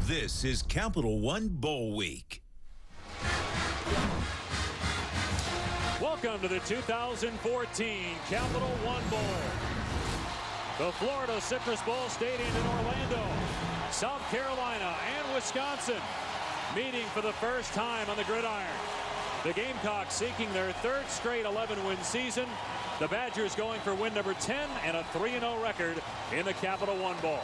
This is Capital One Bowl Week. Welcome to the 2014 Capital One Bowl. The Florida Citrus Bowl Stadium in Orlando, South Carolina and Wisconsin meeting for the first time on the gridiron. The Gamecocks seeking their third straight 11-win season. The Badgers going for win number 10 and a 3-0 record in the Capital One Bowl.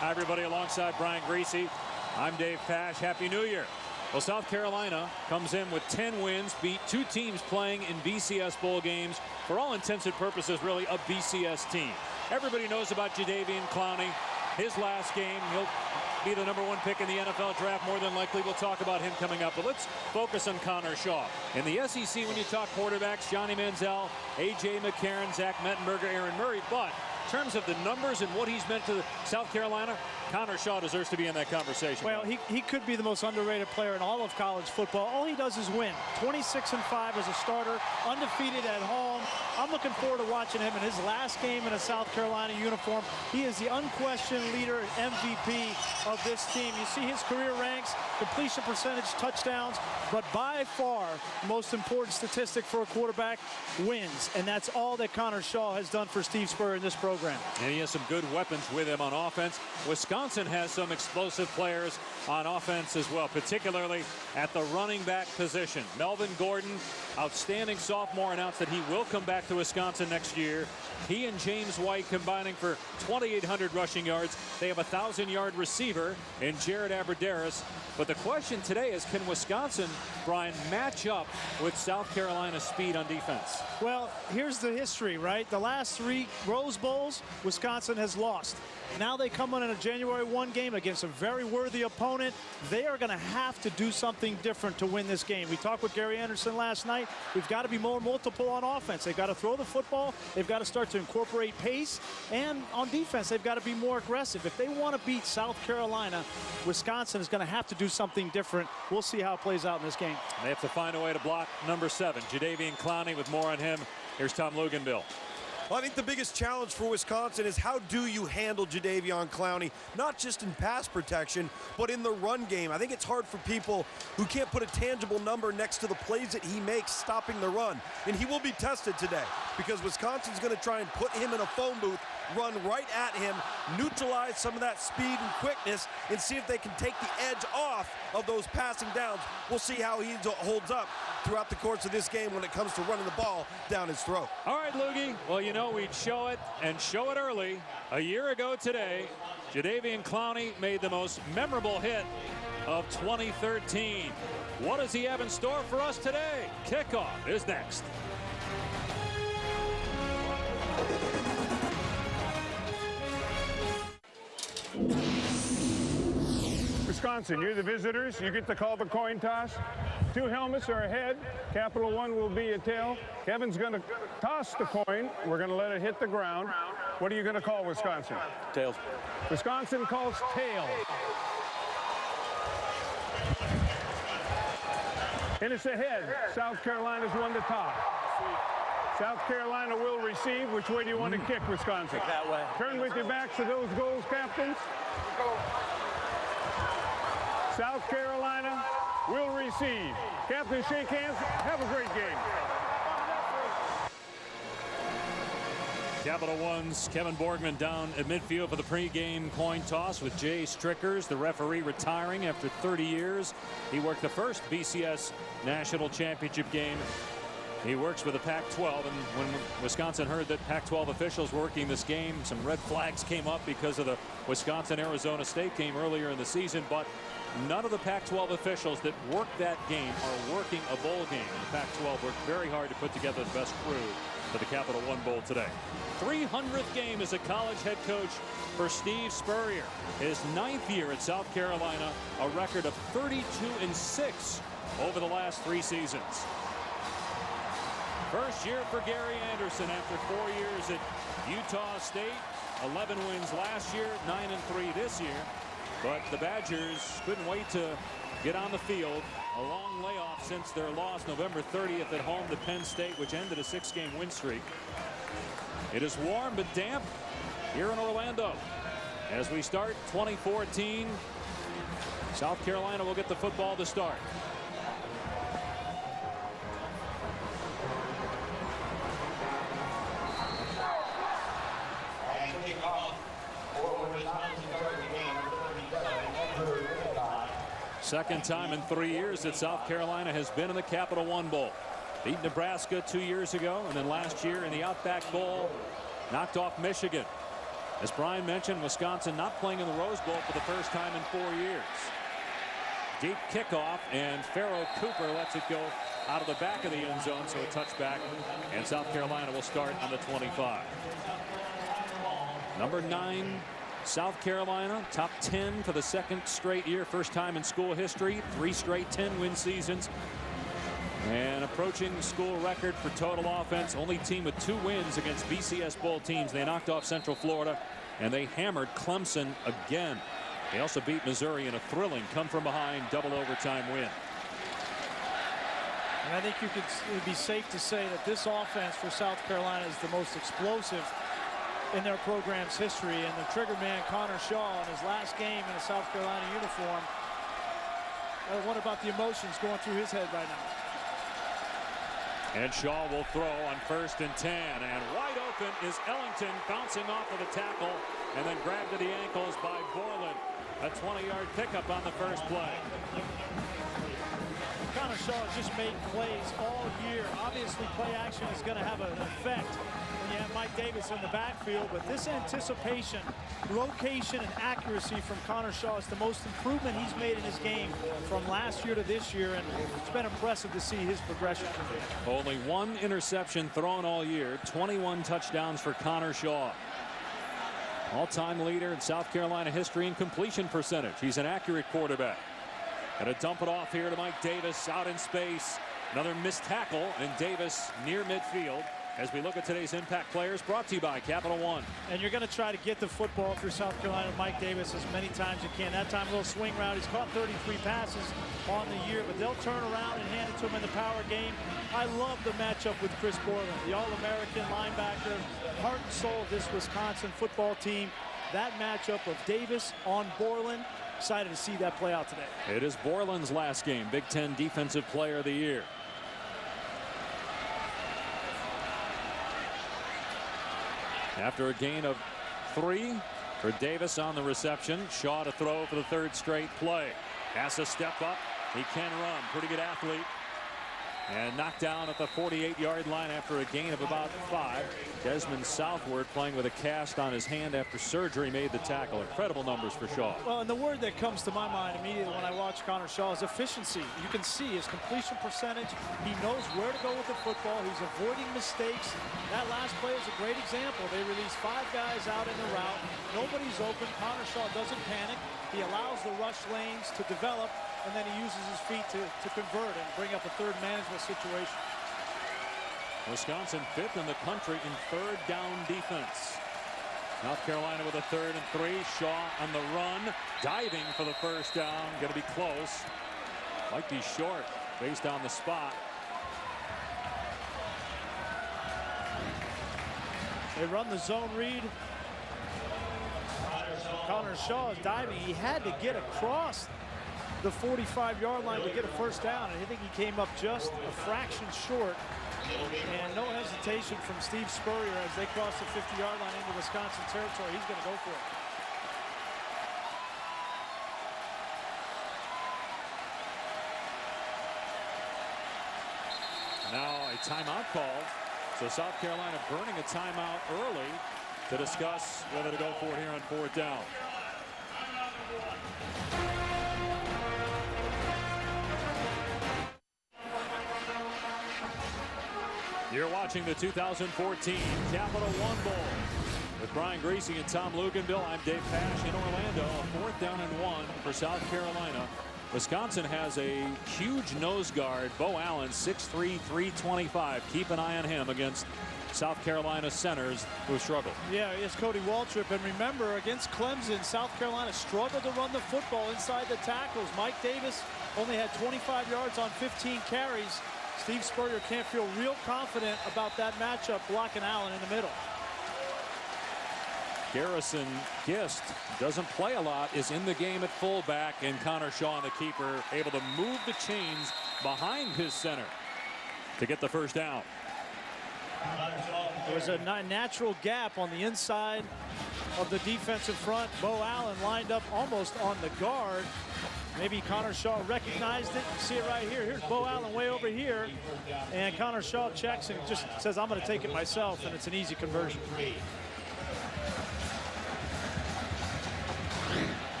Hi, everybody. Alongside Brian Greasy, I'm Dave Pash. Happy New Year. Well, South Carolina comes in with 10 wins, beat 2 teams playing in BCS bowl games. For all intents and purposes, really a BCS team. Everybody knows about Jadeveon Clowney. His last game, he'll be the #1 pick in the NFL draft. More than likely, we'll talk about him coming up. But let's focus on Connor Shaw. In the SEC, when you talk quarterbacks, Johnny Manziel, A.J. McCarron, Zach Mettenberger, Aaron Murray. But in terms of the numbers and what he's meant to South Carolina, Connor Shaw deserves to be in that conversation. Well, he could be the most underrated player in all of college football. All he does is win. 26-5 as a starter, undefeated at home. I'm looking forward to watching him in his last game in a South Carolina uniform. He is the unquestioned leader and MVP of this team. You see his career ranks, completion percentage, touchdowns, but by far the most important statistic for a quarterback, wins. And that's all that Connor Shaw has done for Steve Spurrier in this program. And he has some good weapons with him on offense. Wisconsin has some explosive players on offense as well, particularly at the running back position. Melvin Gordon, outstanding sophomore, announced that he will come back to Wisconsin next year. He and James White combining for 2,800 rushing yards. They have a 1,000-yard receiver in Jared Abbrederis. But the question today is, can Wisconsin, Brian, match up with South Carolina's speed on defense? Well, here's the history, right? The last 3 Rose Bowls, Wisconsin has lost. Now they come on in a January 1 game against a very worthy opponent. They are going to have to do something different to win this game. We talked with Gary Anderson last night. We've got to be more multiple on offense. They've got to throw the football. They've got to start to incorporate pace. And on defense, they've got to be more aggressive. If they want to beat South Carolina, Wisconsin is going to have to do something different. We'll see how it plays out in this game. They have to find a way to block number 7, Jadeveon Clowney. With more on him, here's Tom Luganbill. Well, I think the biggest challenge for Wisconsin is how do you handle Jadeveon Clowney, not just in pass protection, but in the run game. I think it's hard for people who can't put a tangible number next to the plays that he makes stopping the run. And he will be tested today because Wisconsin's going to try and put him in a phone booth, run right at him, neutralize some of that speed and quickness, and see if they can take the edge off of those passing downs. We'll see how he holds up throughout the course of this game when it comes to running the ball down his throat. All right, Loogie. Well, you know, we'd show it and show it early. A year ago today, Jadeveon Clowney made the most memorable hit of 2013. What does he have in store for us today? Kickoff is next. Wisconsin, you're the visitors. You get to call the coin toss. 2 helmets are ahead. Capital One will be a tail. Kevin's going to toss the coin. We're going to let it hit the ground. What are you going to call, Wisconsin? Tails. Wisconsin calls tail. And it's ahead. South Carolina's won the toss. South Carolina will receive. Which way do you want to kick, Wisconsin? That way. Turn with your backs to those goals, captains. South Carolina will receive. Captain, shake hands. Have a great game. Capital One's Kevin Borgman down at midfield for the pregame coin toss with Jay Strickers, the referee, retiring after 30 years. He worked the first BCS National Championship game. He works with the Pac-12, and when Wisconsin heard that Pac-12 officials were working this game, some red flags came up because of the Wisconsin-Arizona State game earlier in the season, but none of the Pac-12 officials that worked that game are working a bowl game. The Pac-12 worked very hard to put together the best crew for the Capital One Bowl today. 300th game as a college head coach for Steve Spurrier. His 9th year at South Carolina, a record of 32-6 over the last 3 seasons. First year for Gary Anderson after 4 years at Utah State. 11 wins last year, 9-3 this year. But the Badgers couldn't wait to get on the field. A long layoff since their loss November 30th at home to Penn State, which ended a 6-game win streak. It is warm but damp here in Orlando as we start 2014. South Carolina will get the football to start. Second time in 3 years that South Carolina has been in the Capital One Bowl. Beat Nebraska 2 years ago, and then last year in the Outback Bowl knocked off Michigan. As Brian mentioned, Wisconsin not playing in the Rose Bowl for the first time in 4 years. Deep kickoff, and Pharaoh Cooper lets it go out of the back of the end zone, so a touchback, and South Carolina will start on the 25. Number 9, South Carolina, top 10 for the second straight year, first time in school history, 3 straight 10-win seasons, and approaching school record for total offense. Only team with 2 wins against BCS Bowl teams. They knocked off Central Florida, and they hammered Clemson again. They also beat Missouri in a thrilling come-from-behind double overtime win. And I think it would be safe to say that this offense for South Carolina is the most explosive in their program's history. And the trigger man, Connor Shaw, in his last game in a South Carolina uniform. What about the emotions going through his head right now? And Shaw will throw on 1st and 10. And wide open is Ellington, bouncing off of the tackle and then grabbed to the ankles by Borland. A 20-yard pickup on the first play. Connor Shaw has just made plays all year. Obviously, play action is going to have an effect when you have Mike Davis in the backfield, but this anticipation, location, and accuracy from Connor Shaw is the most improvement he's made in his game from last year to this year, and it's been impressive to see his progression. Only 1 interception thrown all year, 21 touchdowns for Connor Shaw. All-time leader in South Carolina history in completion percentage. He's an accurate quarterback. Gonna dump it off here to Mike Davis out in space. Another missed tackle, and Davis near midfield. As we look at today's impact players, brought to you by Capital One. And you're going to try to get the football through South Carolina, Mike Davis, as many times as you can. That time a little swing route. He's caught 33 passes on the year, but they'll turn around and hand it to him in the power game. I love the matchup with Chris Borland, the All-American linebacker, heart and soul of this Wisconsin football team. That matchup of Davis on Borland. Excited to see that play out today. It is Borland's last game, Big Ten Defensive Player of the Year. After a gain of 3 for Davis on the reception. Shaw to throw for the 3rd straight play. Has to step up. He can run. Pretty good athlete. And knocked down at the 48-yard line after a gain of about 5. Desmond Southward, playing with a cast on his hand after surgery, made the tackle. Incredible numbers for Shaw. Well, and the word that comes to my mind immediately when I watch Connor Shaw is efficiency. You can see his completion percentage. He knows where to go with the football. He's avoiding mistakes. That last play is a great example. They release 5 guys out in the route. Nobody's open. Connor Shaw doesn't panic. He allows the rush lanes to develop, and then he uses his feet to convert and bring up a 3rd management situation. Wisconsin 5th in the country in 3rd down defense. South Carolina with a 3rd and 3. Shaw on the run, diving for the 1st down. Going to be close. Might be short based on the spot. They run the zone read. Connor Shaw is diving. He had to get across the 45-yard line to get a 1st down, and I think he came up just a fraction short. And no hesitation from Steve Spurrier as they cross the 50-yard line into Wisconsin territory. He's going to go for it. Now a timeout call. So South Carolina burning a timeout early to discuss whether to go for it here on 4th down. You're watching the 2014 Capital One Bowl with Brian Greasy and Tom Luganville. I'm Dave Pasch in Orlando. A 4th down and 1 for South Carolina. Wisconsin has a huge nose guard, Bo Allen, 6'3", 325. Keep an eye on him against South Carolina centers who struggle. Yeah, it's Cody Waltrip. And remember, against Clemson, South Carolina struggled to run the football inside the tackles. Mike Davis only had 25 yards on 15 carries. Steve Spurrier can't feel real confident about that matchup blocking Allen in the middle. Garrison Gist doesn't play a lot, is in the game at fullback, and Connor Shaw, the keeper, able to move the chains behind his center to get the first down. There was a natural gap on the inside of the defensive front. Bo Allen lined up almost on the guard. Maybe Connor Shaw recognized it. You see it right here. Here's Bo Allen way over here. And Connor Shaw checks and just says, I'm going to take it myself, and it's an easy conversion.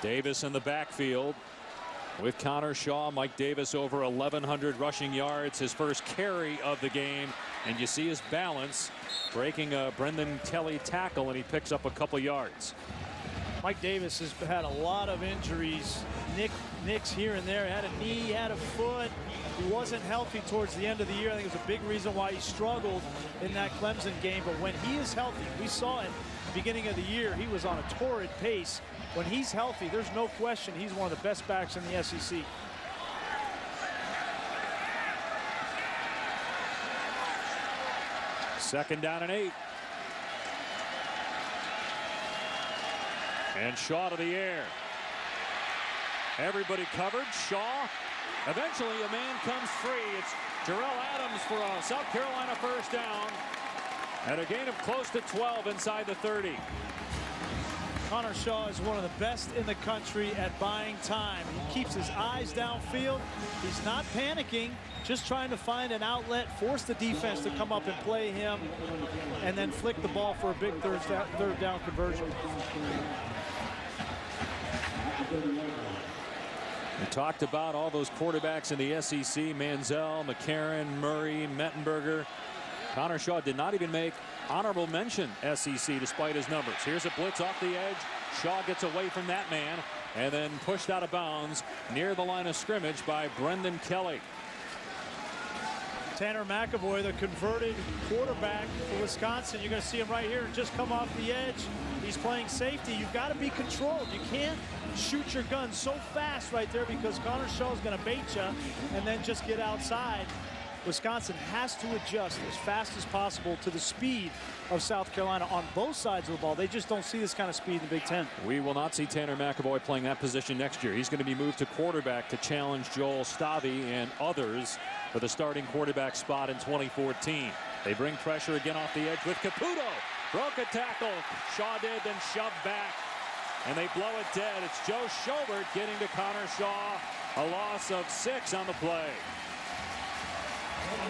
Davis in the backfield with Connor Shaw. Mike Davis over 1,100 rushing yards, his first carry of the game. And you see his balance, breaking a Brendan Kelly tackle, and he picks up a couple yards. Mike Davis has had a lot of injuries. Nicks here and there. Had a knee, had a foot. He wasn't healthy towards the end of the year. I think it was a big reason why he struggled in that Clemson game. But when he is healthy, we saw it beginning of the year, he was on a torrid pace. When he's healthy, there's no question he's one of the best backs in the SEC. Second down and 8. And Shaw to the air. Everybody covered. Shaw. Eventually a man comes free. It's Jarrell Adams for a South Carolina first down. And a gain of close to 12 inside the 30. Connor Shaw is one of the best in the country at buying time. He keeps his eyes downfield. He's not panicking, just trying to find an outlet, force the defense to come up and play him, and then flick the ball for a big third down conversion. We talked about all those quarterbacks in the SEC, Manziel, McCarron, Murray, Mettenberger. Connor Shaw did not even make honorable mention SEC despite his numbers. Here's a blitz off the edge. Shaw gets away from that man and then pushed out of bounds near the line of scrimmage by Brendan Kelly. Tanner McAvoy, the converted quarterback for Wisconsin. You're going to see him right here and just come off the edge. He's playing safety. You've got to be controlled. You can't shoot your gun so fast right there because Connor Shaw is going to bait you and then just get outside. Wisconsin has to adjust as fast as possible to the speed of South Carolina on both sides of the ball. They just don't see this kind of speed in the Big Ten. We will not see Tanner McAvoy playing that position next year. He's going to be moved to quarterback to challenge Joel Stavy and others for the starting quarterback spot in 2014. They bring pressure again off the edge with Caputo. Broke a tackle. Shaw did, then shoved back. And they blow it dead. It's Joe Schobert getting to Connor Shaw. A loss of 6 on the play.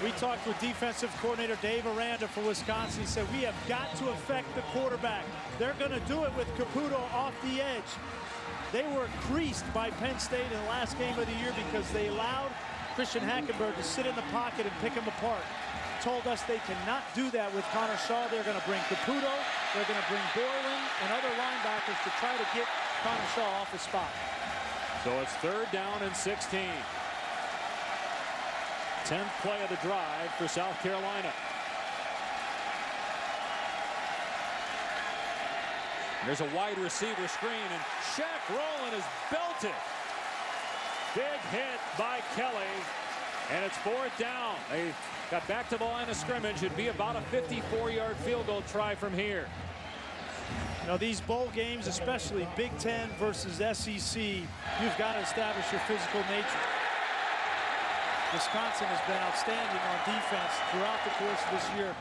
We talked with defensive coordinator Dave Aranda for Wisconsin. He said, we have got to affect the quarterback. They're going to do it with Caputo off the edge. They were creased by Penn State in the last game of the year because they allowed Christian Hackenberg to sit in the pocket and pick him apart. Told us they cannot do that with Connor Shaw. They're going to bring Caputo. They're going to bring Borland and other linebackers to try to get Connor Shaw off the spot. So it's 3rd down and 16. 10th play of the drive for South Carolina. There's a wide receiver screen, and Shaq Rowland is belted. Big hit by Kelly, and it's 4th down. They got back to the line of scrimmage. It'd be about a 54-yard field goal try from here. You know, these bowl games, especially Big Ten versus SEC, you've got to establish your physical nature. Wisconsin has been outstanding on defense throughout the course of this year,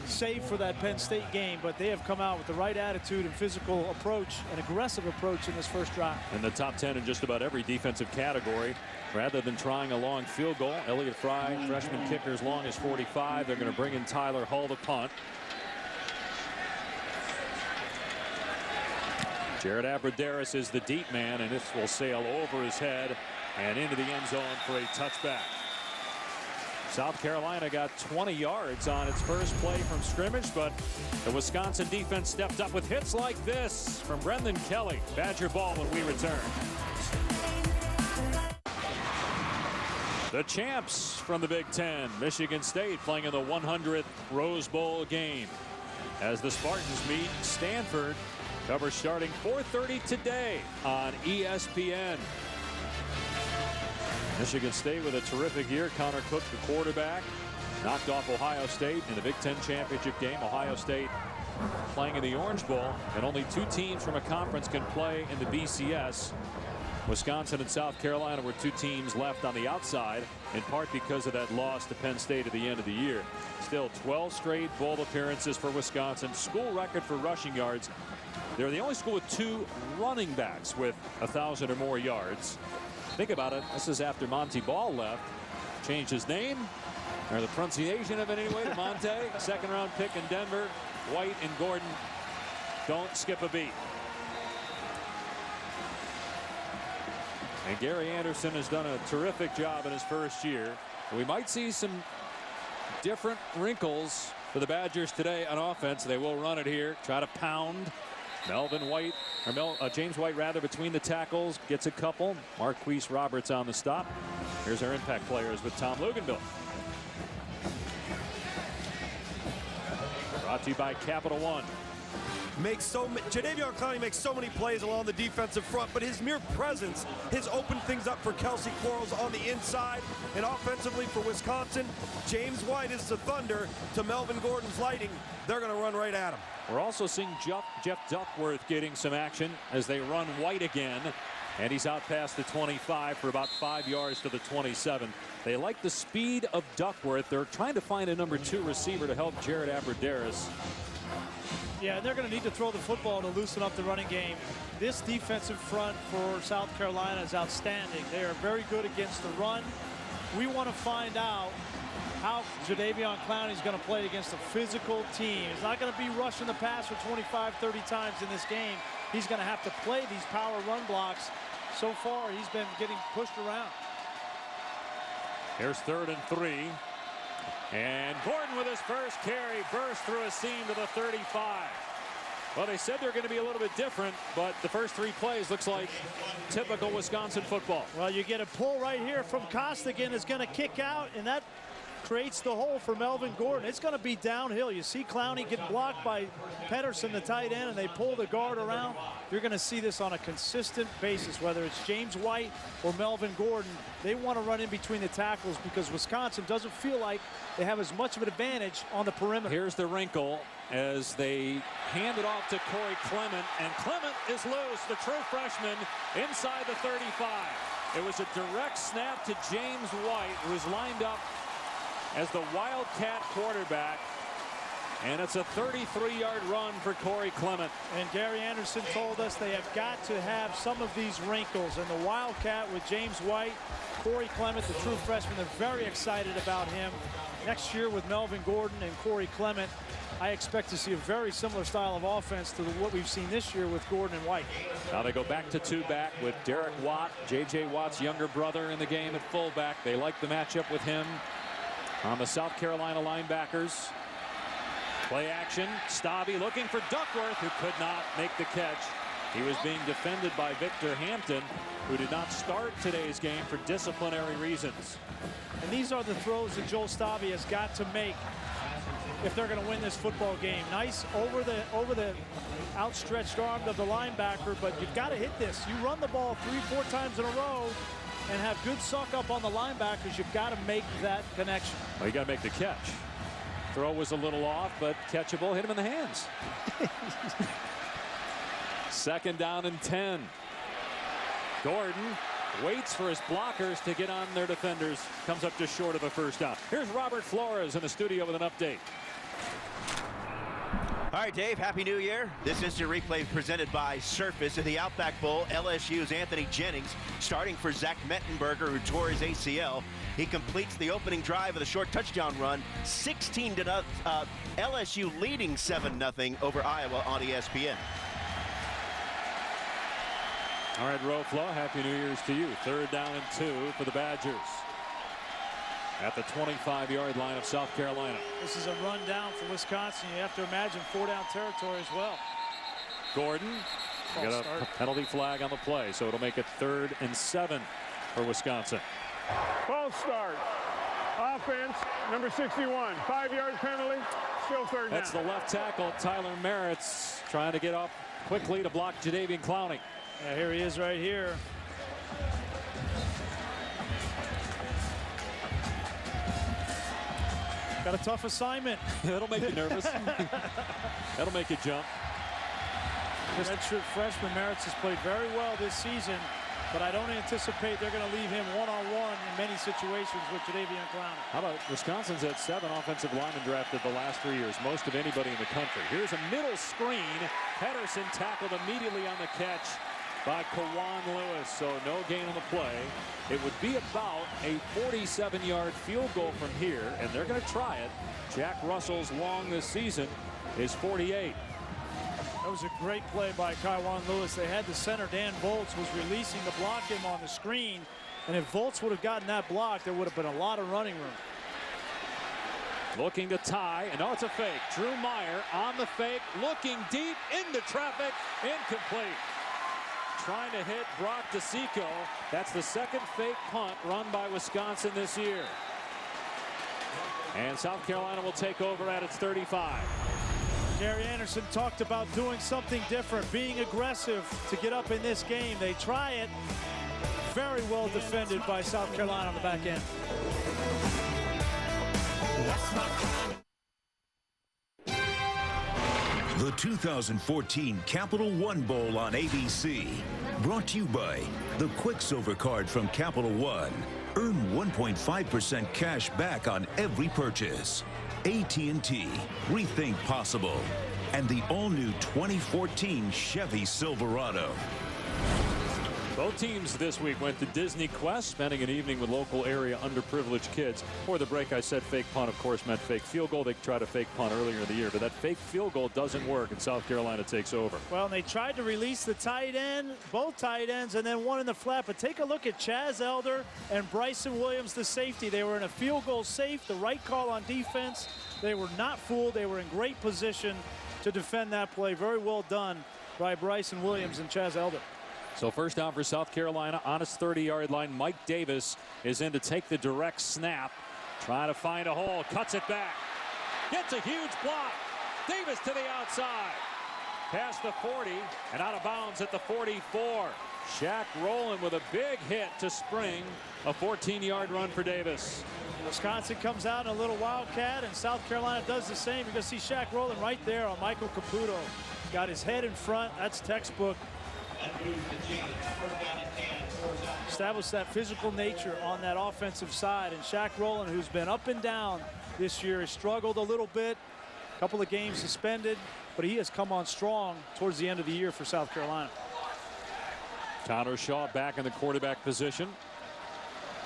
save for that Penn State game, but they have come out with the right attitude and physical approach, an aggressive approach in this first drive. In the top 10 in just about every defensive category. Rather than trying a long field goal, Elliott Fry, freshman kicker, as long as 45. They're going to bring in Tyler Hull to punt. Jared Abradaris is the deep man, and this will sail over his head and into the end zone for a touchback. South Carolina got 20 yards on its first play from scrimmage, but the Wisconsin defense stepped up with hits like this from Brendan Kelly. Badger ball when we return. The champs from the Big Ten, Michigan State, playing in the 100th Rose Bowl game as the Spartans meet Stanford Coverage starting 4:30 today on ESPN. Michigan State with a terrific year. Connor Cook, the quarterback, knocked off Ohio State in the Big Ten championship game. Ohio State playing in the Orange Bowl, and only 2 teams from a conference can play in the BCS. Wisconsin and South Carolina were 2 teams left on the outside, in part because of that loss to Penn State at the end of the year. Still 12 straight bowl appearances for Wisconsin. School record for rushing yards. They're the only school with 2 running backs with 1,000 or more yards. Think about it. This is after Monty Ball left. Changed his name, or the pronunciation of it anyway, to Monte. Second-round pick in Denver. White and Gordon don't skip a beat. And Gary Anderson has done a terrific job in his first year. We might see some different wrinkles for the Badgers today on offense. They will run it here, try to pound. James White rather between the tackles, gets a couple. Marquise Roberts on the stop. Here's our impact players with Tom Luganville. Brought to you by Capital One. Jadeveon Clowney makes so many plays along the defensive front, but his mere presence has opened things up for Kelsey Quarles on the inside. And offensively for Wisconsin, James White is the thunder to Melvin Gordon's lightning. They're going to run right at him. We're also seeing Jeff Duckworth getting some action as they run White again. And he's out past the 25 for about 5 yards to the 27. They like the speed of Duckworth. They're trying to find a number 2 receiver to help Jared Aberderis. Yeah, and they're going to need to throw the football to loosen up the running game. This defensive front for South Carolina is outstanding. They are very good against the run. We want to find out how Jadeveon Clowney is going to play against a physical team. He's not going to be rushing the passer 25, 30 times in this game. He's going to have to play these power run blocks. So far, he's been getting pushed around. Here's 3rd and 3. And Gordon with his first carry burst through a seam to the 35. Well, they said they're going to be a little bit different, but the first 3 plays looks like typical Wisconsin football. Well, you get a pull right here from Costigan. Is going to kick out, and that creates the hole for Melvin Gordon. It's going to be downhill. You see Clowney get blocked by Pedersen, the tight end, and they pull the guard around. You're going to see this on a consistent basis, whether it's James White or Melvin Gordon. They want to run in between the tackles because Wisconsin doesn't feel like they have as much of an advantage on the perimeter. Here's the wrinkle as they hand it off to Corey Clement, and Clement is loose, the true freshman, inside the 35. It was a direct snap to James White, who is lined up as the Wildcat quarterback, and it's a 33-yard run for Corey Clement. And Gary Anderson told us they have got to have some of these wrinkles, and the Wildcat with James White, Corey Clement, the true freshman, they're very excited about him. Next year with Melvin Gordon and Corey Clement, I expect to see a very similar style of offense to what we've seen this year with Gordon and White. Now they go back to 2-back with Derek Watt, J.J. Watt's younger brother, in the game at fullback. They like the matchup with him on the South Carolina linebackers. Play action. Stabby looking for Duckworth, who could not make the catch. He was being defended by Victor Hampton, who did not start today's game for disciplinary reasons. And these are the throws that Joel Stabby has got to make if they're going to win this football game. Nice over the outstretched arm of the linebacker, but you've got to hit this. You run the ball 3-4 times in a row and have good suck up on the linebackers. You've got to make that connection. Well, you got to make the catch. Throw was a little off, but catchable. Hit him in the hands. 2nd down and 10. Gordon waits for his blockers to get on their defenders. Comes up just short of a first down. Here's Robert Flores in the studio with an update. All right, Dave, Happy New Year. This instant replay presented by Surface in the Outback Bowl. LSU's Anthony Jennings starting for Zach Mettenberger, who tore his ACL. He completes the opening drive of the short touchdown run, 16-0. LSU leading 7-0 over Iowa on ESPN. All right, Roflo, Happy New Year's to you. 3rd down and 2 for the Badgers at the 25-yard line of South Carolina. This is a run down for Wisconsin. You have to imagine 4-down territory as well. Gordon got a penalty flag on the play, so it'll make it 3rd and 7 for Wisconsin. False start. Offense, number 61. 5-yard penalty. Still third down. That's the left tackle, Tyler Merritt's, trying to get up quickly to block Jadeveon Clowney. Yeah, here he is right here. Got a tough assignment. That'll make you nervous. That'll make you jump. Redshirt freshman Merritt has played very well this season, but I don't anticipate they're going to leave him one-on-one in many situations with Jadeveon Clowney. How about Wisconsin's had 7 offensive linemen drafted the last 3 years, most of anybody in the country. Here's a middle screen. Pedersen tackled immediately on the catch by Kawan Lewis, so no gain on the play. It would be about a 47-yard field goal from here, and they're going to try it. Jack Russell's long this season is 48. That was a great play by Kawan Lewis. They had the center, Dan Volz, was releasing to block him on the screen, and if Volz would have gotten that block, there would have been a lot of running room. Looking to tie, and no, it's a fake. Drew Meyer on the fake, looking deep into traffic, incomplete. Trying to hit Brock DeSico. That's the second fake punt run by Wisconsin this year. And South Carolina will take over at its 35. Gary Anderson talked about doing something different, being aggressive to get up in this game. They try it. Very well defended by South Carolina on the back end. The 2014 Capital One Bowl on ABC. Brought to you by the Quicksilver Card from Capital One. Earn 1.5% cash back on every purchase. AT&T. Rethink possible. And the all-new 2014 Chevy Silverado. Both teams this week went to Disney Quest, spending an evening with local area underprivileged kids. Before the break, I said fake punt, of course, meant fake field goal. They tried a fake punt earlier in the year, but that fake field goal doesn't work, and South Carolina takes over. Well, and they tried to release the tight end, both tight ends, and then one in the flat. But take a look at Chaz Elder and Bryson Williams, the safety. They were in a field goal safe, the right call on defense. They were not fooled. They were in great position to defend that play. Very well done by Bryson Williams and Chaz Elder. So first down for South Carolina on its 30-yard line. Mike Davis is in to take the direct snap. Trying to find a hole. Cuts it back. Gets a huge block. Davis to the outside. Past the 40 and out of bounds at the 44. Shaq Rowland with a big hit to spring a 14-yard run for Davis. Wisconsin comes out in a little wildcat, and South Carolina does the same. You're going to see Shaq Rowland right there on Michael Caputo. Got his head in front. That's textbook. Establish that physical nature on that offensive side, and Shaq Rowland, who's been up and down this year, has struggled a little bit. A couple of games suspended, but he has come on strong towards the end of the year for South Carolina. Connor Shaw back in the quarterback position.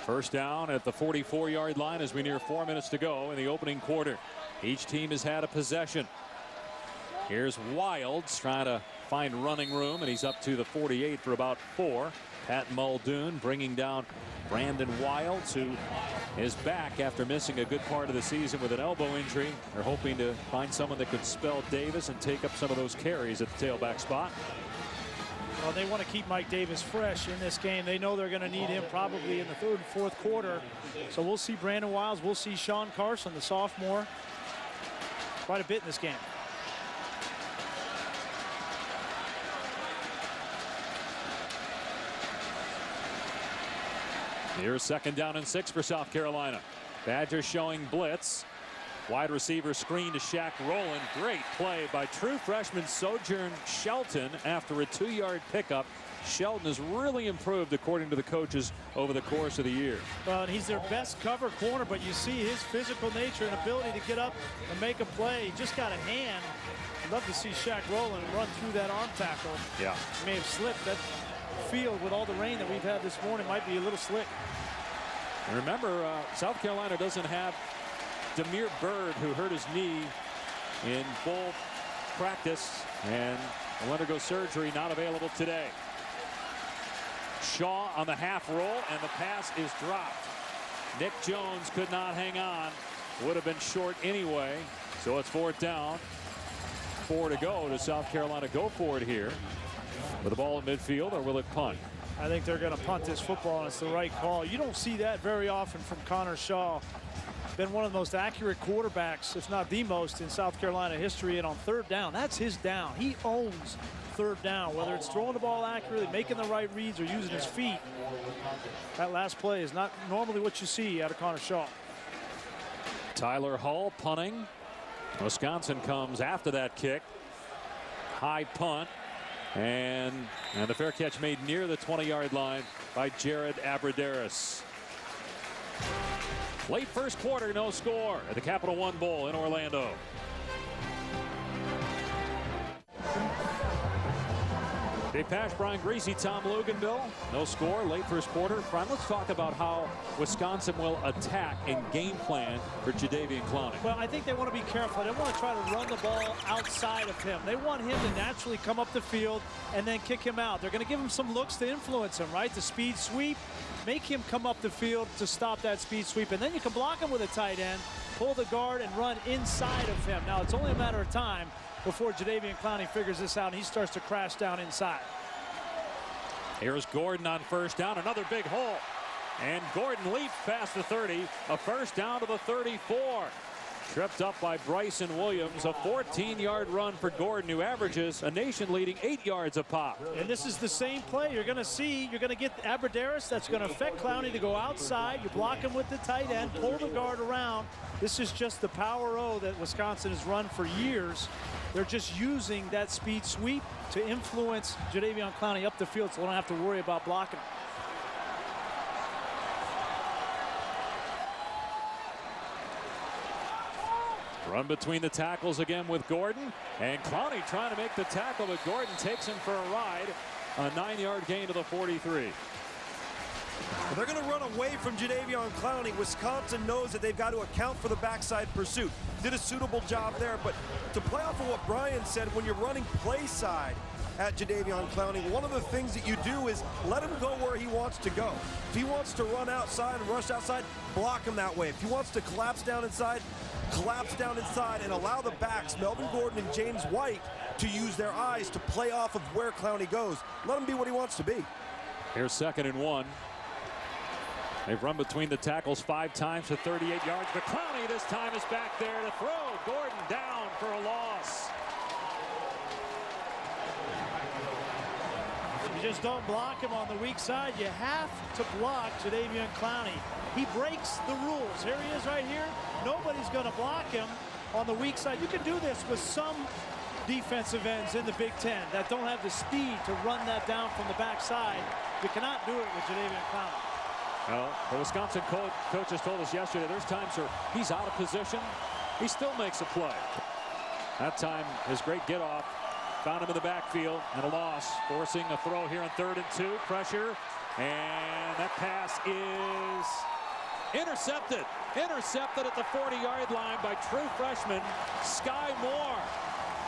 First down at the 44-yard line as we near 4 minutes to go in the opening quarter. Each team has had a possession. Here's Wilds trying to find running room, and he's up to the 48 for about 4. Pat Muldoon bringing down Brandon Wilds, who is back after missing a good part of the season with an elbow injury. They're hoping to find someone that could spell Davis and take up some of those carries at the tailback spot. Well, they want to keep Mike Davis fresh in this game. They know they're going to need him probably in the third and fourth quarter. So we'll see Brandon Wilds. We'll see Sean Carson, the sophomore, quite a bit in this game. Here's second down and 6 for South Carolina. Badgers showing blitz. Wide receiver screen to Shaq Rowland. Great play by true freshman Sojourn Shelton after a 2-yard pickup. Shelton has really improved according to the coaches over the course of the year. Well, and he's their best cover corner, but you see his physical nature and ability to get up and make a play. He just got a hand. I'd love to see Shaq Rowland run through that arm tackle. Yeah. He may have slipped. That field with all the rain that we've had this morning might be a little slick. And remember, South Carolina doesn't have Demir Bird, who hurt his knee in full practice and will undergo surgery, not available today. Shaw on the half roll, and the pass is dropped. Nick Jones could not hang on. Would have been short anyway. So it's fourth down. 4 to go. Does South Carolina go for it here with the ball in midfield, or will it punt? I think they're going to punt this football, and it's the right call. You don't see that very often from Connor Shaw. Been one of the most accurate quarterbacks, if not the most, in South Carolina history. And on third down, that's his down. He owns third down, whether it's throwing the ball accurately, making the right reads, or using his feet. That last play is not normally what you see out of Connor Shaw. Tyler Hull punting. Wisconsin comes after that kick. High punt. And the fair catch made near the 20-yard line by Jared Abbrederis. Late first quarter, no score at the Capital One Bowl in Orlando. Dave Pasch, Brian Greasy, Tom Luganville. No score, late first quarter. Brian, let's talk about how Wisconsin will attack and game plan for Jadeveon Clowney. Well, I think they want to be careful. They want to try to run the ball outside of him. They want him to naturally come up the field and then kick him out. They're going to give him some looks to influence him, right? The speed sweep, make him come up the field to stop that speed sweep. And then you can block him with a tight end, pull the guard, and run inside of him. Now, it's only a matter of time before Jadeveon Clowney figures this out and he starts to crash down inside. Here's Gordon on first down, another big hole. And Gordon leaps past the 30, a first down to the 34. Tripped up by Bryson Williams, a 14-yard run for Gordon, who averages a nation-leading 8 yards a pop. And this is the same play you're going to see. You're going to get Abbrederis. That's going to affect Clowney to go outside. You block him with the tight end, pull the guard around. This is just the power O that Wisconsin has run for years. They're just using that speed sweep to influence Jadeveon Clowney up the field, so they don't have to worry about blocking him. Run between the tackles again with Gordon, and Clowney trying to make the tackle, but Gordon takes him for a ride. A 9-yard gain to the 43. Well, they're going to run away from Jadeveon Clowney. Wisconsin knows that they've got to account for the backside pursuit. Did a suitable job there, but to play off of what Brian said, when you're running play side at Jadeveon Clowney, one of the things that you do is let him go where he wants to go. If he wants to run outside and rush outside, block him that way. If he wants to collapse down inside and allow the backs, Melvin Gordon and James White, to use their eyes to play off of where Clowney goes. Let him be what he wants to be. Here's 2nd and 1. They've run between the tackles 5 times for 38 yards, but Clowney this time is back there to throw. Gordon down for a loss. You just don't block him on the weak side. You have to block Jadeveon Clowney. He breaks the rules. Here he is right here. Nobody's going to block him on the weak side. You can do this with some defensive ends in the Big Ten that don't have the speed to run that down from the backside. You cannot do it with Jadeveon Clowney. Well, the Wisconsin coaches told us yesterday there's times where he's out of position. He still makes a play. That time, his great get-off found him in the backfield and a loss, forcing a throw here on 3rd and 2. Pressure, and that pass is intercepted. Intercepted at the 40-yard line by true freshman Sky Moore.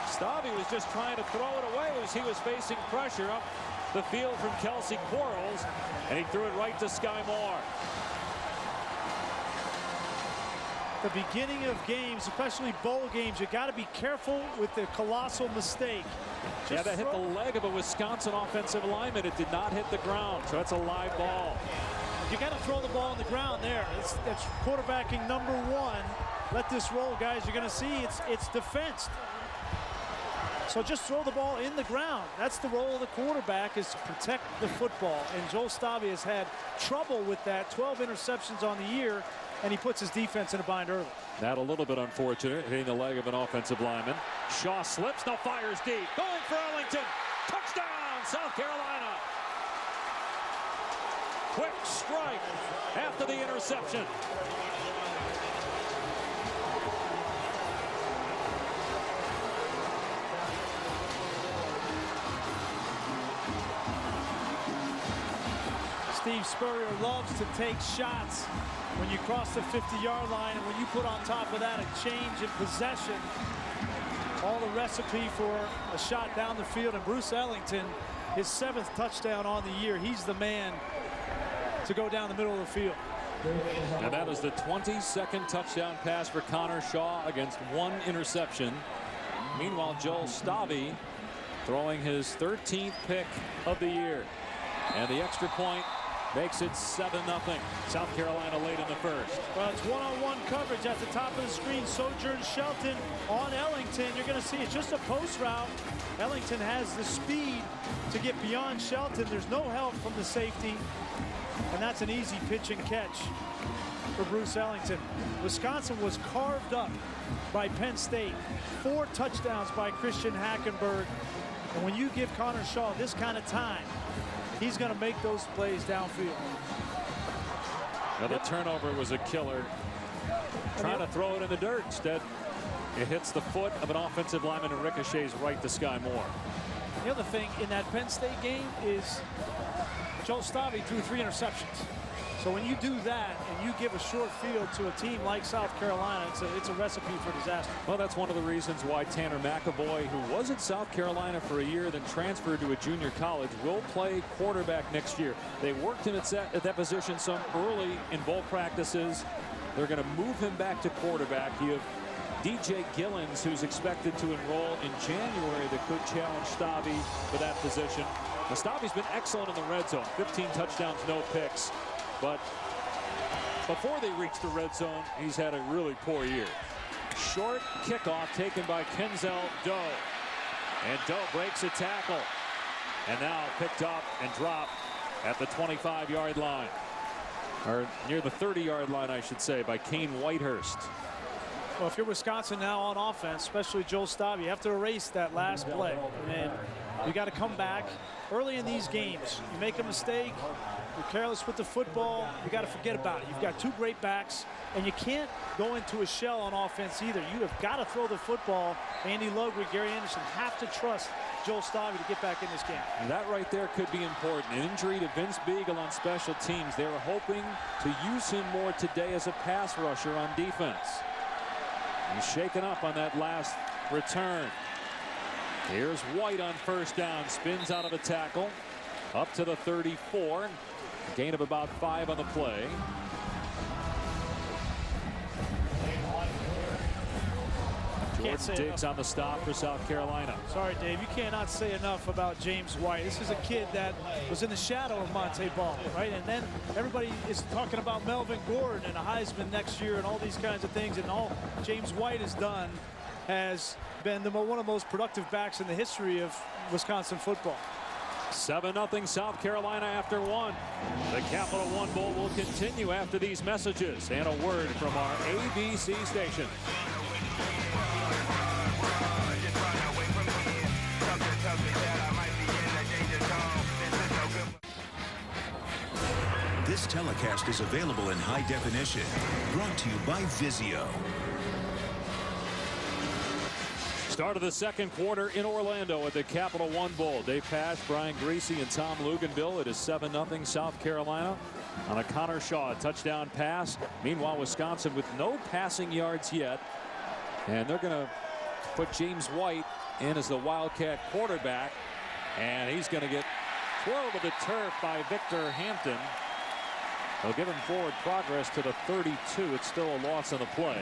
Stabby was just trying to throw it away as he was facing pressure up the field from Kelsey Quarles, and he threw it right to Sky Moore. The beginning of games, especially bowl games, you got to be careful with the colossal mistake. Yeah, that hit the leg of a Wisconsin offensive lineman. It did not hit the ground, so it's a live ball. You got to throw the ball on the ground there. That's quarterbacking number 1. Let this roll, guys. You're going to see it's defensed. So just throw the ball in the ground. That's the role of the quarterback, is to protect the football. And Joel Stabby has had trouble with that. 12 interceptions on the year, and he puts his defense in a bind early. That a little bit unfortunate, hitting the leg of an offensive lineman. Shaw slips, now fires deep. Going for Ellington. Touchdown, South Carolina. Quick strike after the interception. Steve Spurrier loves to take shots when you cross the 50-yard line, and when you put on top of that a change in possession, all the recipe for a shot down the field. And Bruce Ellington, his 7th touchdown on the year. He's the man to go down the middle of the field. And that is the 22nd touchdown pass for Connor Shaw against 1 interception. Meanwhile, Joel Stabby throwing his 13th pick of the year. And the extra point makes it 7-0. South Carolina late in the first. Well, it's one-on-one coverage at the top of the screen. Sojourn Shelton on Ellington. You're going to see it's just a post route. Ellington has the speed to get beyond Shelton. There's no help from the safety. And that's an easy pitch and catch for Bruce Ellington. Wisconsin was carved up by Penn State. 4 touchdowns by Christian Hackenberg. And when you give Connor Shaw this kind of time, he's going to make those plays downfield. Now the turnover was a killer. Trying to throw it in the dirt. Instead, it hits the foot of an offensive lineman and ricochets right to Sky Moore. The other thing in that Penn State game is Joe Stavi threw 3 interceptions. So when you do that and you give a short field to a team like South Carolina, it's a recipe for disaster. Well, that's one of the reasons why Tanner McAvoy, who was at South Carolina for a year, then transferred to a junior college, will play quarterback next year. They worked him at that position some early in bowl practices. They're going to move him back to quarterback. You have DJ Gillens, who's expected to enroll in January, that could challenge Stavi for that position. Now, Stavi's been excellent in the red zone. 15 touchdowns, no picks. But before they reach the red zone, he's had a really poor year. Short kickoff taken by Kenzel Doe. And Doe breaks a tackle. And now picked up and dropped at the 25-yard line. Or near the 30-yard line, I should say, by Kane Whitehurst. Well, if you're Wisconsin now on offense, especially Joel Stavi, you have to erase that last play. And you got to come back early in these games. You make a mistake, you're careless with the football, you got to forget about it. You've got 2 great backs, and you can't go into a shell on offense either. You have got to throw the football. Andy Logre, Gary Anderson have to trust Joel Stavi to get back in this game. And that right there could be important. An injury to Vince Beagle on special teams. They were hoping to use him more today as a pass rusher on defense. He's shaken up on that last return. Here's White on first down. Spins out of a tackle. Up to the 34. Gain of about 5 on the play. Jordan Diggs on the stop for South Carolina. Sorry, Dave, you cannot say enough about James White. This is a kid that was in the shadow of Monte Ball, right? And then everybody is talking about Melvin Gordon and a Heisman next year and all these kinds of things. And all James White has done has been one of the most productive backs in the history of Wisconsin football. 7-0 South Carolina after 1. The Capital One Bowl will continue after these messages and a word from our ABC station. This telecast is available in high definition. Brought to you by Vizio. Start of the second quarter in Orlando at the Capital One Bowl. Dave Pasch, Brian Griese, and Tom Luganville. It is 7-0 South Carolina on a Connor Shaw touchdown pass. Meanwhile, Wisconsin with no passing yards yet. And they're going to put James White in as the Wildcat quarterback. And he's going to get twirled to the turf by Victor Hampton. They'll give him forward progress to the 32. It's still a loss on the play.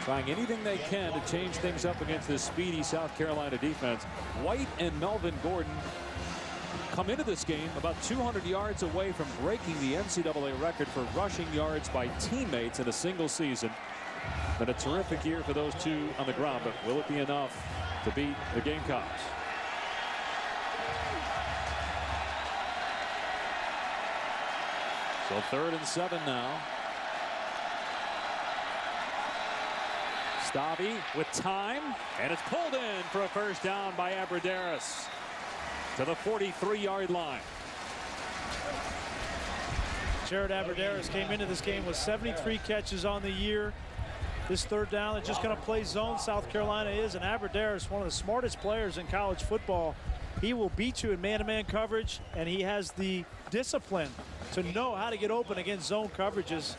Trying anything they can to change things up against this speedy South Carolina defense. White and Melvin Gordon come into this game about 200 yards away from breaking the NCAA record for rushing yards by teammates in a single season. Been a terrific year for those two on the ground, but will it be enough to beat the Gamecocks? So 3rd and 7 now. Stavi with time, and it's pulled in for a first down by Abradaris to the 43-yard line. Jared Abradaris came into this game with 73 catches on the year. This 3rd down, they're just going to play zone. South Carolina is, and Abradaris, one of the smartest players in college football. He will beat you in man-to-man coverage, and he has the discipline to know how to get open against zone coverages.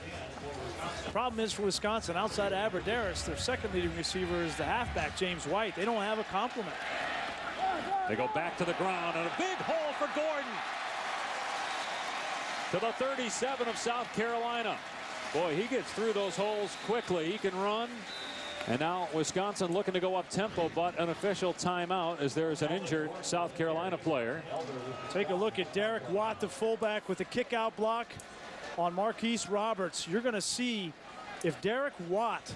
Problem is for Wisconsin, outside of Abradaris, their second leading receiver is the halfback, James White. They don't have a complement. They go back to the ground, and a big hole for Gordon. To the 37 of South Carolina. Boy, he gets through those holes quickly. He can run, And now Wisconsin looking to go up tempo, but an official timeout as there is an injured South Carolina player. Take a look at Derek Watt, the fullback, with the kick out block on Marquise Roberts. You're going to see if Derek Watt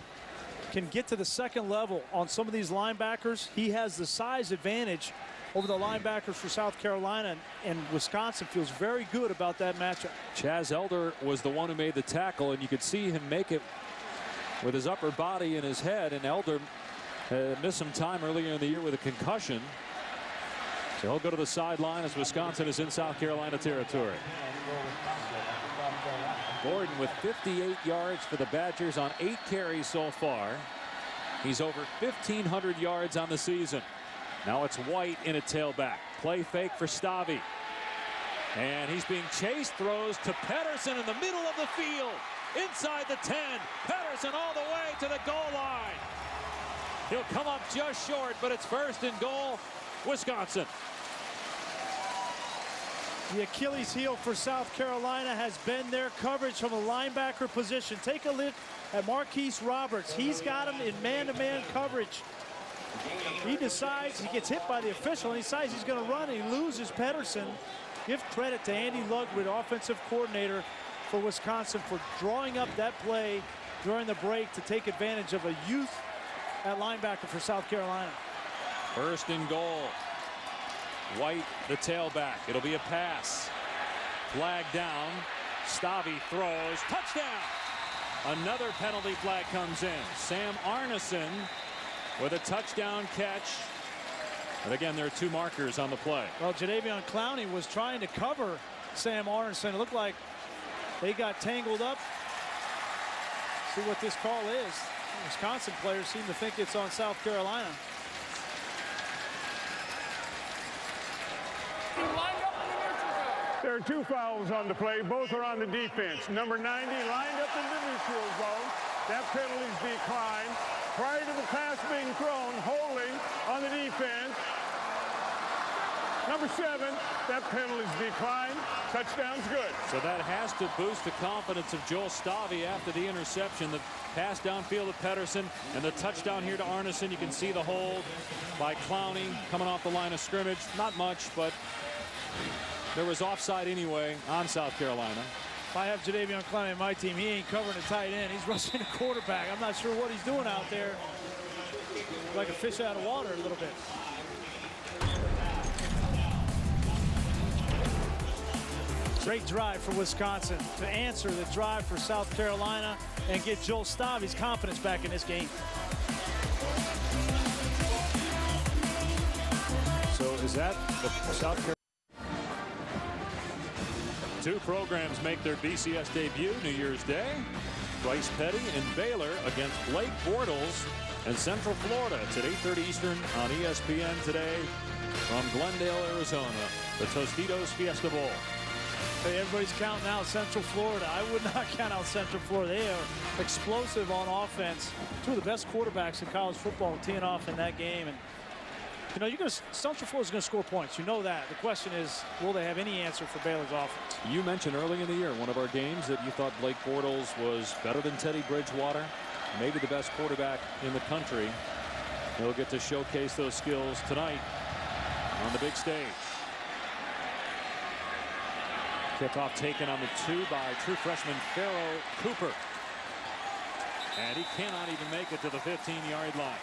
can get to the second level on some of these linebackers, he has the size advantage over the linebackers for South Carolina, and Wisconsin feels very good about that matchup. Chaz Elder was the one who made the tackle, and you could see him make it with his upper body and his head, and Elder missed some time earlier in the year with a concussion. So he'll go to the sideline as Wisconsin is in South Carolina territory. Gordon with 58 yards for the Badgers on 8 carries so far. He's over 1,500 yards on the season. Now it's White in a tailback. Play fake for Stavi. And he's being chased, throws to Pedersen in the middle of the field. Inside the 10. Pedersen all the way to the goal line. He'll come up just short, but it's first and goal, Wisconsin. The Achilles heel for South Carolina has been their coverage from a linebacker position. Take a look at Marquise Roberts. He's got him in man-to-man coverage. He decides, he gets hit by the official, and he decides he's going to run, and he loses Pedersen. Give credit to Andy Ludwig, offensive coordinator for Wisconsin, for drawing up that play during the break to take advantage of a youth at linebacker for South Carolina. First and goal. White, the tailback. It'll be a pass. Flag down. Stavi throws. Touchdown. Another penalty flag comes in. Sam Arneson with a touchdown catch. And again, there are 2 markers on the play. Well, Jadeveon Clowney was trying to cover Sam Arneson. It looked like they got tangled up. See what this call is. Wisconsin players seem to think it's on South Carolina. There are 2 fouls on the play. Both are on the defense. Number 90 lined up in the neutral zone. That penalty's declined. Prior to the pass being thrown, holding on the defense. Number 7, that penalty's declined. Touchdown's good. So that has to boost the confidence of Joel Stavi after the interception. The pass downfield to Pedersen and the touchdown here to Arneson. You can see the hold by Clowney coming off the line of scrimmage. Not much, but there was offside anyway on South Carolina. If I have Jadeveon Clowney on my team, he ain't covering a tight end. He's rushing a quarterback. I'm not sure what he's doing out there. Like a fish out of water a little bit. Great drive for Wisconsin to answer the drive for South Carolina and get Joel Stavi's confidence back in this game. So is that the South Carolina? 2 programs make their BCS debut New Year's Day. Bryce Petty and Baylor against Blake Bortles and Central Florida. It's at 8:30 Eastern on ESPN today from Glendale, Arizona. The Tostitos Fiesta Bowl. Hey, everybody's counting out Central Florida. I would not count out Central Florida. They are explosive on offense. 2 of the best quarterbacks in college football teeing off in that game. And you know, Central Florida's going to score points. You know that. The question is, will they have any answer for Baylor's offense? You mentioned early in the year, one of our games, that you thought Blake Bortles was better than Teddy Bridgewater, maybe the best quarterback in the country. He'll get to showcase those skills tonight on the big stage. Kickoff taken on the 2 by true freshman Pharaoh Cooper. And he cannot even make it to the 15-yard line.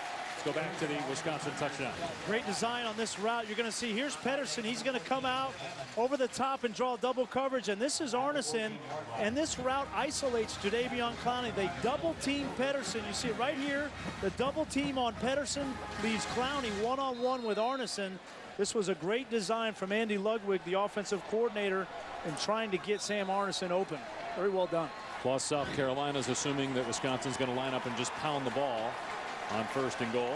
Go back to the Wisconsin touchdown. Great design on this route. You're going to see here's Pedersen. He's going to come out over the top and draw double coverage. And this is Arneson. And this route isolates Jadeveon Clowney. They double team Pedersen. You see it right here. The double team on Pedersen leaves Clowney one-on-one with Arneson. This was a great design from Andy Ludwig, the offensive coordinator, in trying to get Sam Arneson open. Very well done. Plus, South Carolina's assuming that Wisconsin's going to line up and just pound the ball on first and goal.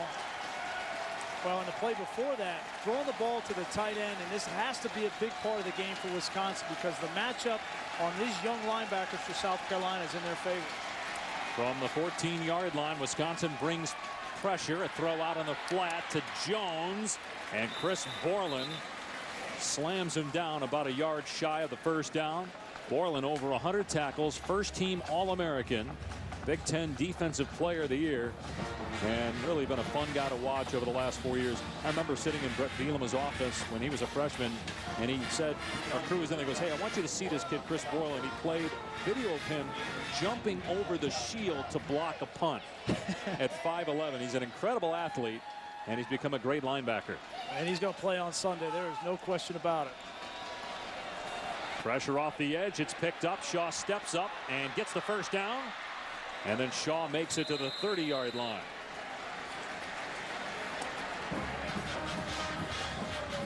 Well, in the play before that, throwing the ball to the tight end, and this has to be a big part of the game for Wisconsin because the matchup on these young linebackers for South Carolina is in their favor. From the 14-yard line, Wisconsin brings pressure. A throw out on the flat to Jones, and Chris Borland slams him down about a yard shy of the first down. Borland over 100 tackles, first team All-American. Big Ten Defensive Player of the Year, and really been a fun guy to watch over the last 4 years. I remember sitting in Brett Bielema's office when he was a freshman, and he said, our crew was in there, goes, hey, I want you to see this kid, Chris Borland. He played video of him jumping over the shield to block a punt at 5'11". He's an incredible athlete, and he's become a great linebacker. And he's going to play on Sunday. There is no question about it. Pressure off the edge. It's picked up. Shaw steps up and gets the first down. And then Shaw makes it to the 30-yard line.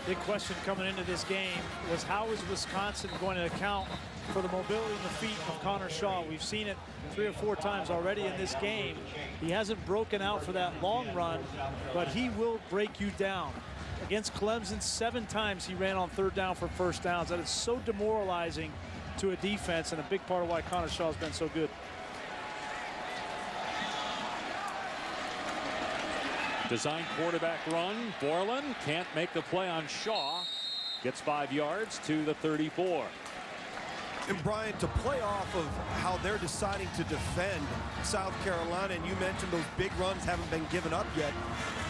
Big question coming into this game was, how is Wisconsin going to account for the mobility in the feet of Connor Shaw? We've seen it 3 or 4 times already in this game. He hasn't broken out for that long run, but he will break you down. Against Clemson, 7 times he ran on 3rd down for first downs. That is so demoralizing to a defense, and a big part of why Connor Shaw has been so good. Design quarterback run. Borland can't make the play on Shaw. Gets 5 yards to the 34. And Brian, to play off of how they're deciding to defend South Carolina, and you mentioned those big runs haven't been given up yet.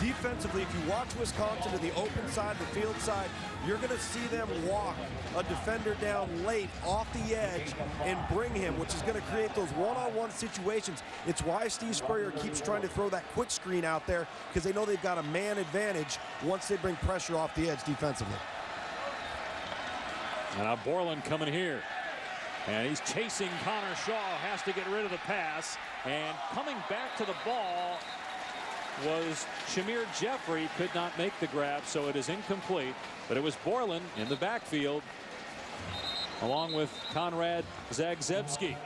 Defensively, if you watch Wisconsin to the open side, the field side, you're going to see them walk a defender down late off the edge and bring him, which is going to create those one-on-one situations. It's why Steve Spurrier keeps trying to throw that quick screen out there, because they know they've got a man advantage once they bring pressure off the edge defensively. And now Borland coming here. And he's chasing Connor Shaw, has to get rid of the pass. And coming back to the ball was Shamir Jeffrey, could not make the grab, so it is incomplete. But it was Borland in the backfield, along with Conrad Zagzebski.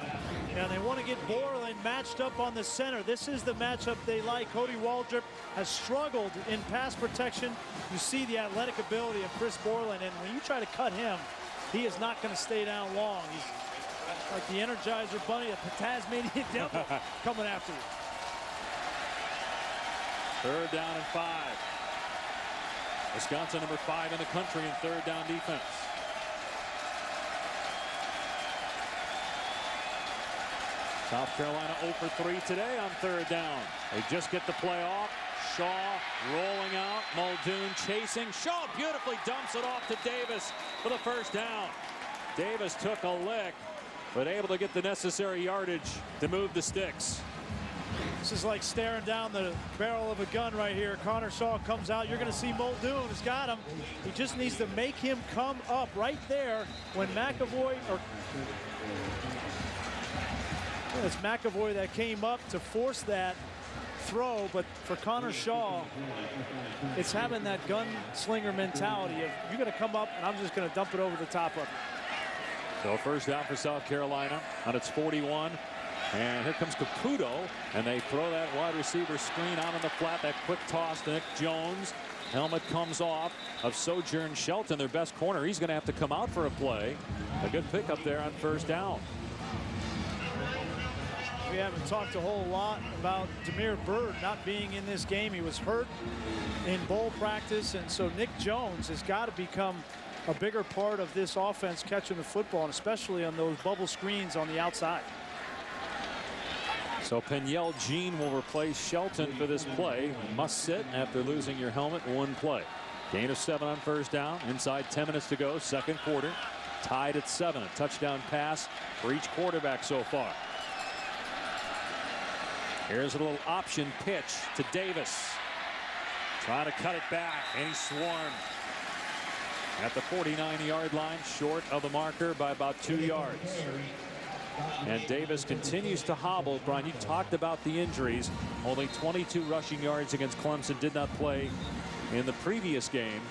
And they want to get Borland matched up on the center. This is the matchup they like. Cody Waldrop has struggled in pass protection. You see the athletic ability of Chris Borland, and when you try to cut him, he is not going to stay down long. He's like the Energizer Bunny, the Tasmanian Devil coming after you. 3rd down and 5. Wisconsin number 5 in the country in 3rd down defense. South Carolina 0 for 3 today on 3rd down. They just get the play off. Shaw rolling out. Muldoon chasing. Shaw beautifully dumps it off to Davis for the first down. Davis took a lick, but able to get the necessary yardage to move the sticks. This is like staring down the barrel of a gun right here. Connor Shaw comes out. You're going to see Muldoon has got him. He just needs to make him come up right there when McAvoy, or it's McAvoy that came up to force that throw. But for Connor Shaw, it's having that gunslinger mentality of, you're going to come up and I'm just going to dump it over the top of you. So first down for South Carolina on its 41. And here comes Caputo, and they throw that wide receiver screen out on the flat. That quick toss to Nick Jones. Helmet comes off of Sojourn Shelton, their best corner. He's going to have to come out for a play. A good pickup there on first down. We haven't talked a whole lot about Demir Bird not being in this game. He was hurt in bowl practice, and so Nick Jones has got to become a bigger part of this offense catching the football, and especially on those bubble screens on the outside. So Peniel Jean will replace Shelton for this play. Must sit after losing your helmet 1 play. Gain of 7 on first down. Inside 10 minutes to go, 2nd quarter. Tied at 7. A touchdown pass for each quarterback so far. Here's a little option pitch to Davis. Trying to cut it back, and he's swarmed at the 49-yard line, short of the marker by about 2 yards. And Davis continues to hobble. Brian, you talked about the injuries. Only 22 rushing yards against Clemson. Did not play in the previous game.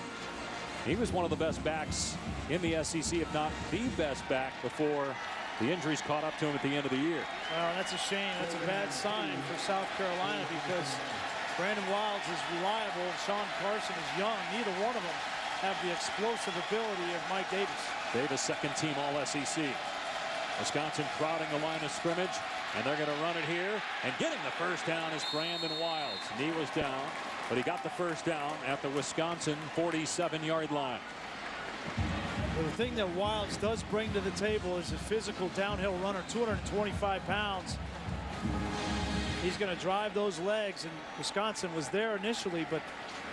He was one of the best backs in the SEC, if not the best back, before the injuries caught up to him at the end of the year. Well, that's a shame. That's a bad sign for South Carolina, because Brandon Wilds is reliable and Sean Carson is young. Neither one of them have the explosive ability of Mike Davis. Davis, 2nd team All-SEC. Wisconsin crowding the line of scrimmage, and they're going to run it here. And getting the first down is Brandon Wilds. Knee was down, but he got the first down at the Wisconsin 47-yard line. Well, the thing that Wilds does bring to the table is a physical downhill runner, 225 pounds. He's going to drive those legs, and Wisconsin was there initially, but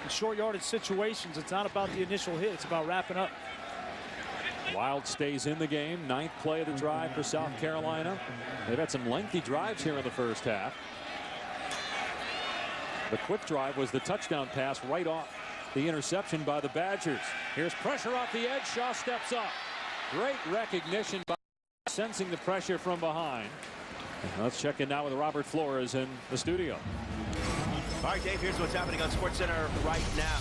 in short yardage situations, it's not about the initial hit. It's about wrapping up. Wild stays in the game. 9th play of the drive for South Carolina. They've had some lengthy drives here in the first half. The quick drive was the touchdown pass right off the interception by the Badgers. Here's pressure off the edge. Shaw steps up. Great recognition by sensing the pressure from behind. Let's check in now with Robert Flores in the studio. All right, Dave, here's what's happening on SportsCenter right now.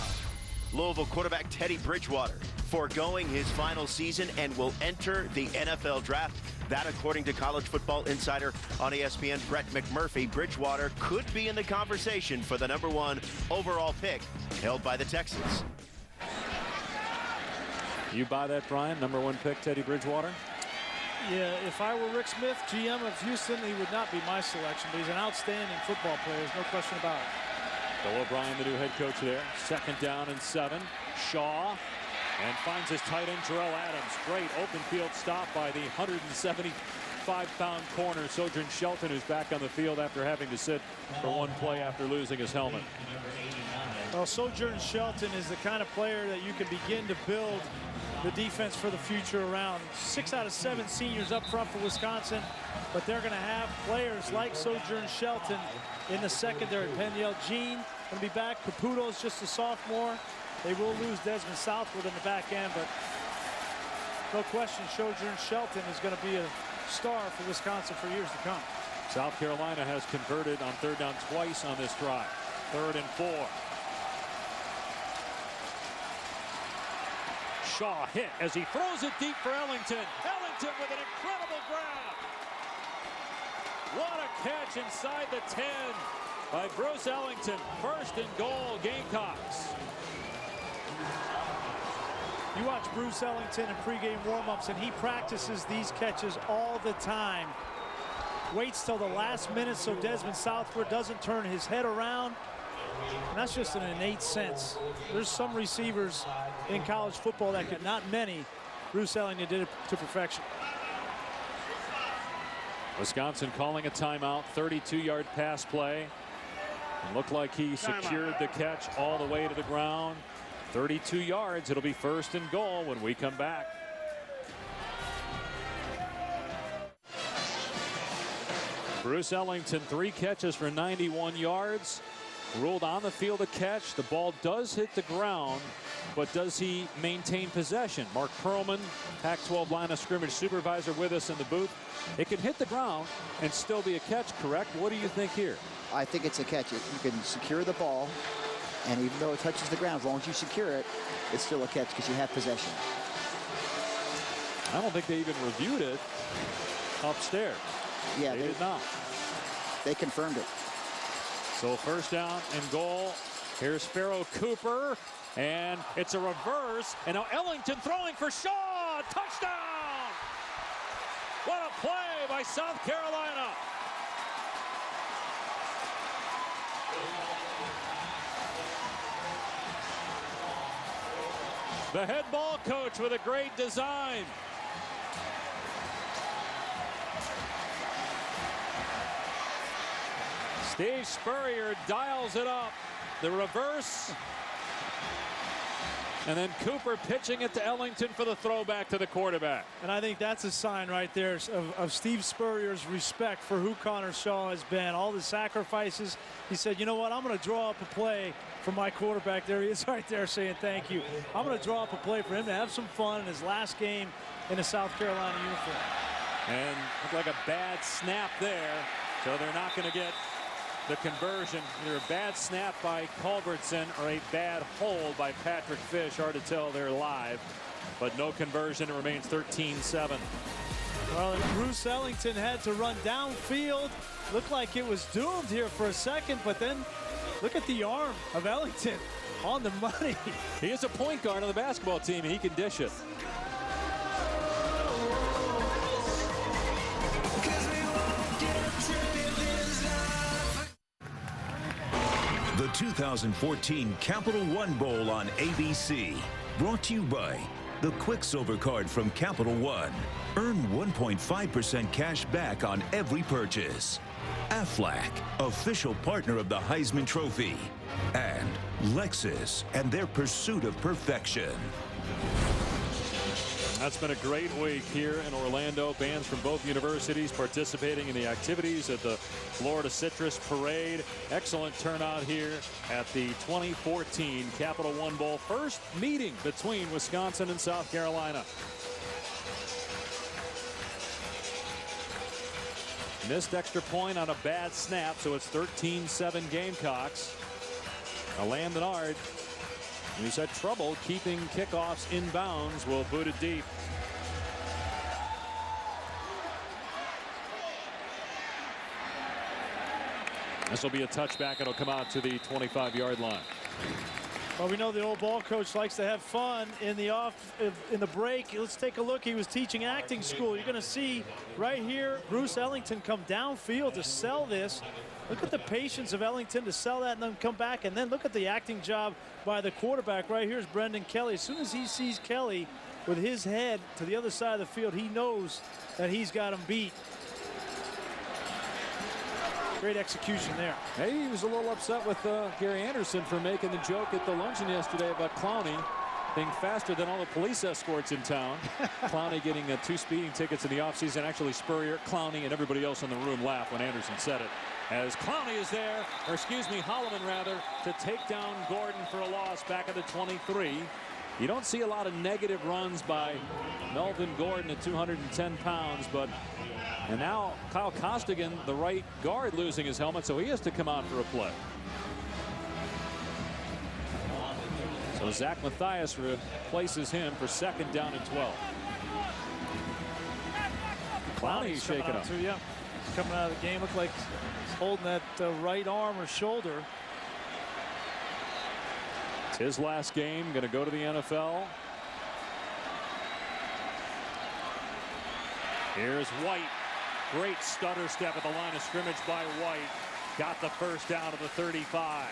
Louisville quarterback Teddy Bridgewater foregoing his final season and will enter the NFL draft. That, according to college football insider on ESPN, Brett McMurphy. Bridgewater could be in the conversation for the #1 overall pick held by the Texans. You buy that, Brian? #1 pick, Teddy Bridgewater? Yeah, if I were Rick Smith, GM of Houston, he would not be my selection, but he's an outstanding football player. There's no question about it. Bill O'Brien, the new head coach there. 2nd down and 7. Shaw, and finds his tight end, Terrell Adams. Great open field stop by the 175-pound corner, Sojourn Shelton, who's back on the field after having to sit for 1 play after losing his helmet. Well, Sojourn Shelton is the kind of player that you can begin to build the defense for the future around. 6 out of 7 seniors up front for Wisconsin, but they're going to have players like Sojourn Shelton in the secondary. Peniel Jean going to be back. Caputo's just a sophomore. They will lose Desmond Southwood in the back end, but no question Sojourn Shelton is going to be a star for Wisconsin for years to come. South Carolina has converted on 3rd down twice on this drive. 3rd and 4. Shaw hit as he throws it deep for Ellington. Ellington with an incredible grab. What a catch inside the 10 by Bruce Ellington. 1st and goal, Gamecocks. You watch Bruce Ellington in pregame warmups, and he practices these catches all the time. Waits till the last minute so Desmond Southwood doesn't turn his head around. And that's just an innate sense. There's some receivers in college football that can, not many. Bruce Ellington did it to perfection. Wisconsin calling a timeout. 32-yard pass play. It looked like he secured the catch all the way to the ground. 32 yards. It'll be 1st and goal when we come back. Bruce Ellington, 3 catches for 91 yards. Ruled on the field a catch. The ball does hit the ground, but does he maintain possession? Mark Perlman, Pac-12 line of scrimmage supervisor, with us in the booth. It can hit the ground and still be a catch, correct? What do you think here? I think it's a catch. You can secure the ball, and even though it touches the ground, as long as you secure it, it's still a catch because you have possession. I don't think they even reviewed it upstairs. Yeah, they did not. They confirmed it. So 1st down and goal. Here's Pharaoh Cooper, and it's a reverse. And now Ellington throwing for Shaw. Touchdown! What a play by South Carolina. The head ball coach with a great design. Steve Spurrier dials it up. The reverse. And then Cooper pitching it to Ellington for the throwback to the quarterback. And I think that's a sign right there of Steve Spurrier's respect for who Connor Shaw has been. All the sacrifices. He said, you know what, I'm going to draw up a play for my quarterback. There he is right there saying thank you. I'm going to draw up a play for him to have some fun in his last game in a South Carolina uniform. And looked like a bad snap there. So they're not going to get the conversion. Either a bad snap by Culbertson or a bad hold by Patrick Fish. Hard to tell there live, but no conversion. It remains 13-7. Well, and Bruce Ellington had to run downfield. Looked like it was doomed here for a second, but then look at the arm of Ellington on the money. He is a point guard on the basketball team, and he can dish it. The 2014 Capital One Bowl on ABC. Brought to you by the Quicksilver card from Capital One. Earn 1.5% cash back on every purchase. Aflac, official partner of the Heisman Trophy. And Lexus and their pursuit of perfection. That's been a great week here in Orlando. Bands from both universities participating in the activities at the Florida Citrus Parade. Excellent turnout here at the 2014 Capital One Bowl. First meeting between Wisconsin and South Carolina. Missed extra point on a bad snap, so it's 13-7 Gamecocks. Alain Menard, who's had trouble keeping kickoffs inbounds, will boot it deep. This will be a touchback. It'll come out to the 25-yard line. Well, we know the old ball coach likes to have fun in the break. Let's take a look. He was teaching acting school. You're going to see right here Bruce Ellington come downfield to sell this. Look at the patience of Ellington to sell that and then come back. And then look at the acting job by the quarterback. Right here's Brendan Kelly. As soon as he sees Kelly with his head to the other side of the field, he knows that he's got him beat. Great execution there. Hey, he was a little upset with Gary Anderson for making the joke at the luncheon yesterday about Clowney being faster than all the police escorts in town. Clowney getting 2 speeding tickets in the offseason. Actually, Spurrier, Clowney, and everybody else in the room laughed when Anderson said it. As Clowney is there, or excuse me, Holloman rather, to take down Gordon for a loss back at the 23. You don't see a lot of negative runs by Melvin Gordon at 210 pounds, but and now Kyle Costigan, the right guard, losing his helmet, so he has to come out for a play. So Zach Matthias replaces him for 2nd down and 12. Clowney shaking up. Too, yeah. He's coming out of the game. Looked like he's holding that right arm or shoulder. It's his last game. Going to go to the NFL. Here's White. Great stutter step at the line of scrimmage by White. Got the first down to the 35.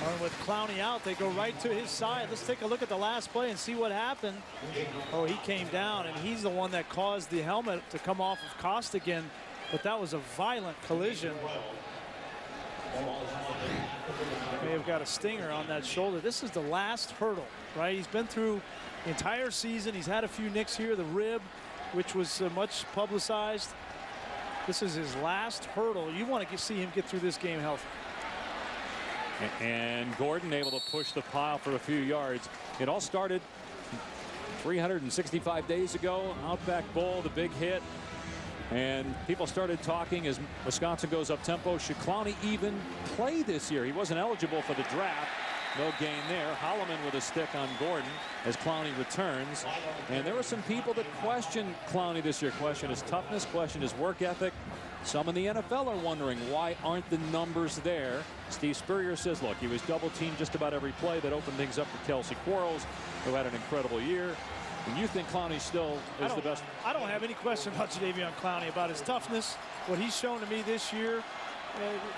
And with Clowney out, they go right to his side. Let's take a look at the last play and see what happened. Oh, he came down, and he's the one that caused the helmet to come off of Costigan. But that was a violent collision. May have got a stinger on that shoulder. This is the last hurdle, right? He's been through the entire season. He's had a few nicks here, the rib, which was much publicized. This is his last hurdle. You want to see him get through this game healthy. And Gordon able to push the pile for a few yards. It all started 365 days ago. Outback Bowl, the big hit. And people started talking as Wisconsin goes up tempo. Should Clowney even play this year? He wasn't eligible for the draft. No gain there. Holloman with a stick on Gordon as Clowney returns. And there were some people that questioned Clowney this year. Question his toughness, question his work ethic. Some in the NFL are wondering why aren't the numbers there. Steve Spurrier says, look, he was double teamed just about every play. That opened things up for Kelsey Quarles, who had an incredible year. And you think Clowney still is the best? I don't have any question about Jadeveon Clowney, about his toughness, what he's shown to me this year.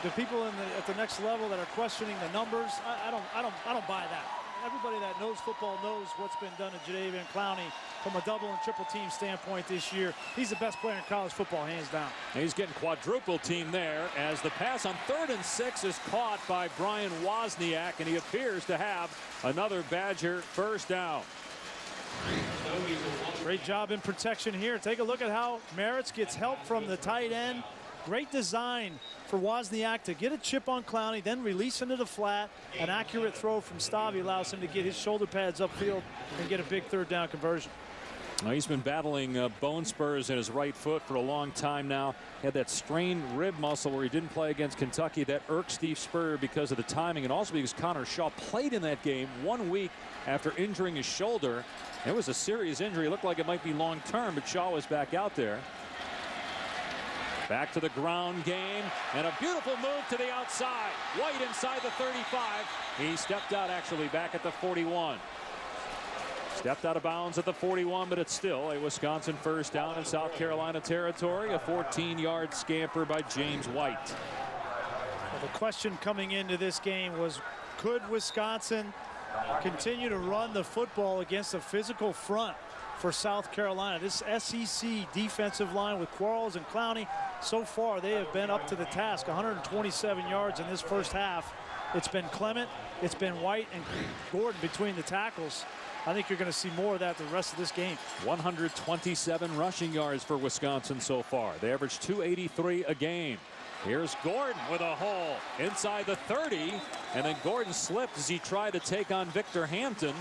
The people at the next level that are questioning the numbers, I don't buy that. Everybody that knows football knows what's been done to Jadeveon Clowney from a double and triple team standpoint this year. He's the best player in college football, hands down. And he's getting quadruple team there as the pass on 3rd and 6 is caught by Brian Wozniak, and he appears to have another Badger first down. Great job in protection here. Take a look at how Merritt gets help from the tight end. Great design for Wozniak to get a chip on Clowney, then release into the flat. An accurate throw from Stavi allows him to get his shoulder pads upfield and get a big 3rd down conversion. Now, he's been battling bone spurs in his right foot for a long time now. He had that strained rib muscle where he didn't play against Kentucky. That irked Steve Spurrier because of the timing and also because Connor Shaw played in that game 1 week after injuring his shoulder. It was a serious injury. It looked like it might be long term, but Shaw was back out there. Back to the ground game, and a beautiful move to the outside. White inside the 35. He stepped out actually back at the 41. Stepped out of bounds at the 41, but it's still a Wisconsin first down in South Carolina territory. A 14-yard scamper by James White. Well, the question coming into this game was, could Wisconsin continue to run the football against a physical front for South Carolina. This SEC defensive line with Quarles and Clowney, so far they have been up to the task. 127 yards in this first half. It's been Clement, it's been White and Gordon between the tackles. I think you're going to see more of that the rest of this game. 127 rushing yards for Wisconsin so far. They average 283 a game. Here's Gordon with a hole inside the 30, and then Gordon slipped as he tried to take on Victor Hampton.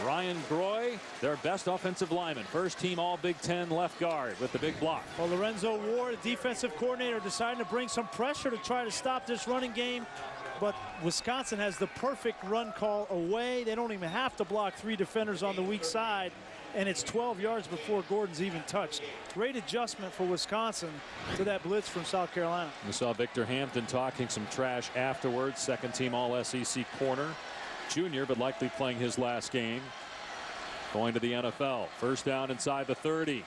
Ryan Groy, their best offensive lineman, first team all Big Ten left guard with the big block. Well, Lorenzo Ward, the defensive coordinator, deciding to bring some pressure to try to stop this running game. But Wisconsin has the perfect run call away. They don't even have to block 3 defenders on the weak side. And it's 12 yards before Gordon's even touched. Great adjustment for Wisconsin to that blitz from South Carolina. We saw Victor Hampton talking some trash afterwards. Second team all SEC corner. Junior, but likely playing his last game. Going to the NFL. First down inside the 30.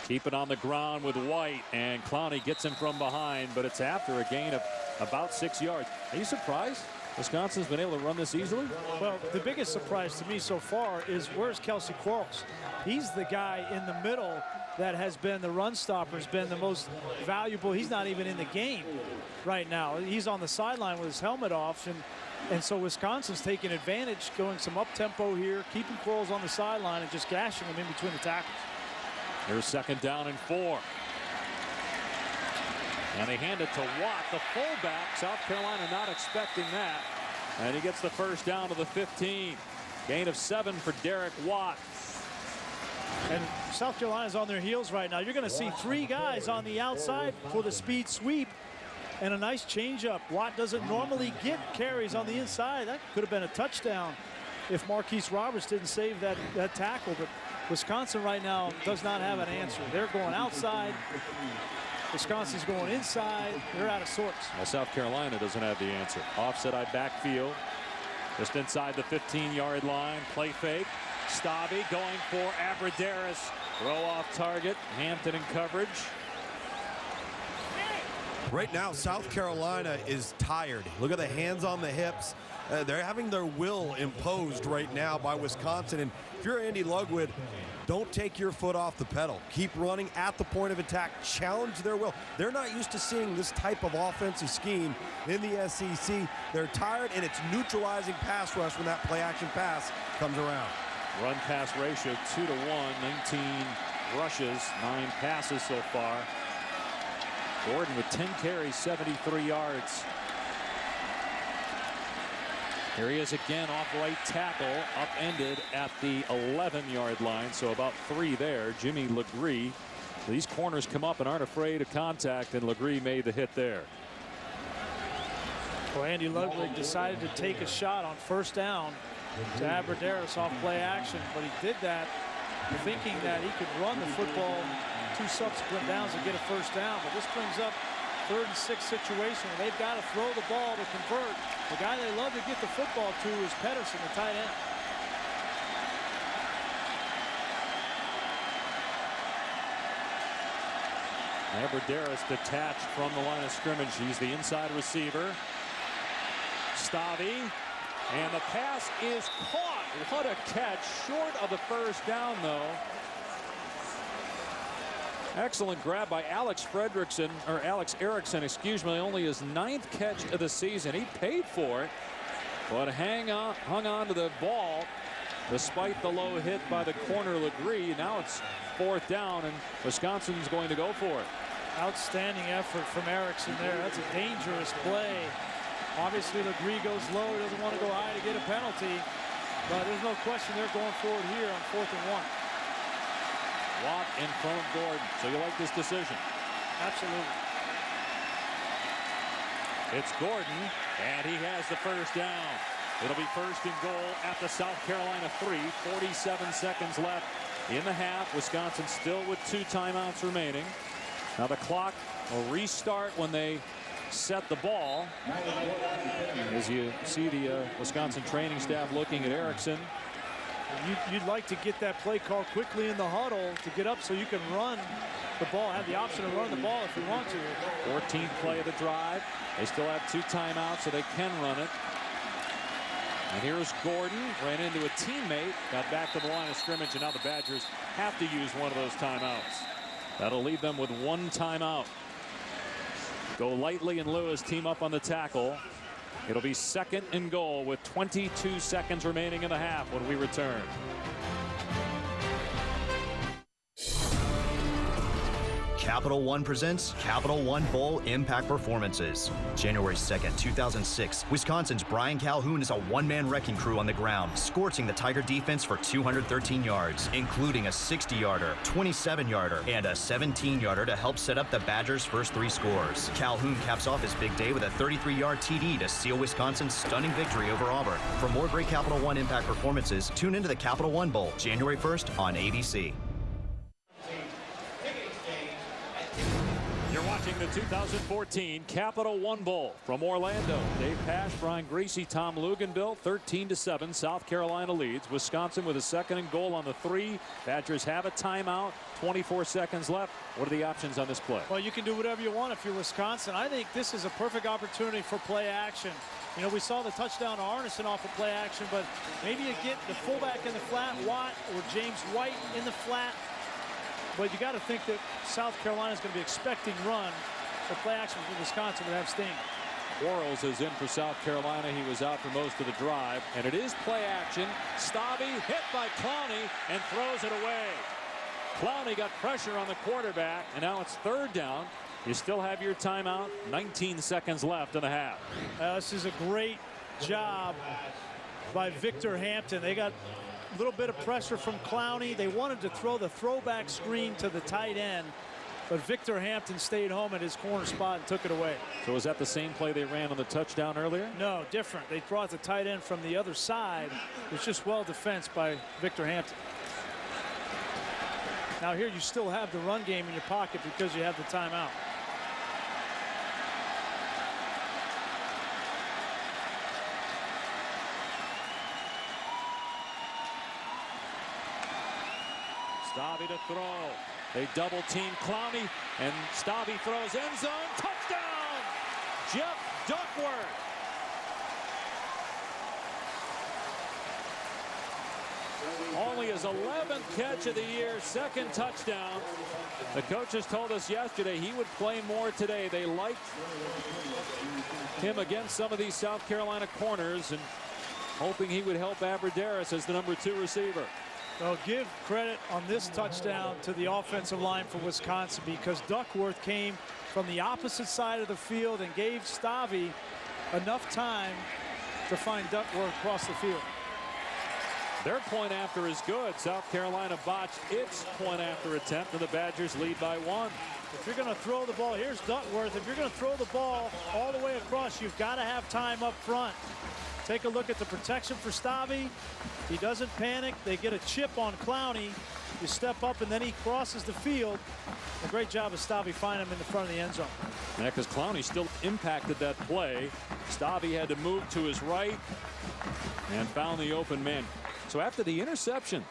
Keep it on the ground with White, and Clowney gets him from behind, but it's after a gain of about 6 yards. Are you surprised Wisconsin's been able to run this easily? Well, the biggest surprise to me so far is where's Kelsey Quarles? He's the guy in the middle that has been the run stopper, has been the most valuable. He's not even in the game right now. He's on the sideline with his helmet off, and so Wisconsin's taking advantage, going some up-tempo here, keeping Quarles on the sideline and just gashing him in between the tackles. Here's second down and 4. And they hand it to Watt, the fullback. South Carolina not expecting that. And he gets the first down to the 15. Gain of 7 for Derek Watt. And South Carolina's on their heels right now. You're going to see 3 guys on the outside for the speed sweep and a nice changeup. Watt doesn't normally get carries on the inside. That could have been a touchdown if Marquise Roberts didn't save that tackle. But Wisconsin right now does not have an answer. They're going outside. Wisconsin's going inside. They're out of sorts. Well, South Carolina doesn't have the answer. Offset eye backfield. Just inside the 15-yard line. Play fake. Stabby going for Abradaris. Throw off target. Hampton in coverage. Right now, South Carolina is tired. Look at the hands on the hips. They're having their will imposed right now by Wisconsin. And if you're Andy Ludwig, don't take your foot off the pedal. Keep running at the point of attack. Challenge their will. They're not used to seeing this type of offensive scheme in the SEC. They're tired, and it's neutralizing pass rush when that play-action pass comes around. Run-pass ratio 2-1. 19 rushes, 9 passes so far. Gordon with 10 carries, 73 yards. Here he is again off right tackle, upended at the 11-yard line, so about 3 there. Jimmy Legree. These corners come up and aren't afraid of contact, and Legree made the hit there. Well, Andy Ludwig decided to take a shot on first down to Abradaris off play action, but he did that thinking that he could run the football 2 subsequent downs and get a first down. But this brings up 3rd and 6 situation where they've got to throw the ball to convert. The guy they love to get the football to is Pedersen, the tight end. Abradaris detached from the line of scrimmage. He's the inside receiver. Stabby. And the pass is caught. What a catch. Short of the first down, though. Excellent grab by Alex Erickson, excuse me, only his 9th catch of the season. He paid for it, but hung on to the ball despite the low hit by the corner Legree. Now it's 4th down, and Wisconsin's going to go for it. Outstanding effort from Erickson there. That's a dangerous play. Obviously, Legree goes low. He doesn't want to go high to get a penalty, but there's no question they're going forward here on 4th and 1. Watt in front of Gordon. So you like this decision? Absolutely. It's Gordon, and he has the first down. It'll be 1st and goal at the South Carolina 3. 47 seconds left in the half. Wisconsin still with 2 timeouts remaining. Now the clock will restart when they set the ball. As you see the Wisconsin training staff looking at Erickson. You'd like to get that play call quickly in the huddle to get up so you can run the ball, have the option to run the ball if you want to. 14th play of the drive. They still have 2 timeouts, so they can run it. And here's Gordon, ran into a teammate, got back to the line of scrimmage, and now the Badgers have to use one of those timeouts. That'll leave them with one timeout. Go Lightly and Lewis team up on the tackle. It'll be 2nd and goal with 22 seconds remaining in the half when we return. Capital One presents Capital One Bowl Impact Performances. January 2nd, 2006, Wisconsin's Brian Calhoun is a one-man wrecking crew on the ground, scorching the Tiger defense for 213 yards, including a 60-yarder, 27-yarder, and a 17-yarder to help set up the Badgers' first 3 scores. Calhoun caps off his big day with a 33-yard TD to seal Wisconsin's stunning victory over Auburn. For more great Capital One Impact performances, tune into the Capital One Bowl, January 1st on ABC. Watching the 2014 Capital One Bowl from Orlando. Dave Pasch, Brian Griese, Tom Luganville. 13-7. South Carolina leads. Wisconsin with a 2nd and goal on the 3. Badgers have a timeout. 24 seconds left. What are the options on this play? Well, you can do whatever you want if you're Wisconsin. I think this is a perfect opportunity for play action. You know, we saw the touchdown to Arneson off of play action, but maybe you get the fullback in the flat, Watt or James White in the flat. But you got to think that South Carolina is going to be expecting run. The play action for Wisconsin would have sting. Quarles is in for South Carolina. He was out for most of the drive. And it is play action. Stabby hit by Clowney and throws it away. Clowney got pressure on the quarterback, and now it's 3rd down. You still have your timeout. 19 seconds left in the half. This is a great job by Victor Hampton. They got a little bit of pressure from Clowney. They wanted to throw the throwback screen to the tight end, but Victor Hampton stayed home at his corner spot and took it away. So was that the same play they ran on the touchdown earlier? No, different. They brought the tight end from the other side. It's just well defensed by Victor Hampton. Now here you still have the run game in your pocket because you have the timeout. Stabby to throw. They double team Clowney, and Stabby throws end zone. Touchdown! Jeff Duckworth. Only his 11th catch of the year, 2nd touchdown. The coaches told us yesterday he would play more today. They liked him against some of these South Carolina corners and hoping he would help Aberderis as the number 2 receiver. Well, give credit on this touchdown to the offensive line for Wisconsin because Duckworth came from the opposite side of the field and gave Stabby enough time to find Duckworth across the field. Their point after is good. South Carolina botched its point after attempt, and the Badgers lead by 1. If you're going to throw the ball, here's Duckworth. If you're going to throw the ball all the way across, you've got to have time up front. Take a look at the protection for Stabby. He doesn't panic. They get a chip on Clowney. You step up, and then he crosses the field. A great job of Stabby finding him in the front of the end zone. Yeah, because Clowney still impacted that play. Stabby had to move to his right and found the open man. So after the interception,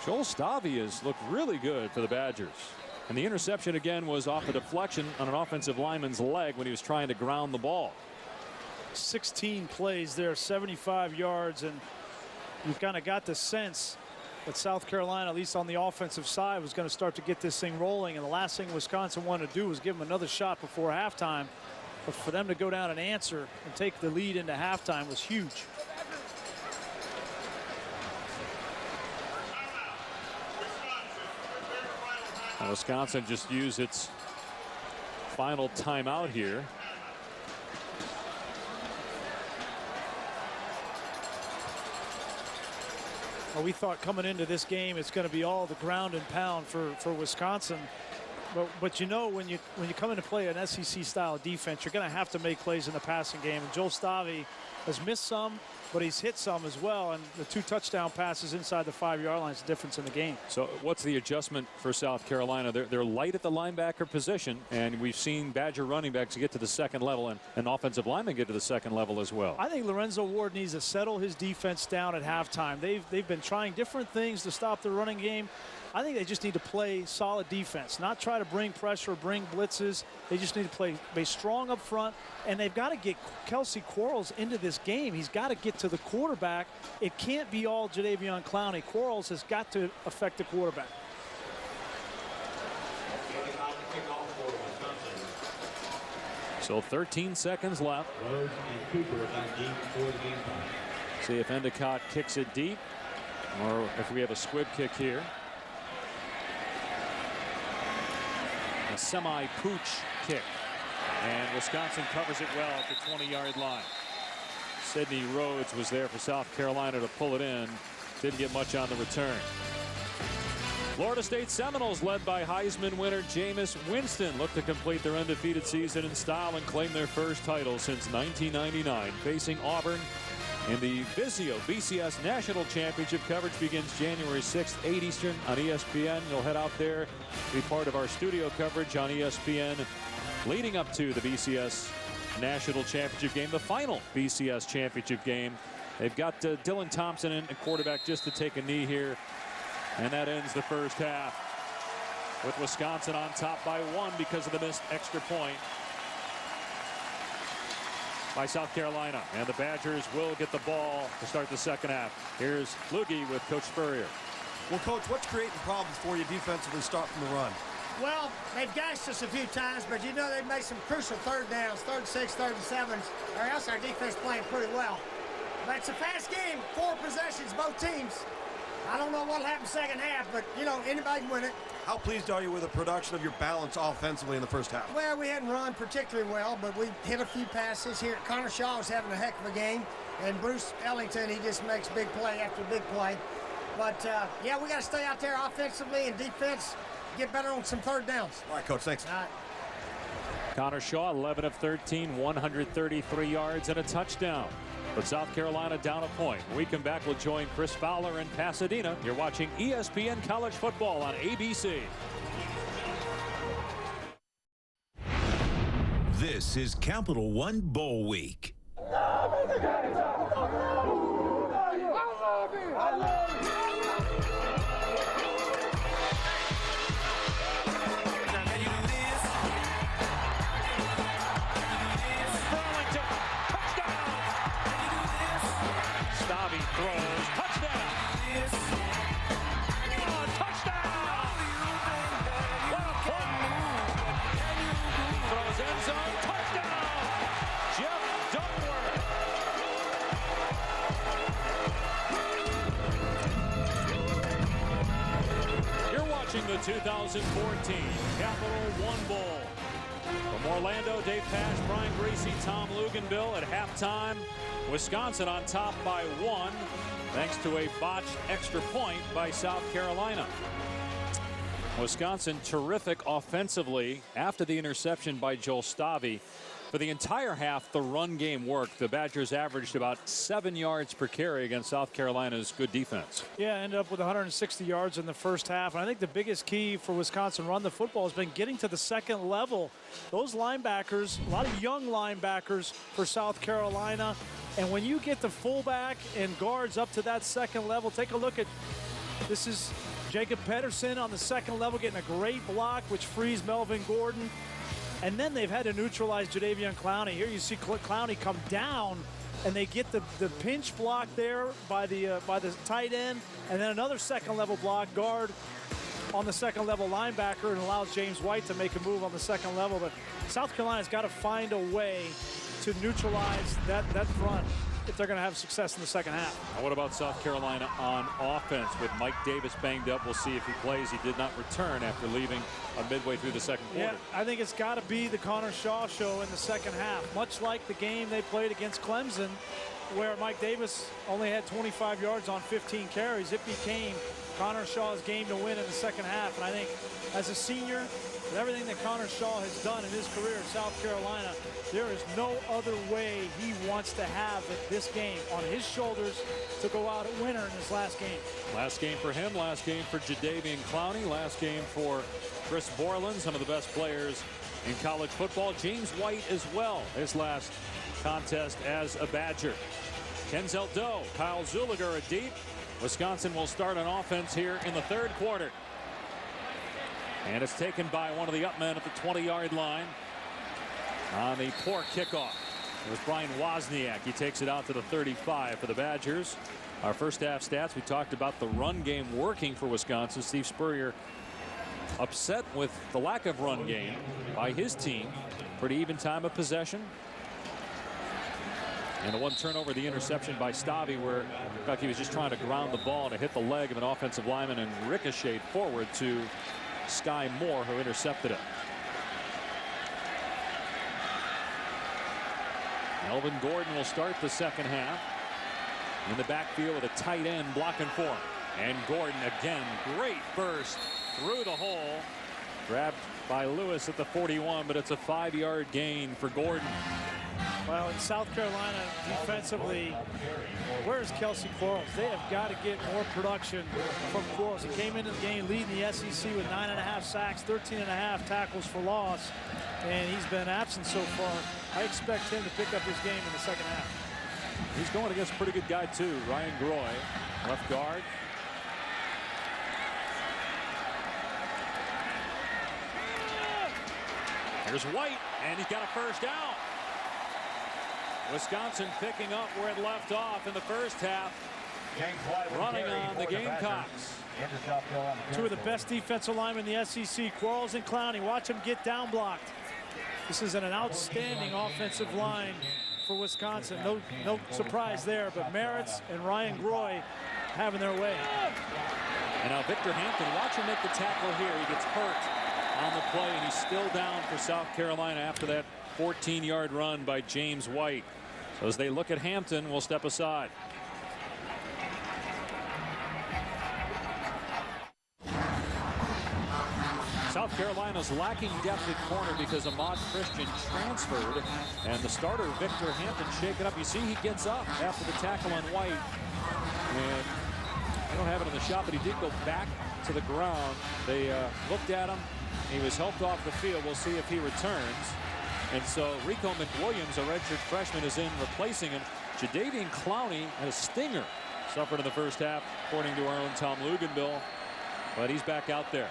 Joel Stabby has looked really good for the Badgers. And the interception again was off a deflection on an offensive lineman's leg when he was trying to ground the ball. 16 plays there, 75 yards, and you've kind of got the sense that South Carolina, at least on the offensive side, was going to start to get this thing rolling. And the last thing Wisconsin wanted to do was give them another shot before halftime. But for them to go down and answer and take the lead into halftime was huge. Wisconsin just used its final timeout here. Well, we thought coming into this game it's going to be all the ground and pound for Wisconsin. But you know, when you come in to play an SEC style defense, you're going to have to make plays in the passing game. And Joel Stabby has missed some, but he's hit some as well. And the 2 touchdown passes inside the 5-yard line is the difference in the game. So what's the adjustment for South Carolina? They're light at the linebacker position, and we've seen Badger running backs get to the 2nd level and offensive linemen get to the 2nd level as well. I think Lorenzo Ward needs to settle his defense down at halftime. They've been trying different things to stop the running game. I think they just need to play solid defense, not try to bring pressure, bring blitzes. They just need to play strong up front, and they've got to get Kelsey Quarles into this this game. He's got to get to the quarterback. It can't be all Jadeveon Clowney. Quarles has got to affect the quarterback. So 13 seconds left. See if Endicott kicks it deep, or if we have a squib kick here. A semi-pooch kick. And Wisconsin covers it well at the 20-yard line. Sidney Rhodes was there for South Carolina to pull it in. Didn't get much on the return. Florida State Seminoles, led by Heisman winner Jameis Winston, look to complete their undefeated season in style and claim their first title since 1999. Facing Auburn in the Vizio BCS National Championship. Coverage begins January 6th, 8 Eastern on ESPN. You'll head out there, be part of our studio coverage on ESPN leading up to the BCS National Championship game, the final BCS Championship game. They've got Dylan Thompson in at quarterback just to take a knee here. And that ends the first half with Wisconsin on top by 1 because of the missed extra point by South Carolina. And the Badgers will get the ball to start the second half. Here's Loogie with Coach Spurrier. Well, Coach, what's creating problems for you defensively start from the run? Well, they've gashed us a few times, but you know they've made some crucial third downs, 3rd, 6, 3rd, and 7s, or else our defense playing pretty well. But it's a fast game, 4 possessions, both teams. I don't know what'll happen second half, but, you know, anybody can win it. How pleased are you with the production of your balance offensively in the first half? Well, we hadn't run particularly well, but we hit a few passes here. Connor Shaw was having a heck of a game, and Bruce Ellington, he just makes big play after big play. But, yeah, we got to stay out there offensively and defense, get better on some third downs. All right, Coach, thanks. All right. Connor Shaw, 11 of 13, 133 yards and a touchdown. But South Carolina down a point. When we come back, we'll join Chris Fowler in Pasadena. You're watching ESPN College Football on ABC. This is Capital One Bowl Week. Throws, touchdown! Oh, touchdown! What a play! Throws end zone, touchdown! Jeff Duckworth. You're watching the 2014 Capital One Bowl. From Orlando, Dave Pasch, Brian Greasy, Tom Luganbill at halftime. Wisconsin on top by 1 thanks to a botched extra point by South Carolina. Wisconsin terrific offensively after the interception by Joel Stavi. For the entire half, the run game worked. The Badgers averaged about 7 yards per carry against South Carolina's good defense. Yeah, ended up with 160 yards in the first half. And I think the biggest key for Wisconsin run the football has been getting to the second level. Those linebackers, a lot of young linebackers for South Carolina. And when you get the fullback and guards up to that second level, take a look at this is Jacob Pedersen on the second level getting a great block, which frees Melvin Gordon. And then they've had to neutralize Jadeveon Clowney. Here you see Clowney come down, and they get the pinch block there by the tight end, and then another second-level block guard on the second-level linebacker, and allows James White to make a move on the second level. But South Carolina's got to find a way to neutralize that front if they're going to have success in the second half. Now what about South Carolina on offense with Mike Davis banged up? We'll see if he plays. He did not return after leaving midway through the second quarter. Yeah, I think it's got to be the Connor Shaw show in the second half, much like the game they played against Clemson, where Mike Davis only had 25 yards on 15 carries. It became Connor Shaw's game to win in the second half. And I think as a senior, with everything that Connor Shaw has done in his career at South Carolina, there is no other way he wants to have this game on his shoulders to go out a winner in his last game. Last game for him, last game for Jadeveon Clowney, last game for Chris Borland, some of the best players in college football. James White as well, his last contest as a Badger. Kenzel Doe, Kyle Zuliger are deep. Wisconsin will start on offense here in the third quarter. And it's taken by one of the up men at the 20-yard line on the poor kickoff. With Brian Wozniak, he takes it out to the 35 for the Badgers. Our first half stats, we talked about the run game working for Wisconsin. Steve Spurrier upset with the lack of run game by his team. Pretty even time of possession. And the one turnover, the interception by Stavy, where he was just trying to ground the ball to hit the leg of an offensive lineman and ricochet forward to Sky Moore, who intercepted it. Melvin Gordon will start the second half in the backfield with a tight end blocking for him. And Gordon again, great burst through the hole. Grabbed by Lewis at the 41, but it's a 5-yard gain for Gordon. Well, in South Carolina defensively, where's Kelsey Quarles? They have got to get more production from Quarles. He came into the game leading the SEC with 9.5 sacks, 13.5 tackles for loss, and he's been absent so far. I expect him to pick up his game in the second half. He's going against a pretty good guy too. Ryan Groy, left guard. Here's White, and he's got a first down. Wisconsin picking up where it left off in the first half, running on the Gamecocks. Two of the best defensive linemen in the SEC, Quarles and Clowney. Watch them get down blocked. This is an outstanding offensive line for Wisconsin. No surprise there, but Merritt's and Ryan Groy having their way. And now Victor Hampton, watch him make the tackle here. He gets hurt on the play, and he's still down for South Carolina after that 14-yard run by James White. So as they look at Hampton, we'll step aside. South Carolina's lacking depth at corner because Ahmad Christian transferred, and the starter Victor Hampton shaken up. You see he gets up after the tackle on White, and I don't have it in the shot, but he did go back to the ground. They looked at him. He was helped off the field. We'll see if he returns. And so Rico McWilliams, a redshirt freshman, is in replacing him. Jadeveon Clowney had a stinger suffered in the first half, according to our own Tom Luganbill, but he's back out there.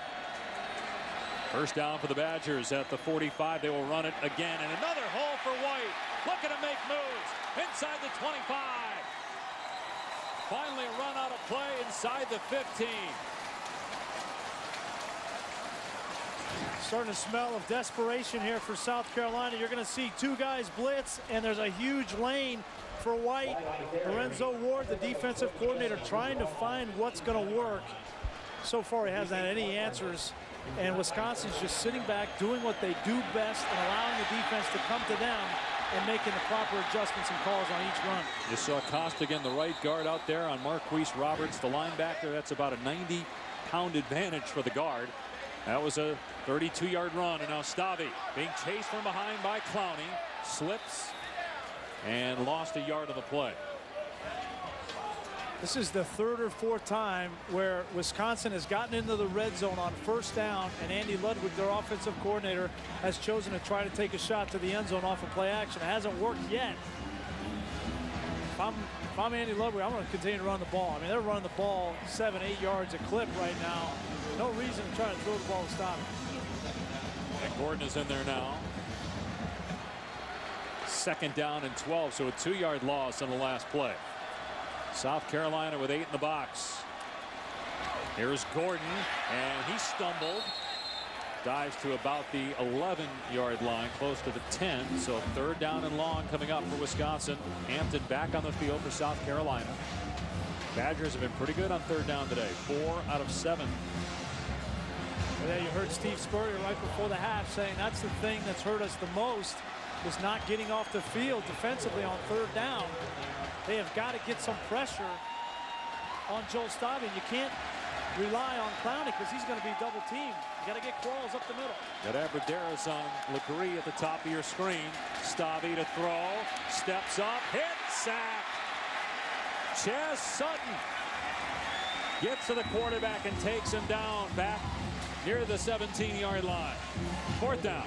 First down for the Badgers at the 45. They will run it again, and another hole for White. Looking to make moves inside the 25. Finally a run out of play inside the 15. Starting to smell of desperation here for South Carolina. You're going to see two guys blitz, and there's a huge lane for White. Lorenzo Ward, the defensive coordinator, trying to find what's going to work. So far, he hasn't had any answers. And Wisconsin's just sitting back, doing what they do best, and allowing the defense to come to them and making the proper adjustments and calls on each run. You saw Costigan, the right guard, out there on Marquise Roberts, the linebacker. That's about a 90-pound advantage for the guard. That was a 32-yard run, and now Stavy being chased from behind by Clowney, slips and lost a yard of the play. This is the third or fourth time where Wisconsin has gotten into the red zone on first down, and Andy Ludwig, their offensive coordinator, has chosen to try to take a shot to the end zone off of play action. It hasn't worked yet. If I'm Andy Ludwig, I'm going to continue to run the ball. I mean, they're running the ball 7-8 yards a clip right now. No reason to try to throw the ball to stop it. And Gordon is in there now. Second down and 12, so a 2-yard loss on the last play. South Carolina with 8 in the box. Here's Gordon, and he stumbled. Dives to about the 11-yard line, close to the 10. So third down and long coming up for Wisconsin. Hampton back on the field for South Carolina. Badgers have been pretty good on third down today. 4 out of 7. Yeah, you heard Steve Spurrier right before the half saying that's the thing that's hurt us the most, is not getting off the field defensively on third down. They have got to get some pressure on Joel Stavy. You can't rely on Clowney because he's going to be double teamed. You got to get Quarles up the middle. Got Abradaris on Legree at the top of your screen. Stavy to throw, steps up, hit, sack. Chaz Sutton gets to the quarterback and takes him down back near the 17-yard line. Fourth down.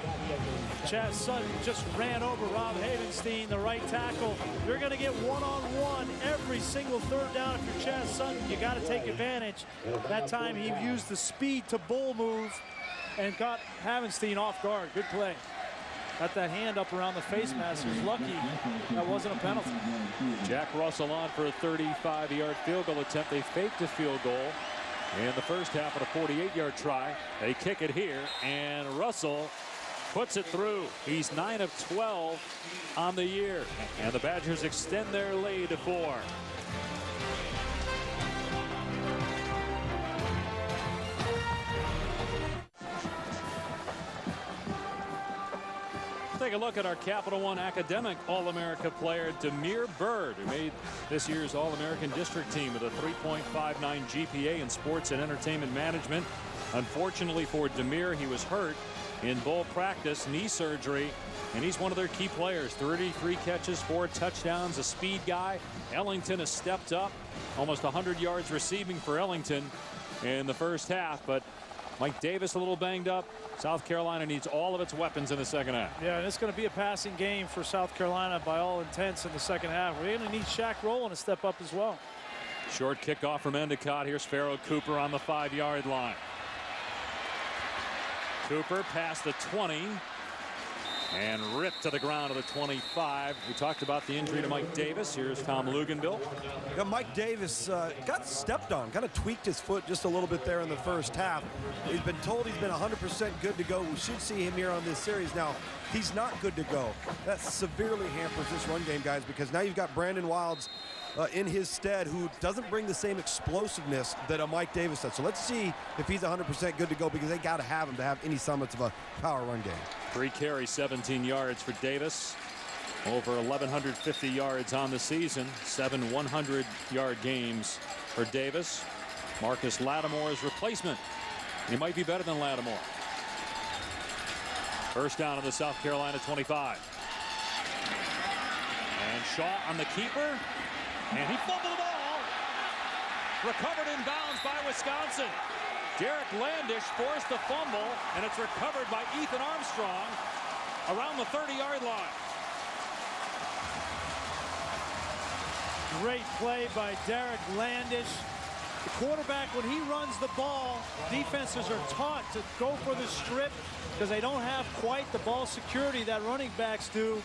Chaz Sutton just ran over Rob Havenstein, the right tackle. You're going to get one-on-one every single third down. If you're Chaz Sutton, you got to take advantage. That time he used the speed to bull move and got Havenstein off guard. Good play. got that hand up around the face mask. He was lucky that wasn't a penalty. Jack Russell on for a 35-yard field goal attempt. They faked a field goal in the first half of a 48-yard try. They kick it here, and Russell puts it through. He's 9 of 12 on the year, and the Badgers extend their lead to 4. Take a look at our Capital One Academic All-America player, Demir Bird, who made this year's All-American District team with a 3.59 GPA in sports and entertainment management. Unfortunately for Demir, he was hurt in bowl practice, knee surgery, and he's one of their key players. 33 catches, 4 touchdowns, a speed guy. Ellington has stepped up, almost 100 yards receiving for Ellington in the first half, but Mike Davis a little banged up. South Carolina needs all of its weapons in the second half. Yeah, and it's going to be a passing game for South Carolina by all intents in the second half. We're going to need Shaq Rowland to step up as well. Short kickoff from Endicott. Here's Pharaoh Cooper on the 5-yard line. Cooper past the 20 and ripped to the ground to the 25. We talked about the injury to Mike Davis. Here's Tom Luganbill. Yeah, Mike Davis got stepped on, kind of tweaked his foot just a little bit there in the first half. He's been told he's been 100% good to go. We should see him here on this series. Now, he's not good to go. That severely hampers this run game, guys, because now you've got Brandon Wilds in his stead, who doesn't bring the same explosiveness that a Mike Davis does. So let's see if he's 100% good to go, because they got to have him to have any semblance of a power run game. 3 carries, 17 yards for Davis. Over 1,150 yards on the season. 7 100-yard games for Davis. Marcus Lattimore's replacement. He might be better than Lattimore. First down on the South Carolina 25. And Shaw on the keeper. And he fumbled the ball. Recovered in bounds by Wisconsin. Derek Landish forced the fumble, and it's recovered by Ethan Armstrong around the 30-yard line. Great play by Derek Landish. The quarterback, when he runs the ball, defenses are taught to go for the strip because they don't have quite the ball security that running backs do.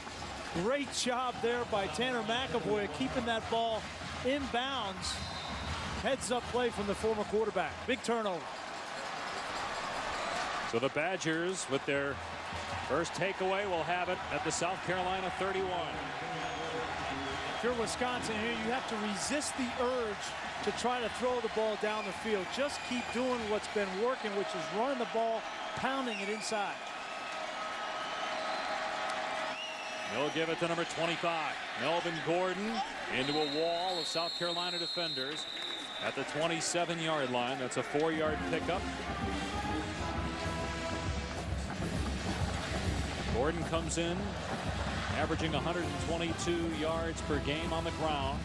Great job there by Tanner McAvoy keeping that ball in bounds. Heads up play from the former quarterback. Big turnover. So the Badgers, with their first takeaway, will have it at the South Carolina 31. If you're Wisconsin here, you have to resist the urge to try to throw the ball down the field. Just keep doing what's been working, which is running the ball, pounding it inside. They'll give it to number 25, Melvin Gordon, into a wall of South Carolina defenders at the 27-yard line. That's a 4-yard pickup. Gordon comes in, averaging 122 yards per game on the ground.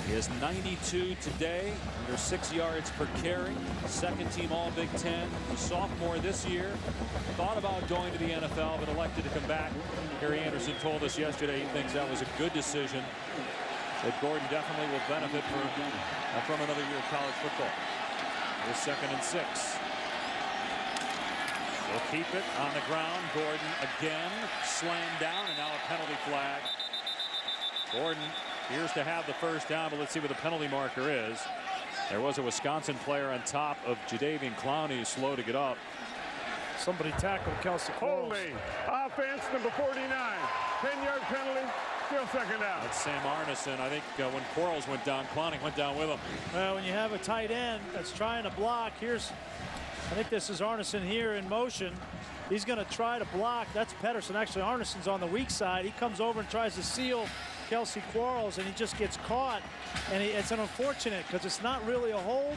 He has 92 today, under 6 yards per carry. Second team All Big Ten. A sophomore this year. Thought about going to the NFL, but elected to come back. Harry Anderson told us yesterday he thinks that was a good decision. That Gordon definitely will benefit from another year of college football. Here's 2nd and 6. They'll keep it on the ground. Gordon again slammed down, and now a penalty flag. Gordon appears to have the first down, but let's see what the penalty marker is. There was a Wisconsin player on top of Jadeveon Clowney, who's slow to get up. Somebody tackled Kelsey Quarles. Holding. Offense number 49. 10-yard penalty. Still second down. That's Sam Arneson. I think when Quarles went down, Clowney went down with him. Well, when you have a tight end that's trying to block, I think this is Arneson here in motion. He's going to try to block. That's Pedersen. Actually, Arneson's on the weak side. He comes over and tries to seal Kelsey Quarles, and he just gets caught. And it's an unfortunate because it's not really a hold.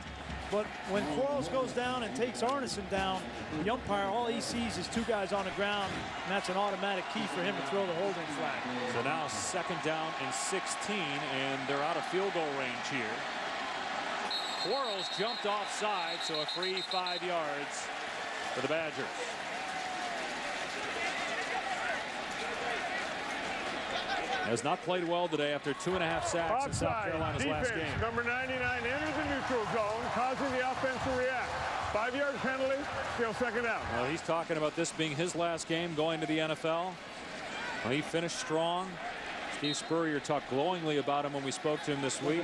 But when Quarles goes down and takes Arneson down, the umpire, all he sees is 2 guys on the ground, and that's an automatic key for him to throw the holding flag. So now 2nd down and 16, and they're out of field goal range here. Quarles jumped offside, so a free 5 yards for the Badgers. Has not played well today after 2.5 sacks in South Carolina's last game. Number 99 enters the neutral zone, causing the offense to react. 5-yard penalty, still second down. Well, he's talking about this being his last game going to the NFL. Well, he finished strong. Steve Spurrier talked glowingly about him when we spoke to him this week.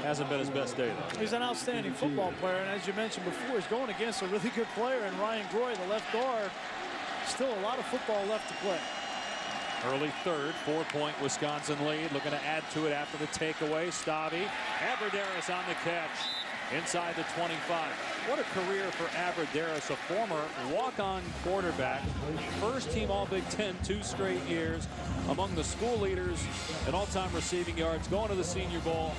Hasn't been his best day, though. He's an outstanding football player, and as you mentioned before, he's going against a really good player in Ryan Groy, the left guard. Still a lot of football left to play. Early third, 4-point Wisconsin lead. Looking to add to it after the takeaway. Stavy. Abradaris on the catch inside the 25. What a career for Abradaris, a former walk-on quarterback. First team All-Big Ten 2 straight years. Among the school leaders in all-time receiving yards. Going to the Senior Bowl.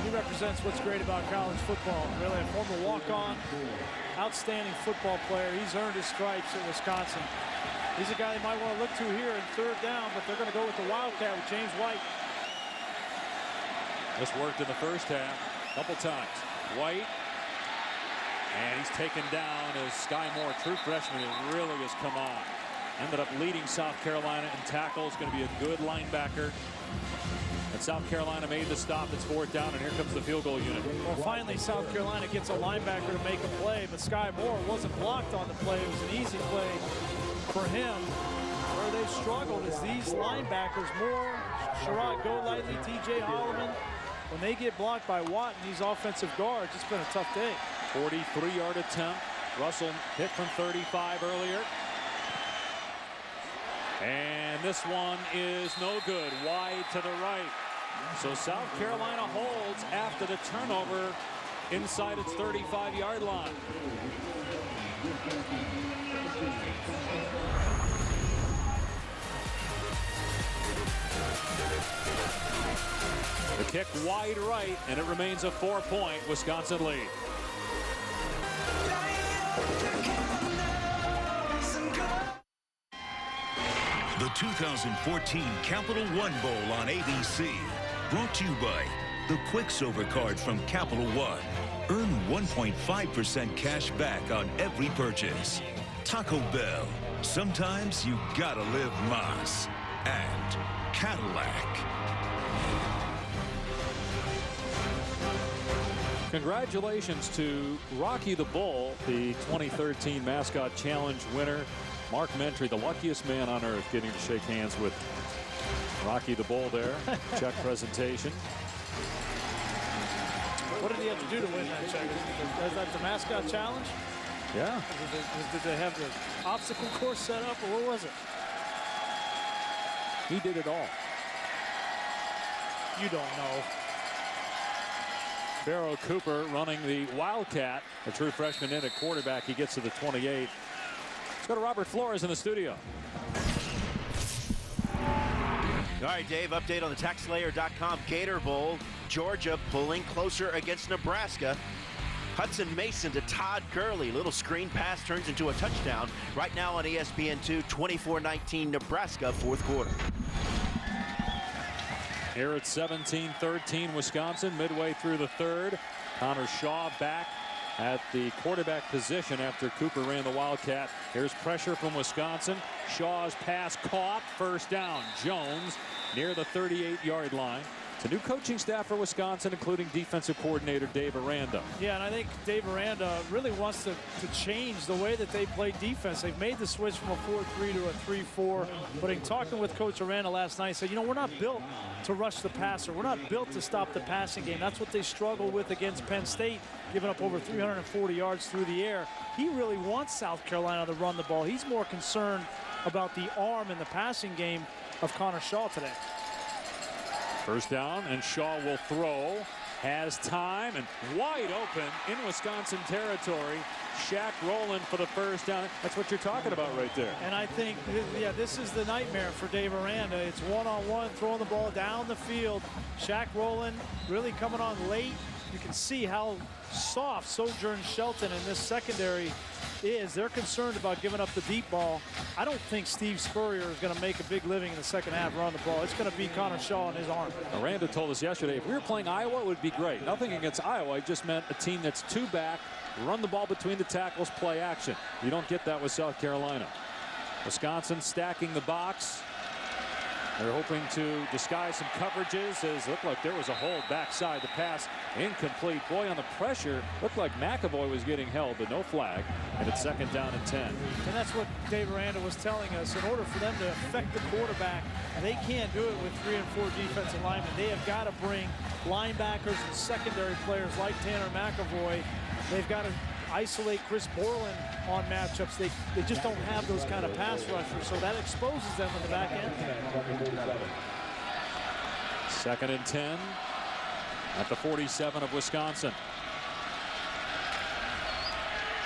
He represents what's great about college football. Really a former walk-on, outstanding football player. He's earned his stripes at Wisconsin. He's a guy they might want to look to here in third down, but they're going to go with the Wildcat with James White. This worked in the first half a couple times. White, and he's taken down as Sky Moore, true freshman, that really has come on. Ended up leading South Carolina in tackles. Going to be a good linebacker. And South Carolina made the stop. It's fourth down, and here comes the field goal unit. Well, finally, South Carolina gets a linebacker to make a play, but Sky Moore wasn't blocked on the play. It was an easy play for him. Where they've struggled is these linebackers, Moore, Sherrod Golightly, T.J. Holloman. When they get blocked by Watt and these offensive guards, it's been a tough day. 43-yard attempt. Russell hit from 35 earlier. And this one is no good. Wide to the right. So South Carolina holds after the turnover inside its 35-yard line. The kick wide right, and it remains a 4-point Wisconsin lead. The 2014 Capital One Bowl on ABC. Brought to you by the Quicksilver Card from Capital One. Earn 1.5% cash back on every purchase. Taco Bell. Sometimes you gotta live Mas. And Cadillac. Congratulations to Rocky the Bull, the 2013 Mascot Challenge winner. Mark Mentry, the luckiest man on earth, getting to shake hands with Rocky the Bull there. Check presentation. What did he have to do to win that check? Is that the Mascot Challenge? Yeah. Did they have the obstacle course set up, or what was it? He did it all. You don't know. Barrow Cooper running the Wildcat, a true freshman in at quarterback. He gets to the 28. Let's go to Robert Flores in the studio. All right, Dave, update on the TaxSlayer.com Gator Bowl. Georgia pulling closer against Nebraska. Hudson Mason to Todd Gurley. Little screen pass turns into a touchdown. Right now on ESPN2, 24-19 Nebraska, fourth quarter. Here at 17-13 Wisconsin, midway through the third. Connor Shaw back at the quarterback position after Cooper ran the Wildcat. Here's pressure from Wisconsin. Shaw's pass caught. First down. Jones near the 38-yard line. It's a new coaching staff for Wisconsin, including defensive coordinator Dave Aranda. Yeah, and I think Dave Aranda really wants to change the way that they play defense. They've made the switch from a 4-3 to a 3-4. But in talking with Coach Aranda last night, he said, you know, we're not built to rush the passer. We're not built to stop the passing game. That's what they struggle with against Penn State, giving up over 340 yards through the air. He really wants South Carolina to run the ball. He's more concerned about the arm and the passing game of Connor Shaw today. First down, and Shaw will throw. Has time, and wide open in Wisconsin territory. Shaq Rowland for the first down. That's what you're talking about right there. And I think, yeah, this is the nightmare for Dave Aranda. It's one-on-one, throwing the ball down the field. Shaq Rowland really coming on late. You can see how soft Sojourn Shelton in this secondary is. They're concerned about giving up the deep ball. I don't think Steve Spurrier is going to make a big living in the second half running the ball. It's going to be Connor Shaw and his arm. Aranda told us yesterday, if we were playing Iowa, it would be great. Nothing against Iowa. It just meant a team that's two back, run the ball between the tackles, play action. You don't get that with South Carolina. Wisconsin stacking the box. They're hoping to disguise some coverages, as it looked like there was a hold backside. The pass incomplete. Boy, on the pressure, looked like McAvoy was getting held, but no flag. And it's 2nd down and 10. And that's what Dave Aranda was telling us. In order for them to affect the quarterback, they can't do it with 3 and 4 defensive linemen. They have got to bring linebackers and secondary players like Tanner McAvoy. They've got to isolate Chris Borland on matchups. They just don't have those kind of pass rushers, so that exposes them in the back end. 2nd and 10 at the 47 of Wisconsin.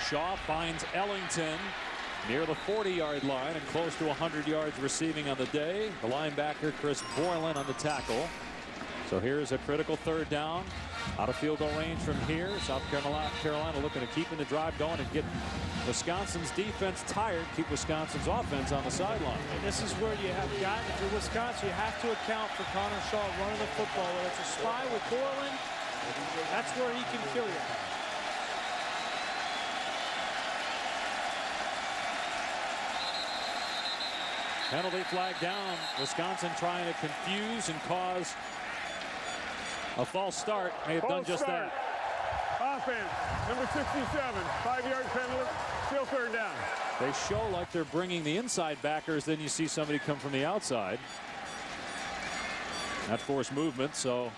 Shaw finds Ellington near the 40-yard line and close to 100 yards receiving on the day. The linebacker Chris Borland on the tackle. So here's a critical 3rd down. Out of field goal range from here. South Carolina looking to keeping the drive going and get Wisconsin's defense tired. Keep Wisconsin's offense on the sideline. And this is where you have got, if you're Wisconsin, you have to account for Connor Shaw running the football. Whether it's a spy with Borland, that's where he can kill you. Penalty flag down. Wisconsin trying to confuse and cause a false start. May have done just that. Offense, number 67, 5-yard penalty, still 3rd down. They show like they're bringing the inside backers, then you see somebody come from the outside. That forced movement, so.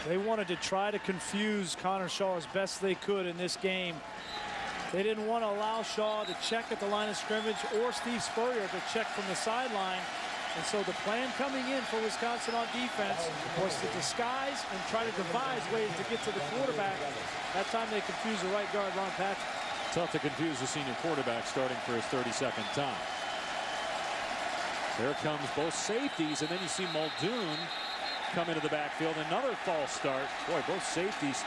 They wanted to try to confuse Connor Shaw as best they could in this game. They didn't want to allow Shaw to check at the line of scrimmage or Steve Spurrier to check from the sideline. And so the plan coming in for Wisconsin on defense was to disguise and try to devise ways to get to the quarterback. That time they confused the right guard, Ron Patrick. Tough to confuse the senior quarterback starting for his 32nd time. There comes both safeties, and then you see Muldoon come into the backfield. Another false start. Boy, both safeties.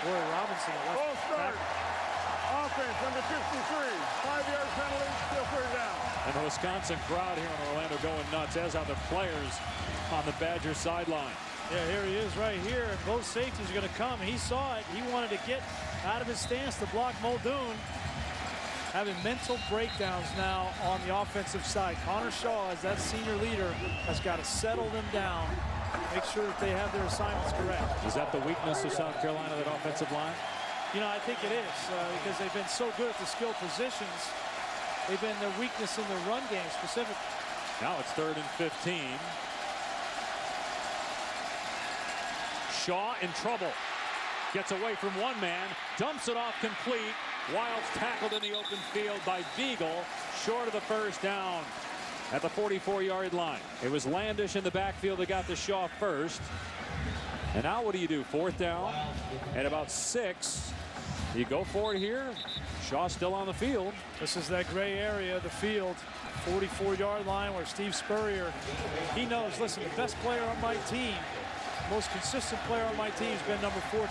Boy, Robinson. False start. Offense, number 53, 5-yard penalty, still 3rd down. And the Wisconsin crowd here in Orlando going nuts, as are the players on the Badger sideline. Yeah, here he is right here, and both safeties are going to come. He saw it. He wanted to get out of his stance to block Muldoon. Having mental breakdowns now on the offensive side. Connor Shaw, as that senior leader, has got to settle them down, make sure that they have their assignments correct. Is that the weakness of South Carolina, that offensive line? You know, I think it is, because they've been so good at the skill positions. They've been their weakness in the run game specifically. Now it's 3rd and 15. Shaw in trouble. Gets away from one man, dumps it off complete. Wild's tackled in the open field by Beagle, short of the 1st down at the 44-yard line. It was Landish in the backfield that got to Shaw first. And now what do you do? 4th down at about 6. You go for it here. Shaw still on the field. This is that gray area of the field, 44-yard line, where Steve Spurrier, he knows, listen, the best player on my team, most consistent player on my team has been number 14.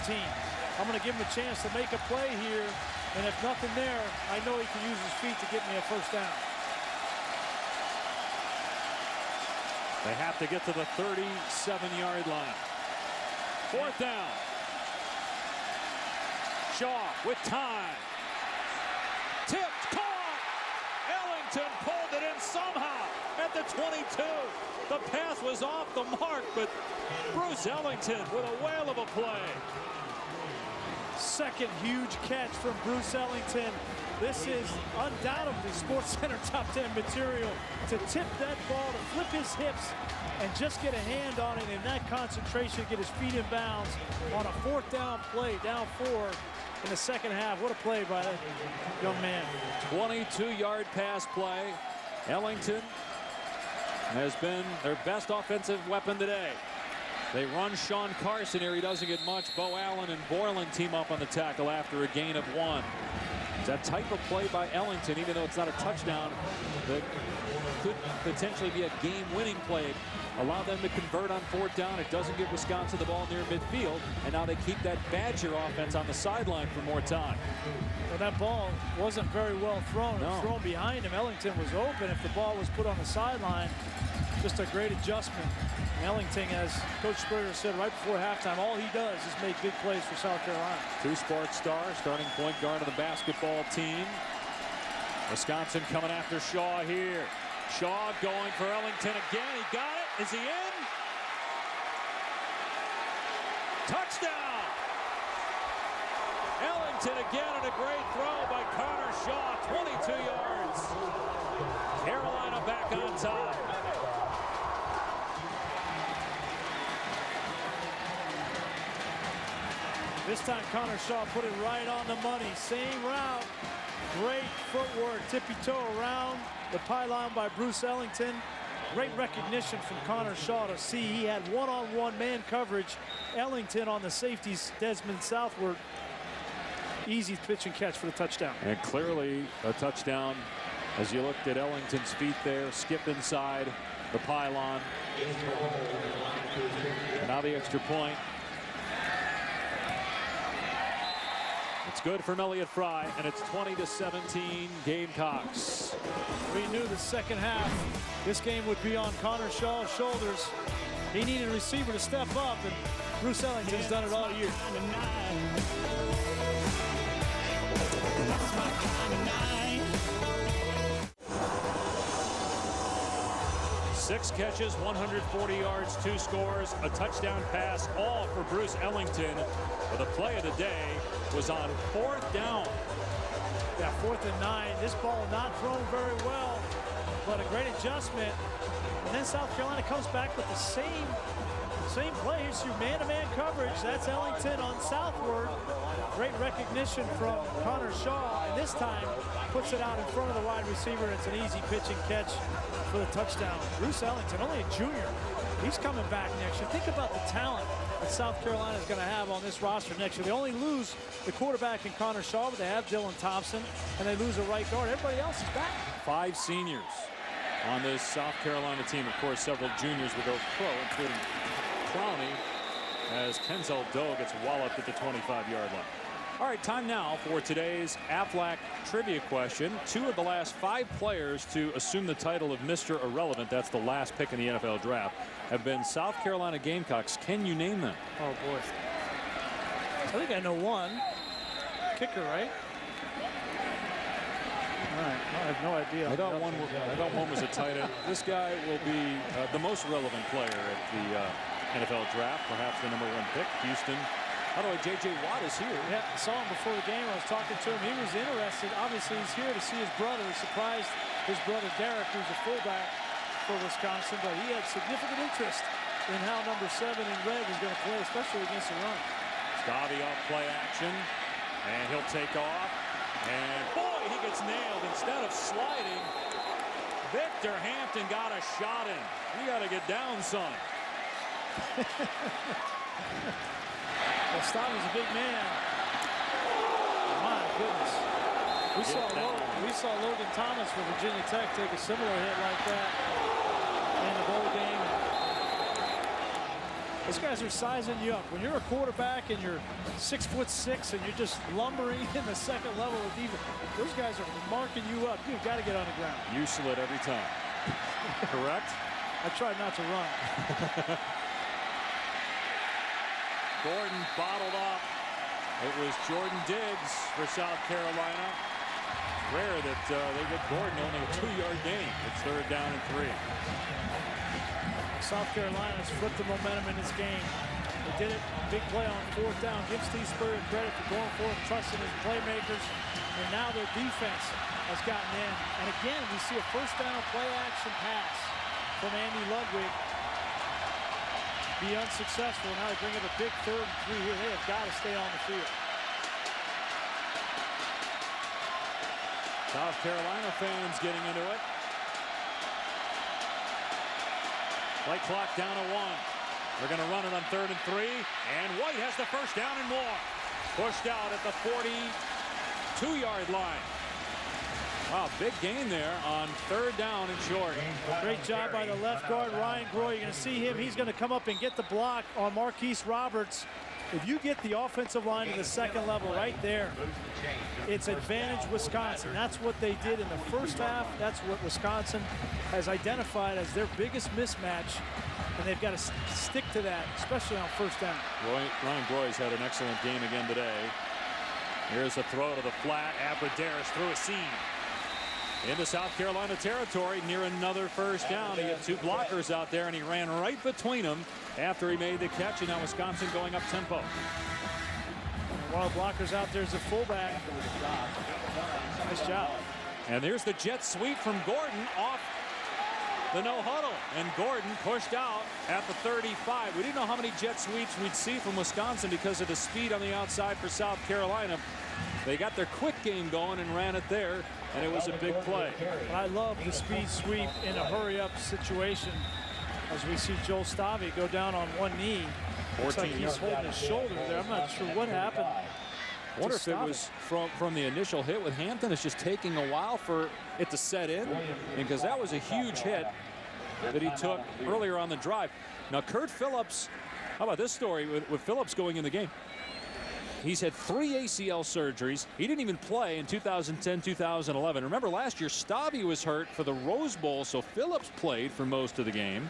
I'm going to give him a chance to make a play here, and if nothing there, I know he can use his feet to get me a 1st down. They have to get to the 37-yard line. 4th down. Shaw with time. Tipped, caught. Ellington pulled it in somehow at the 22. The pass was off the mark, but Bruce Ellington with a whale of a play. Second huge catch from Bruce Ellington. This is undoubtedly SportsCenter top 10 material. To tip that ball, to flip his hips, and just get a hand on it in that concentration, get his feet in bounds on a 4th down play, down 4 in the 2nd half. What a play by that young man. 22-yard pass play. Ellington has been their best offensive weapon today. They run Sean Carson here. He doesn't get much. Bo Allen and Borland team up on the tackle after a gain of 1. That type of play by Ellington, even though it's not a touchdown, that could potentially be a game-winning play. Allow them to convert on 4th down. It doesn't give Wisconsin the ball near midfield, and now they keep that Badger offense on the sideline for more time. Well, that ball wasn't very well thrown. No. It was thrown behind him. Ellington was open. If the ball was put on the sideline, just a great adjustment. Ellington, as Coach Spurrier said right before halftime, all he does is make big plays for South Carolina. 2 Spark stars, starting point guard of the basketball team. Wisconsin coming after Shaw here. Shaw going for Ellington again. He got it. Is he in? Touchdown! Ellington again, and a great throw by Connor Shaw. 22 yards. Carolina back on top. This time Connor Shaw put it right on the money. Same route. Great footwork. Tippy toe around the pylon by Bruce Ellington. Great recognition from Connor Shaw to see he had one-on-one man coverage. Ellington on the safeties, Desmond Southward. Easy pitch and catch for the touchdown. And clearly a touchdown as you looked at Ellington's feet there. Skip inside the pylon. And now the extra point. It's good from Elliott Fry, and it's 20-17 Gamecocks. We knew the second half this game would be on Connor Shaw's shoulders. He needed a receiver to step up, and Bruce Ellington's done it all year. 6 catches, 140 yards, 2 scores, a touchdown pass, all for Bruce Ellington. But the play of the day was on 4th down. Yeah, 4th and 9. This ball not thrown very well, but a great adjustment. And then South Carolina comes back with the same play. Here's your man-to-man coverage. That's Ellington on Southward. Great recognition from Connor Shaw, and this time puts it out in front of the wide receiver. It's an easy pitch and catch for the touchdown. Bruce Ellington, only a junior. He's coming back next year. Think about the talent that South Carolina is going to have on this roster next year. They only lose the quarterback in Connor Shaw, but they have Dylan Thompson, and they lose a right guard. Everybody else is back. 5 seniors on this South Carolina team. Of course, several juniors will go pro, including Clowney, as Kenzel Doe gets walloped at the 25-yard line. All right, time now for today's Aflac trivia question. 2 of the last 5 players to assume the title of Mr. Irrelevant, that's the last pick in the NFL draft, have been South Carolina Gamecocks. Can you name them? Oh, boy. I think I know one. Kicker, right? All right, I have no idea. I thought one was a tight end. This guy will be the most relevant player at the NFL draft, perhaps the #1 pick. Houston. By the way, J.J. Watt is here. Yeah, I saw him before the game. I was talking to him. He was interested. Obviously, he's here to see his brother. He surprised his brother Derek, who's a fullback for Wisconsin, but he had significant interest in how #7 in red was going to play, especially against the run. Scotty off play action, and he'll take off. And boy, he gets nailed. Instead of sliding, Victor Hampton got a shot in. You got to get down, son. Stop is a big man. My goodness. We saw Logan Thomas for Virginia Tech take a similar hit like that in the bowl game. These guys are sizing you up. When you're a quarterback and you're 6'6" and you're just lumbering in the second level of defense, those guys are marking you up. You've got to get on the ground. You slid every time. Correct? I tried not to run. Gordon bottled up. It was Jordan Diggs for South Carolina. Rare that they get Gordon only a 2-yard gain. It's 3rd down and 3. South Carolina's flipped the momentum in this game. They did it. Big play on 4th down. Give Steve Spurrier credit for going for it, trusting his playmakers. And now their defense has gotten in. And again, we see a 1st down play action pass from Andy Ludwig. Be unsuccessful. Now they bring up a big 3rd and 3 here. They have got to stay on the field. South Carolina fans getting into it. Play clock down to 1. They're going to run it on 3rd and 3. And White has the 1st down and more. Pushed out at the 42-yard line. Wow, big gain there on 3rd down and short. Great job by the left guard, Ryan Groy. You're going to see him. He's going to come up and get the block on Marquise Roberts. If you get the offensive line to the 2nd level right there, it's advantage Wisconsin. That's what they did in the 1st half. That's what Wisconsin has identified as their biggest mismatch. And they've got to stick to that, especially on 1st down. Ryan Groy's had an excellent game again today. Here's a throw to the flat. Abradaris through a seam. into South Carolina territory near another first down. He had two blockers out there, and he ran right between them after he made the catch, and now Wisconsin going up tempo. One of the blockers out there is a fullback. Nice job. And there's the jet sweep from Gordon off the no huddle, and Gordon pushed out at the 35. We didn't know how many jet sweeps we'd see from Wisconsin because of the speed on the outside for South Carolina. They got their quick game going and ran it there, and it was a big play. I love the speed sweep in a hurry-up situation as we see Joel Stavy go down on one knee. Looks like he's holding his shoulder there. I'm not sure what happened. I wonder if it was from the initial hit with Hampton. It's just taking a while for it to set in, because that was a huge hit that he took earlier on the drive. Now, Kurt Phillips, how about this story with Phillips going in the game? He's had 3 ACL surgeries. He didn't even play in 2010, 2011. Remember, last year, Stavy was hurt for the Rose Bowl, so Phillips played for most of the game.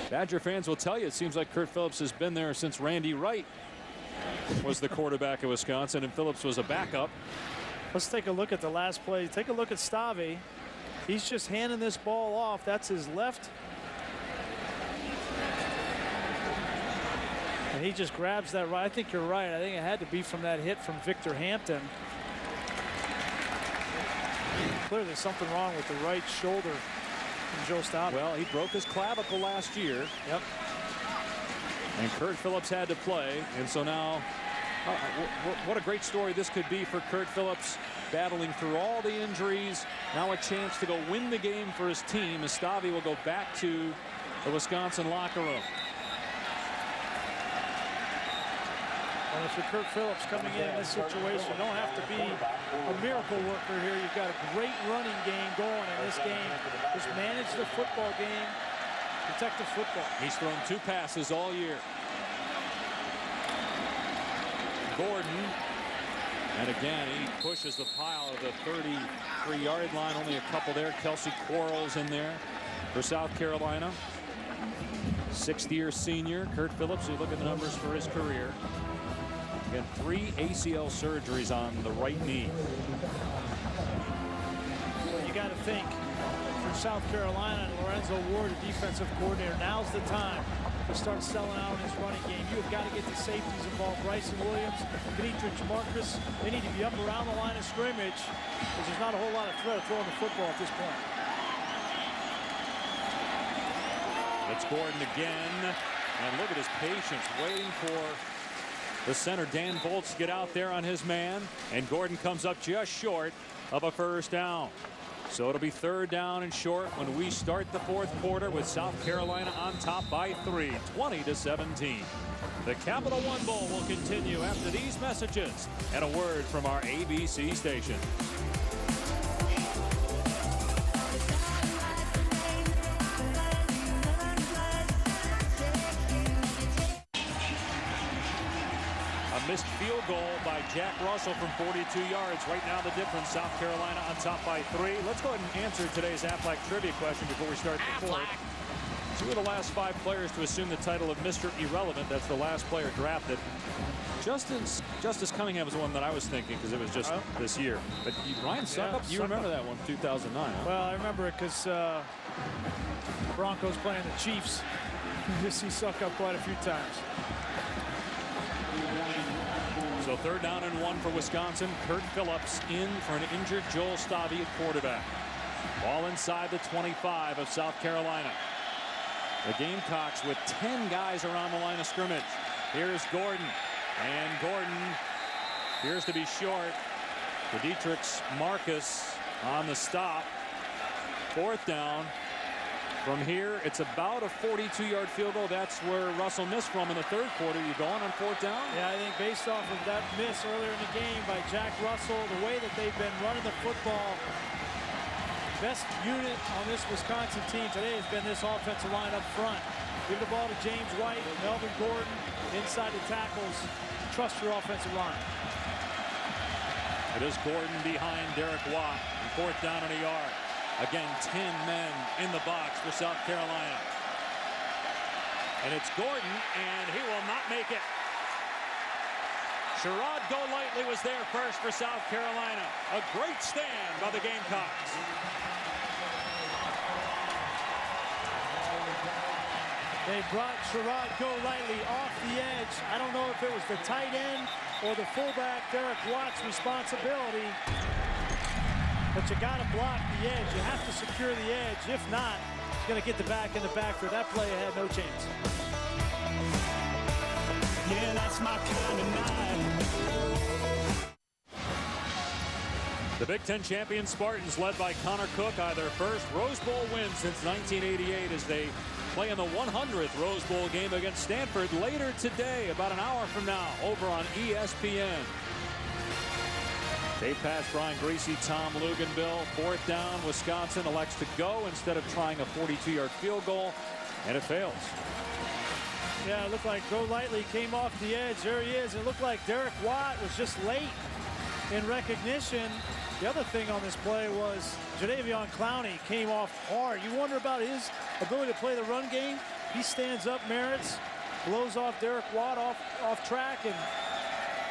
Badger fans will tell you it seems like Kurt Phillips has been there since Randy Wright was the quarterback of Wisconsin, and Phillips was a backup. Let's take a look at the last play. Take a look at Stavy. He's just handing this ball off. That's his left. And he just grabs that right. I think you're right. I think it had to be from that hit from Victor Hampton. Clearly there's something wrong with the right shoulder from Joe Stavy. Well, he broke his clavicle last year. Yep. And Kurt Phillips had to play. And so now, what a great story this could be for Kurt Phillips, battling through all the injuries. Now a chance to go win the game for his team as Stavy will go back to the Wisconsin locker room. And if you're Kurt Phillips coming in this situation, you don't have to be a miracle worker here. You've got a great running game going in this game. Just manage the football game, protect the football. He's thrown 2 passes all year. Gordon, and again, he pushes the pile of the 33-yard line. Only a couple there. Kelsey Quarles in there for South Carolina. 6th-year senior. Kurt Phillips, you look at the numbers for his career. Again, 3 ACL surgeries on the right knee. Well, you got to think, for South Carolina and Lorenzo Ward, the defensive coordinator, now's the time to start selling out in his running game. You've got to get the safeties involved. Bryson Williams, Dietrich Marcus, they need to be up around the line of scrimmage because there's not a whole lot of threat of throwing the football at this point. It's Gordon again, and look at his patience waiting for the center Dan Volz to get out there on his man, and Gordon comes up just short of a first down. So it'll be 3rd down and short when we start the 4th quarter with South Carolina on top by 3, 20-17. The Capital One Bowl will continue after these messages and a word from our ABC station. Missed field goal by Jack Russell from 42 yards. Right now the difference, South Carolina on top by 3. Let's go ahead and answer today's Aflac trivia question before we start the 4th. 2 of the last 5 players to assume the title of Mr. Irrelevant. That's the last player drafted. Justice Cunningham was the one that I was thinking because it was just this year. But Ryan Suckup, you remember that one, 2009. Huh? Well, I remember it because Broncos playing the Chiefs. You see Suckup quite a few times. So 3rd down and 1 for Wisconsin. Kurt Phillips in for an injured Joel Stavy at quarterback. Ball inside the 25 of South Carolina. The Gamecocks with 10 guys around the line of scrimmage. Here's Gordon. And Gordon appears to be short. The Dietrich Marcus on the stop. 4th down. From here, it's about a 42-yard field goal. That's where Russell missed from in the 3rd quarter. You going on 4th down? Yeah, I think based off of that miss earlier in the game by Jack Russell, the way that they've been running the football, best unit on this Wisconsin team today has been this offensive line up front. Give the ball to James White, Melvin Gordon, inside the tackles. Trust your offensive line. It is Gordon behind Derek Watt. 4th down and a yard. Again, 10 men in the box for South Carolina. And it's Gordon, and he will not make it. Sherrod Golightly was there first for South Carolina. A great stand by the Gamecocks. They brought Sherrod Golightly off the edge. I don't know if it was the tight end or the fullback, Derek Watt's responsibility. But you got to block the edge. You have to secure the edge. If not, he's going to get the back in the backfield. That play had no chance. Yeah, that's my kind of night. The Big Ten champion Spartans, led by Connor Cook, either first Rose Bowl win since 1988 as they play in the 100th Rose Bowl game against Stanford later today, about an hour from now, over on ESPN. They pass Brian Greasy, Tom Luganville. 4th down, Wisconsin elects to go instead of trying a 42-yard field goal, and it fails. Yeah, it looked like Golightly came off the edge. There he is. It looked like Derek Watt was just late in recognition. The other thing on this play was Jadeveon Clowney came off hard. You wonder about his ability to play the run game. He stands up, merits, blows off Derek Watt off track, and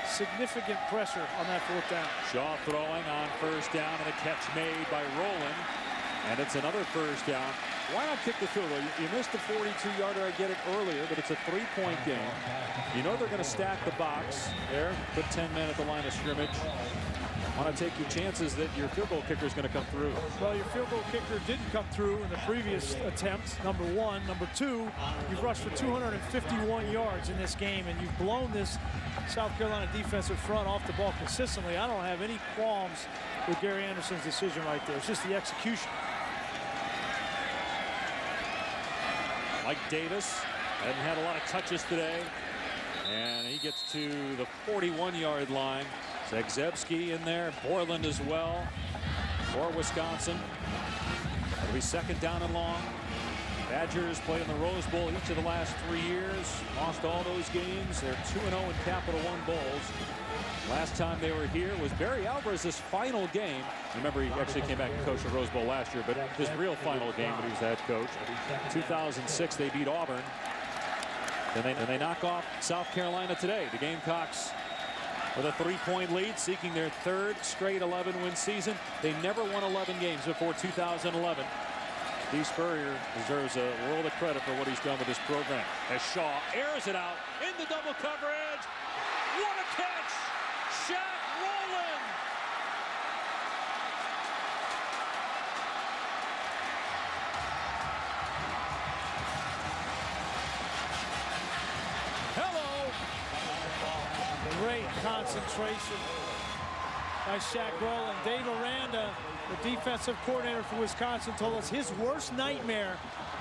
significant pressure on that 4th down. Shaw throwing on 1st down, and a catch made by Rowland. And it's another 1st down. Why not kick the field goal? You missed the 42-yarder. I get it earlier, but it's a 3-point game. You know they're going to stack the box there, put 10 men at the line of scrimmage. Want to take your chances that your field goal kicker is going to come through. Well, your field goal kicker didn't come through in the previous attempt, number 1. Number 2, you've rushed for 251 yards in this game, and you've blown this South Carolina defensive front off the ball consistently. I don't have any qualms with Gary Anderson's decision right there. It's just the execution. Mike Davis hadn't had a lot of touches today, and he gets to the 41-yard line. Zagzebski in there, Borland as well for Wisconsin. It'll be 2nd down and long. Badgers played in the Rose Bowl each of the last 3 years, lost all those games. They're 2-0 in Capital One Bowls. Last time they were here was Barry Alvarez's final game. Remember, he actually came back and coached the Rose Bowl last year, but his real final game when he was head coach. 2006, they beat Auburn. Then they knock off South Carolina today. The Gamecocks with a 3-point lead, seeking their 3rd straight 11-win season. They never won 11 games before 2011. Steve Spurrier deserves a world of credit for what he's done with this program. As Shaw airs it out into double coverage. What a catch! Shaq Rowland! Hello! Great concentration by Shaq Rowland. Dave Aranda, the defensive coordinator for Wisconsin, told us his worst nightmare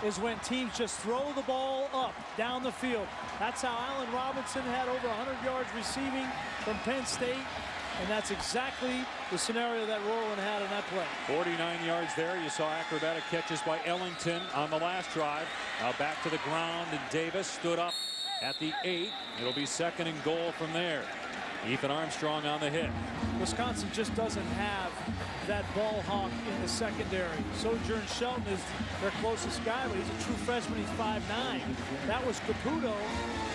is when teams just throw the ball up down the field. That's how Allen Robinson had over 100 yards receiving from Penn State, and that's exactly the scenario that Rowland had in that play. 49 yards there. You saw acrobatic catches by Ellington on the last drive. Now back to the ground, and Davis stood up at the 8. It'll be 2nd and goal from there. Ethan Armstrong on the hit. Wisconsin just doesn't have that ball hawk in the secondary. Sojourn Shelton is their closest guy, but he's a true freshman. He's 5'9". That was Caputo,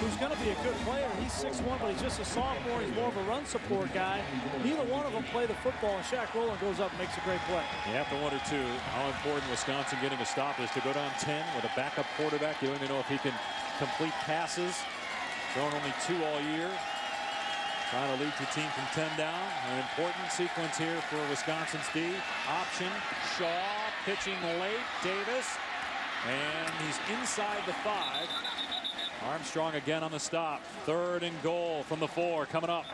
who's going to be a good player. He's 6'1", but he's just a sophomore. He's more of a run support guy. Neither one of them play the football, and Shaq Rowland goes up and makes a great play. You have to wonder, too, how important Wisconsin getting a stop is to go down 10 with a backup quarterback. You don't even know if he can complete passes. Thrown only 2 all year. Trying to lead your team from 10 down. An important sequence here for Wisconsin's D. Option, Shaw pitching late, Davis, and he's inside the 5. Armstrong again on the stop. 3rd and goal from the 4 coming up.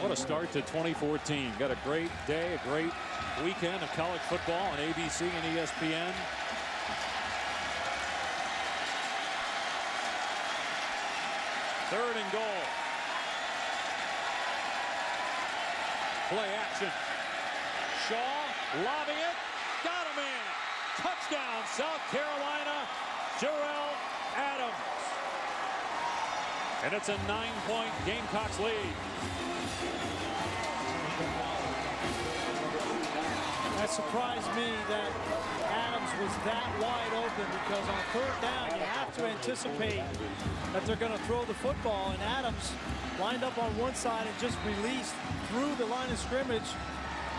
What a start to 2014. Got a great day, a great weekend of college football on ABC and ESPN. Third and goal. Play action. Shaw lobbing it. Got him in. Touchdown, South Carolina. Jarrell Adams. And it's a 9-point Gamecocks lead. That surprised me that Adams was that wide open, because on third down you have to anticipate that they're going to throw the football, and Adams lined up on one side and just released through the line of scrimmage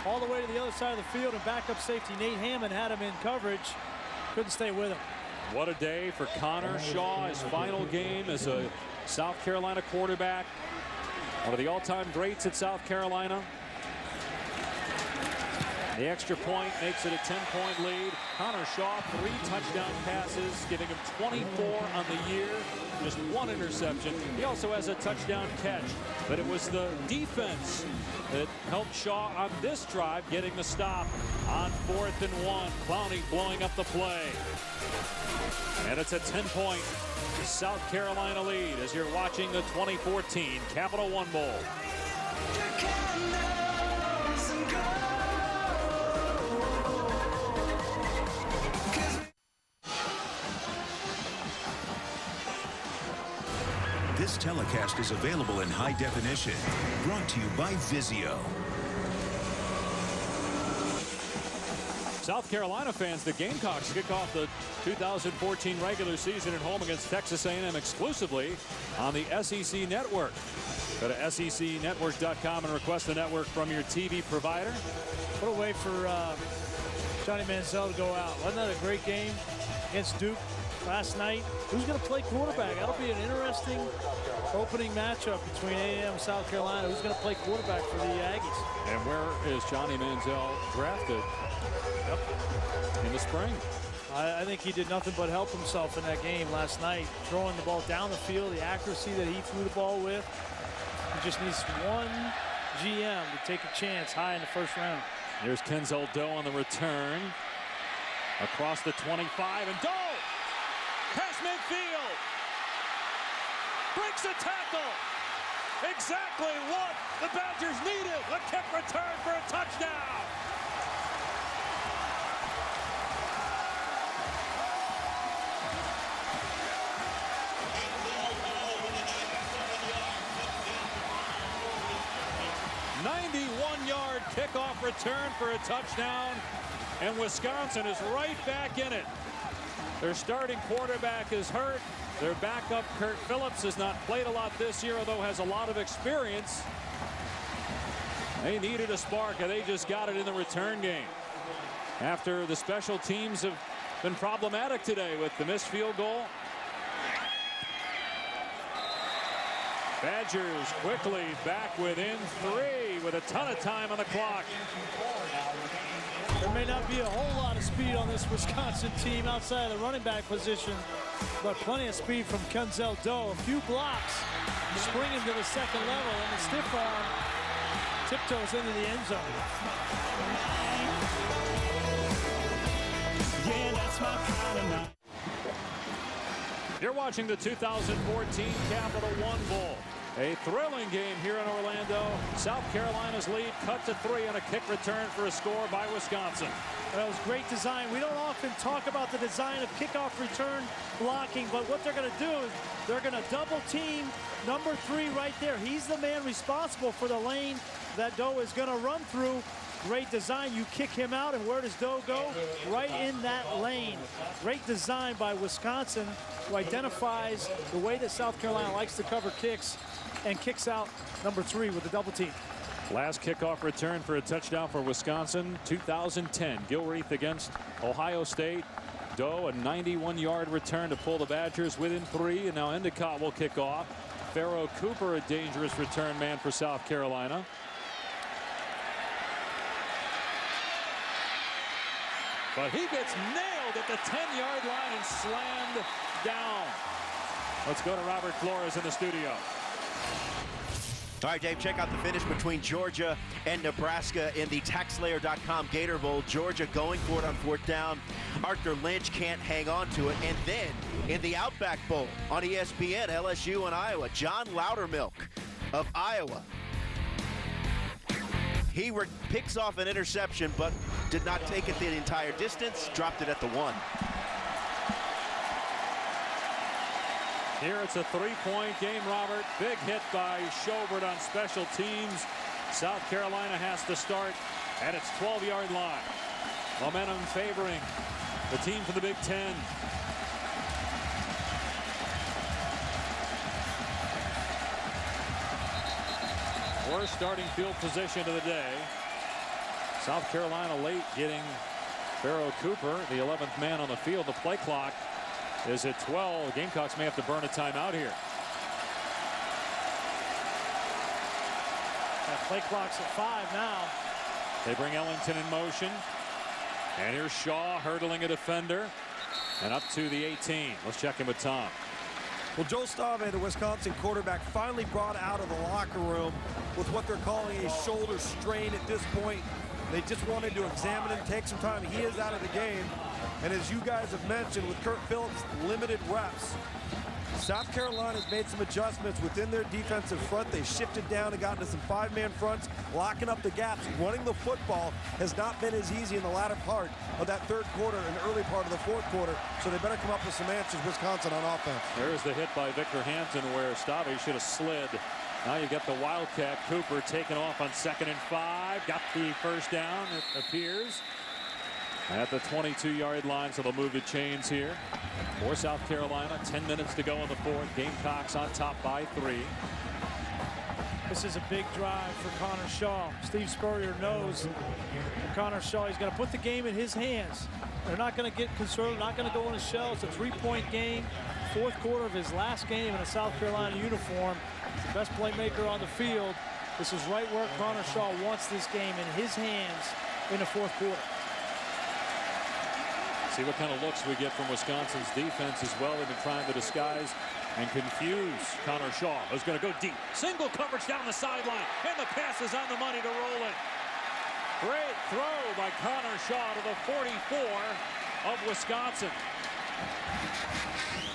all the way to the other side of the field, and backup safety Nate Hammond had him in coverage. Couldn't stay with him. What a day for Connor Shaw, his final game as a South Carolina quarterback. One of the all-time greats at South Carolina. The extra point makes it a 10-point lead. Connor Shaw, 3 touchdown passes, giving him 24 on the year. Just 1 interception. He also has a touchdown catch. But it was the defense that helped Shaw on this drive, getting the stop on 4th and 1. Clowney blowing up the play. And it's a 10-point South Carolina lead as you're watching the 2014 Capital One Bowl. This telecast is available in high definition. Brought to you by Vizio. South Carolina fans, the Gamecocks kick off the 2014 regular season at home against Texas A&M exclusively on the SEC Network. Go to secnetwork.com and request the network from your TV provider. What a way for Johnny Manziel to go out. Wasn't that a great game against Duke last night? Who's going to play quarterback? That'll be an interesting opening matchup between A&M and South Carolina. Who's going to play quarterback for the Aggies? And where is Johnny Manziel drafted? In the spring. I think he did nothing but help himself in that game last night, throwing the ball down the field, the accuracy that he threw the ball with. He just needs one GM to take a chance high in the first round. Here's Kenzel Doe on the return. Across the 25, and Doe! Past midfield! Breaks a tackle! Exactly what the Badgers needed! A kick return for a touchdown! Kickoff return for a touchdown, and Wisconsin is right back in it. Their starting quarterback is hurt. Their backup, Kurt Phillips, has not played a lot this year, although has a lot of experience. They needed a spark, and they just got it in the return game. After the special teams have been problematic today with the missed field goal. Badgers quickly back within 3 with a ton of time on the clock. There may not be a whole lot of speed on this Wisconsin team outside of the running back position, but plenty of speed from Kenzel Doe. A few blocks, springing to the second level, and the stiff arm tiptoes into the end zone. Yeah, that's my kind of night. You're watching the 2014 Capital One Bowl. A thrilling game here in Orlando. South Carolina's lead cut to 3 on a kick return for a score by Wisconsin. That was great design. We don't often talk about the design of kickoff return blocking, but what they're going to do is they're going to double team number 3 right there. He's the man responsible for the lane that Doe is going to run through. Great design. You kick him out, and where does Doe go? Right in that lane. Great design by Wisconsin, who identifies the way that South Carolina likes to cover kicks and kicks out number 3 with the double team. Last kickoff return for a touchdown for Wisconsin, 2010. Gilreath against Ohio State. Doe, a 91-yard return to pull the Badgers within 3, and now Endicott will kick off. Pharaoh Cooper, a dangerous return man for South Carolina. But he gets nailed at the 10-yard line and slammed down. Let's go to Robert Flores in the studio. All right, Dave, check out the finish between Georgia and Nebraska in the TaxSlayer.com Gator Bowl. Georgia going for it on 4th down. Arthur Lynch can't hang on to it. And then in the Outback Bowl on ESPN, LSU and Iowa, John Loudermilk of Iowa. He picks off an interception, but did not take it the entire distance, dropped it at the 1. Here it's a three-point game, Robert. Big hit by Schobert on special teams. South Carolina has to start at its 12-yard line. Momentum favoring the team from the Big Ten. Worst starting field position of the day. South Carolina late getting Barrow Cooper, the 11th man on the field. The play clock is at 12. Gamecocks may have to burn a timeout here. That play clock's at 5 now. They bring Ellington in motion. And here's Shaw hurdling a defender. And up to the 18. Let's check in with Tom. Well, Joe Stave, the Wisconsin quarterback, finally brought out of the locker room with what they're calling a shoulder strain at this point. They just wanted to examine him, take some time. He is out of the game. And as you guys have mentioned, with Kurt Phillips, limited reps. South Carolina's made some adjustments within their defensive front. They shifted down and got into some 5-man fronts, locking up the gaps. Running the football has not been as easy in the latter part of that third quarter and early part of the fourth quarter, so they better come up with some answers, Wisconsin, on offense. There's the hit by Victor Hampton where Stave should have slid. Now you get the Wildcat. Cooper taken off on 2nd and 5. Got the first down, it appears, at the 22-yard line, so they'll move the chains here for South Carolina. 10 minutes to go in the fourth. Gamecocks on top by 3. This is a big drive for Connor Shaw. Steve Spurrier knows Connor Shaw, he's going to put the game in his hands. They're not going to get conservative, not going to go in a shell. It's a 3-point game. Fourth quarter of his last game in a South Carolina uniform. He's the best playmaker on the field. This is right where Connor Shaw wants this game, in his hands in the fourth quarter. See what kind of looks we get from Wisconsin's defense as well. They've been trying to disguise and confuse Connor Shaw, who's going to go deep. Single coverage down the sideline, and the pass is on the money to roll it. Great throw by Connor Shaw to the 44 of Wisconsin.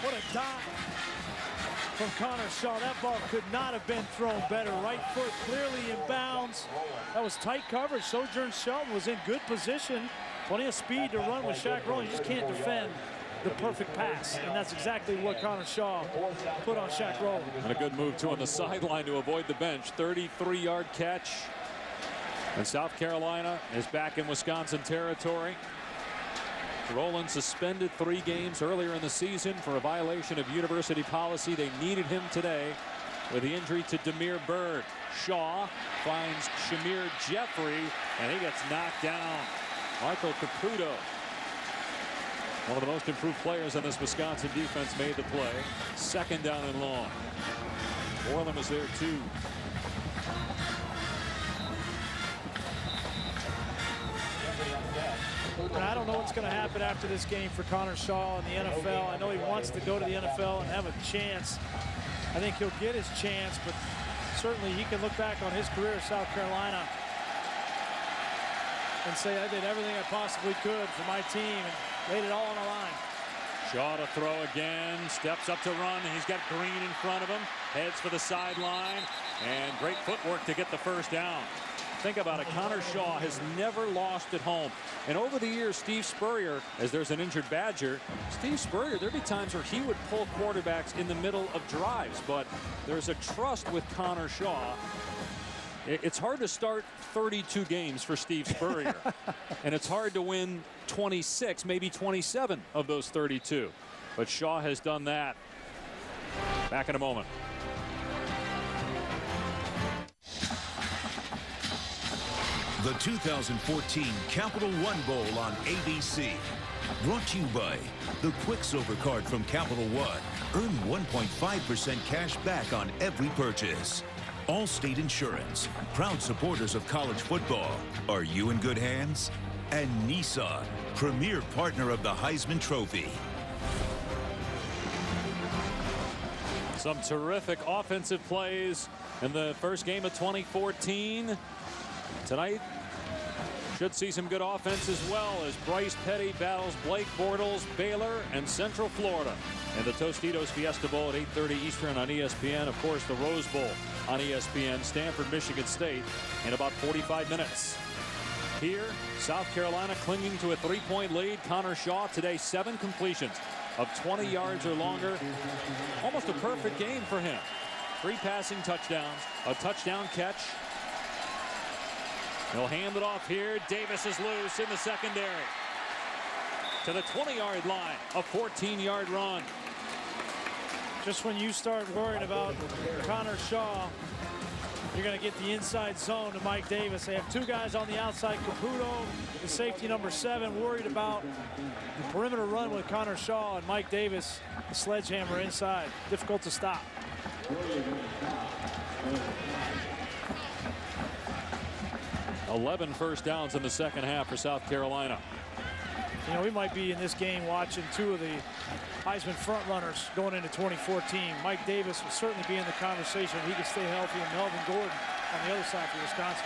What a dive from Connor Shaw. That ball could not have been thrown better. Right foot clearly in bounds. That was tight coverage. Sojourn Shelton was in good position. Plenty of speed to run with Shaq Rowland. You just can't defend the perfect pass. And that's exactly what Connor Shaw put on Shaq Rowland. And a good move, too, on the sideline to avoid the bench. 33-yard catch. And South Carolina is back in Wisconsin territory. Rowland suspended 3 games earlier in the season for a violation of university policy. They needed him today with the injury to Demir Bird. Shaw finds Shamir Jeffrey, and he gets knocked down. Michael Caputo, one of the most improved players on this Wisconsin defense, made the play. 2nd down and long. Orland was there too. And I don't know what's going to happen after this game for Connor Shaw in the NFL. I know he wants to go to the NFL and have a chance. I think he'll get his chance, but certainly he can look back on his career at South Carolina and say, I did everything I possibly could for my team and laid it all on the line. Shaw to throw again, steps up to run. He's got Green in front of him, heads for the sideline, and great footwork to get the first down. Think about it, Connor Shaw has never lost at home. And over the years, Steve Spurrier, as there's an injured Badger, Steve Spurrier, there'd be times where he would pull quarterbacks in the middle of drives, but there's a trust with Connor Shaw. It's hard to start 32 games for Steve Spurrier, and it's hard to win 26, maybe 27 of those 32. But Shaw has done that. Back in a moment. The 2014 Capital One Bowl on ABC. Brought to you by the Quicksilver Card from Capital One. Earn 1.5% cash back on every purchase. Allstate Insurance, proud supporters of college football. Are you in good hands? And Nissan, premier partner of the Heisman Trophy. Some terrific offensive plays in the first game of 2014. Tonight should see some good offense as well as Bryce Petty battles Blake Bortles, Baylor, and Central Florida. And the Tostitos Fiesta Bowl at 8:30 Eastern on ESPN. Of course, the Rose Bowl on ESPN. Stanford, Michigan State in about 45 minutes. Here, South Carolina clinging to a 3-point lead. Connor Shaw today 7 completions, of 20 yards or longer. Almost a perfect game for him. 3 passing touchdowns, a touchdown catch. He'll hand it off here. Davis is loose in the secondary. To the 20-yard line, a 14-yard run. Just when you start worrying about Connor Shaw, you're going to get the inside zone to Mike Davis. They have 2 guys on the outside. Caputo, the safety number 7, worried about the perimeter run with Connor Shaw, and Mike Davis, the sledgehammer inside. Difficult to stop. 11 first downs in the second half for South Carolina. You know, we might be in this game watching 2 of the Heisman front runners going into 2014. Mike Davis will certainly be in the conversation if he can stay healthy, and Melvin Gordon on the other side for Wisconsin.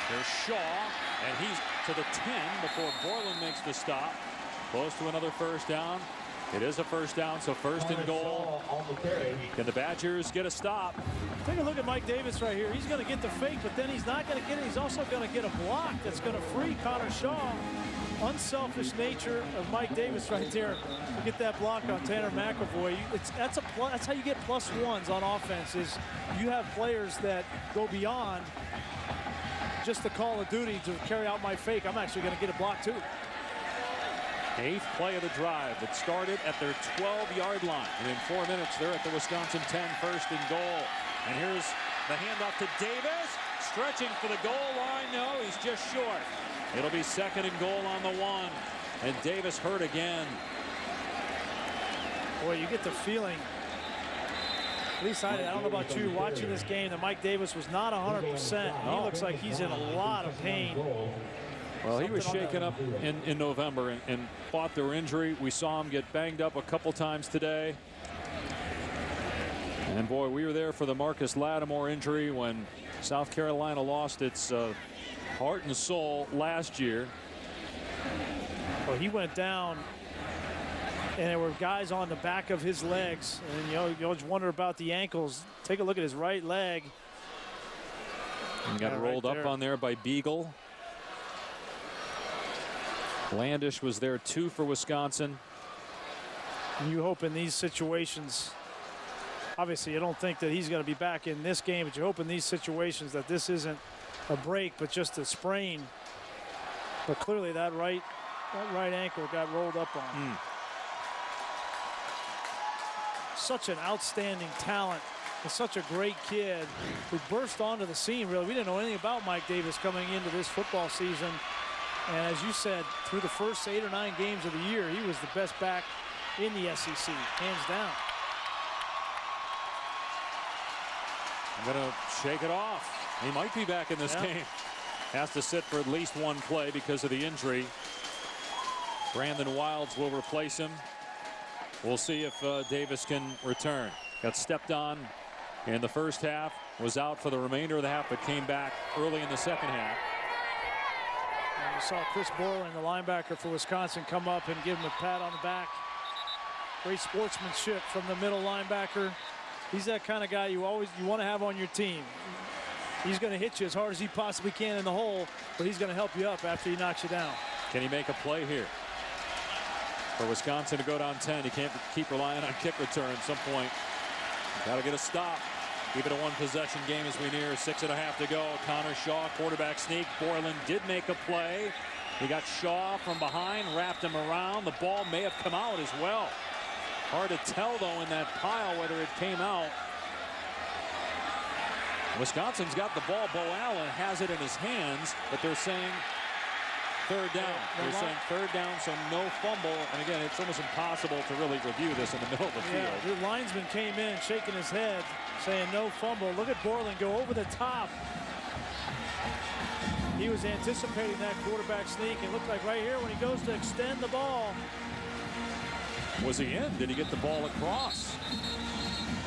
There's Shaw, and he's to the 10 before Borland makes the stop. Close to another first down. It is a first down, so first and goal. Can the Badgers get a stop? Take a look at Mike Davis right here. He's going to get the fake, but then he's not going to get it. He's also going to get a block that's going to free Connor Shaw. Unselfish nature of Mike Davis right there. You get that block on Tanner McAvoy. That's how you get +1s on offense. Is you have players that go beyond just the call of duty to carry out my fake. I'm actually going to get a block too. 8th play of the drive that started at their 12-yard line. And in 4 minutes, they're at the Wisconsin 10, first and goal. And here's the handoff to Davis. Stretching for the goal line. No, he's just short. It'll be second and goal on the 1. And Davis hurt again. Boy, you get the feeling, at least I don't know about you, watching this game, that Mike Davis was not 100%. He looks like he's in a lot of pain. Well, he was shaken up in November and fought their injury. We saw him get banged up a couple times today. And boy, we were there for the Marcus Lattimore injury when South Carolina lost its heart and soul last year. Well, he went down, and there were guys on the back of his legs. And you always wonder about the ankles. Take a look at his right leg. And got rolled up on there by Beagle. Landish was there too for Wisconsin. And you hope in these situations, obviously you don't think that he's going to be back in this game, but you hope in these situations that this isn't a break but just a sprain. But clearly that right ankle got rolled up on. Such an outstanding talent and such a great kid who burst onto the scene. Really, we didn't know anything about Mike Davis coming into this football season. And as you said, through the first 8 or 9 games of the year, he was the best back in the SEC, hands down. I'm going to shake it off. He might be back in this game. Has to sit for at least 1 play because of the injury. Brandon Wilds will replace him. We'll see if Davis can return. Got stepped on in the first half, was out for the remainder of the half, but came back early in the second half. And you saw Chris Borland, the linebacker for Wisconsin, come up and give him a pat on the back. Great sportsmanship from the middle linebacker. He's that kind of guy you want to have on your team. He's going to hit you as hard as he possibly can in the hole, but he's going to help you up after he knocks you down. Can he make a play here? For Wisconsin to go down 10, you can't keep relying on kick return at some point. Got to get a stop. Keep it a 1-possession game as we near 6.5 to go. Connor Shaw, quarterback sneak. Borland did make a play. He got Shaw from behind, wrapped him around. The ball may have come out as well. Hard to tell, though, in that pile whether it came out. Wisconsin's got the ball. Bo Allen has it in his hands, but they're saying third down. They're saying third down, so no fumble. And again, it's almost impossible to really review this in the middle of the field. The linesman came in shaking his head, saying no fumble. Look at Borland go over the top. He was anticipating that quarterback sneak. It looked like right here when he goes to extend the ball. Was he in? Did he get the ball across?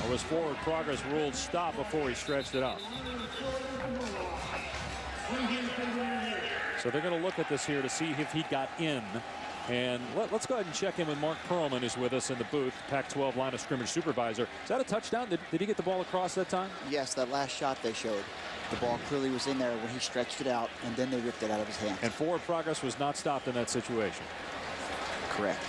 Or was forward progress ruled stop before he stretched it out? So they're going to look at this here to see if he got in. And let's go ahead and check in with Mark Perlman, who's with us in the booth, Pac-12 line of scrimmage supervisor. Is that a touchdown? Did he get the ball across that time? Yes, that last shot they showed. The ball clearly was in there when he stretched it out, and then they ripped it out of his hands. And forward progress was not stopped in that situation. Correct.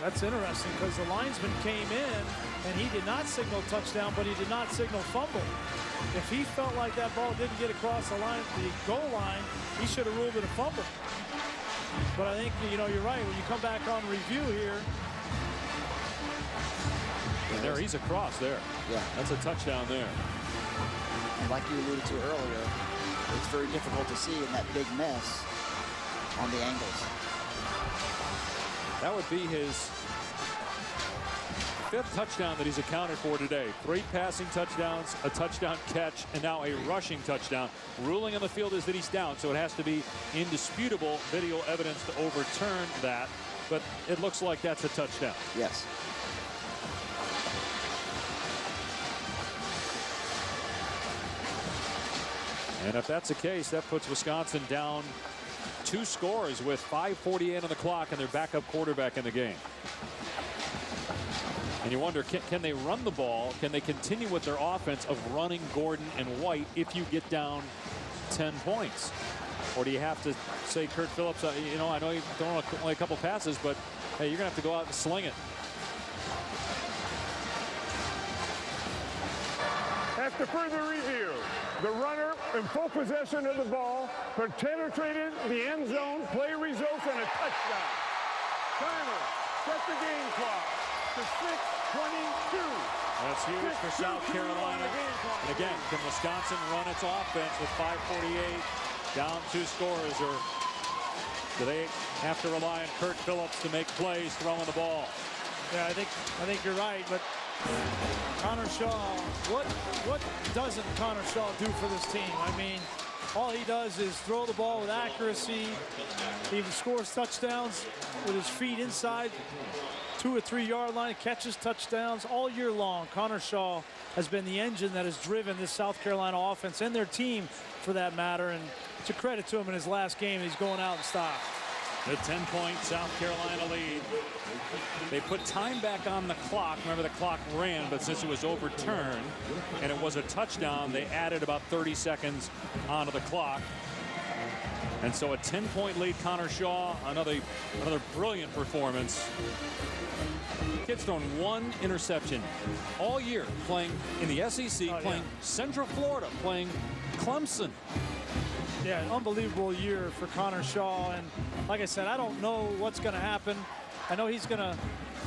That's interesting because the linesman came in and he did not signal touchdown, but he did not signal fumble. If he felt like that ball didn't get across the line, the goal line, he should have ruled it a fumble. But I think, you know, you're right. When you come back on review here. And there, he's across there. Yeah. That's a touchdown there. And like you alluded to earlier, it's very difficult to see in that big mess on the angles. That would be his 5th touchdown that he's accounted for today. 3 passing touchdowns, a touchdown catch, and now a rushing touchdown. Ruling on the field is that he's down, so it has to be indisputable video evidence to overturn that. But it looks like that's a touchdown. Yes. And if that's the case, that puts Wisconsin down 2 scores with 5:48 on the clock and their backup quarterback in the game. And you wonder, can they run the ball? Can they continue with their offense of running Gordon and White if you get down 10 points? Or do you have to say, Kurt Phillips, you know, I know you've thrown only a couple passes, but hey, you're going to have to go out and sling it. After further review, the runner in full possession of the ball penetrated the end zone. Play results in a touchdown. Timer, set the game clock to 6:22. That's huge for South Carolina. And again, can Wisconsin run its offense with 5:48 down 2 scores, or do they have to rely on Kurt Phillips to make plays throwing the ball? Yeah, I think you're right, but Connor Shaw, what doesn't Connor Shaw do for this team? I mean, all he does is throw the ball with accuracy. He scores touchdowns with his feet inside 2 or 3 yard line, catches touchdowns all year long. Connor Shaw has been the engine that has driven this South Carolina offense and their team for that matter. And it's a credit to him in his last game. He's going out in style. The 10-point South Carolina lead. They put time back on the clock. Remember, the clock ran, but since it was overturned and it was a touchdown, they added about 30 seconds onto the clock. And so a 10-point lead. Connor Shaw, another brilliant performance. The kid's thrown 1 interception all year, playing in the SEC, playing Central Florida, playing Clemson. Yeah, an unbelievable year for Connor Shaw. And like I said, I don't know what's going to happen. I know I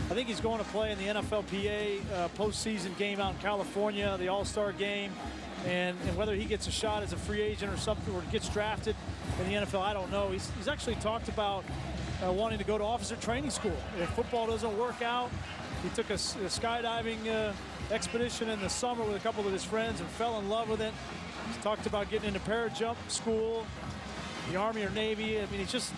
think he's going to play in the NFLPA postseason game out in California, the All-Star game. And whether he gets a shot as a free agent or something, or gets drafted in the NFL, I don't know. He's actually talked about wanting to go to officer training school. If football doesn't work out, he took a skydiving expedition in the summer with a couple of his friends and fell in love with it. He's talked about getting into parajump school, the Army or Navy. I mean, it's just,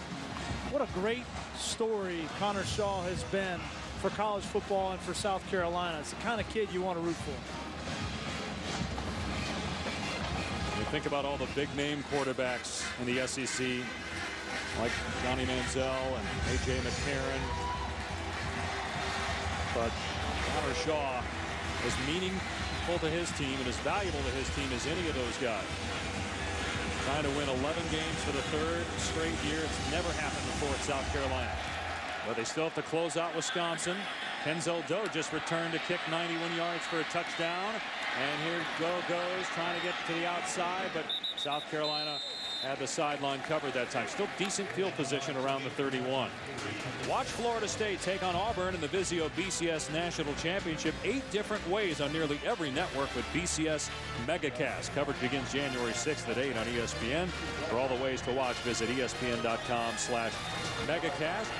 what a great story Connor Shaw has been for college football and for South Carolina. It's the kind of kid you want to root for. You think about all the big-name quarterbacks in the SEC, like Johnny Manziel and A.J. McCarron. But Connor Shaw is meaningful to his team and as valuable to his team as any of those guys. Trying to win 11 games for the 3rd straight year. It's never happened before at South Carolina. But they still have to close out Wisconsin. Kenzel Doe just returned to kick 91 yards for a touchdown. And here Doe goes, trying to get to the outside, but South Carolina had the sideline covered that time. Still decent field position around the 31. Watch Florida State take on Auburn in the Vizio BCS National Championship 8 different ways on nearly every network with BCS Megacast. Coverage begins January 6th at 8 on ESPN. For all the ways to watch, visit ESPN.com/Megacast.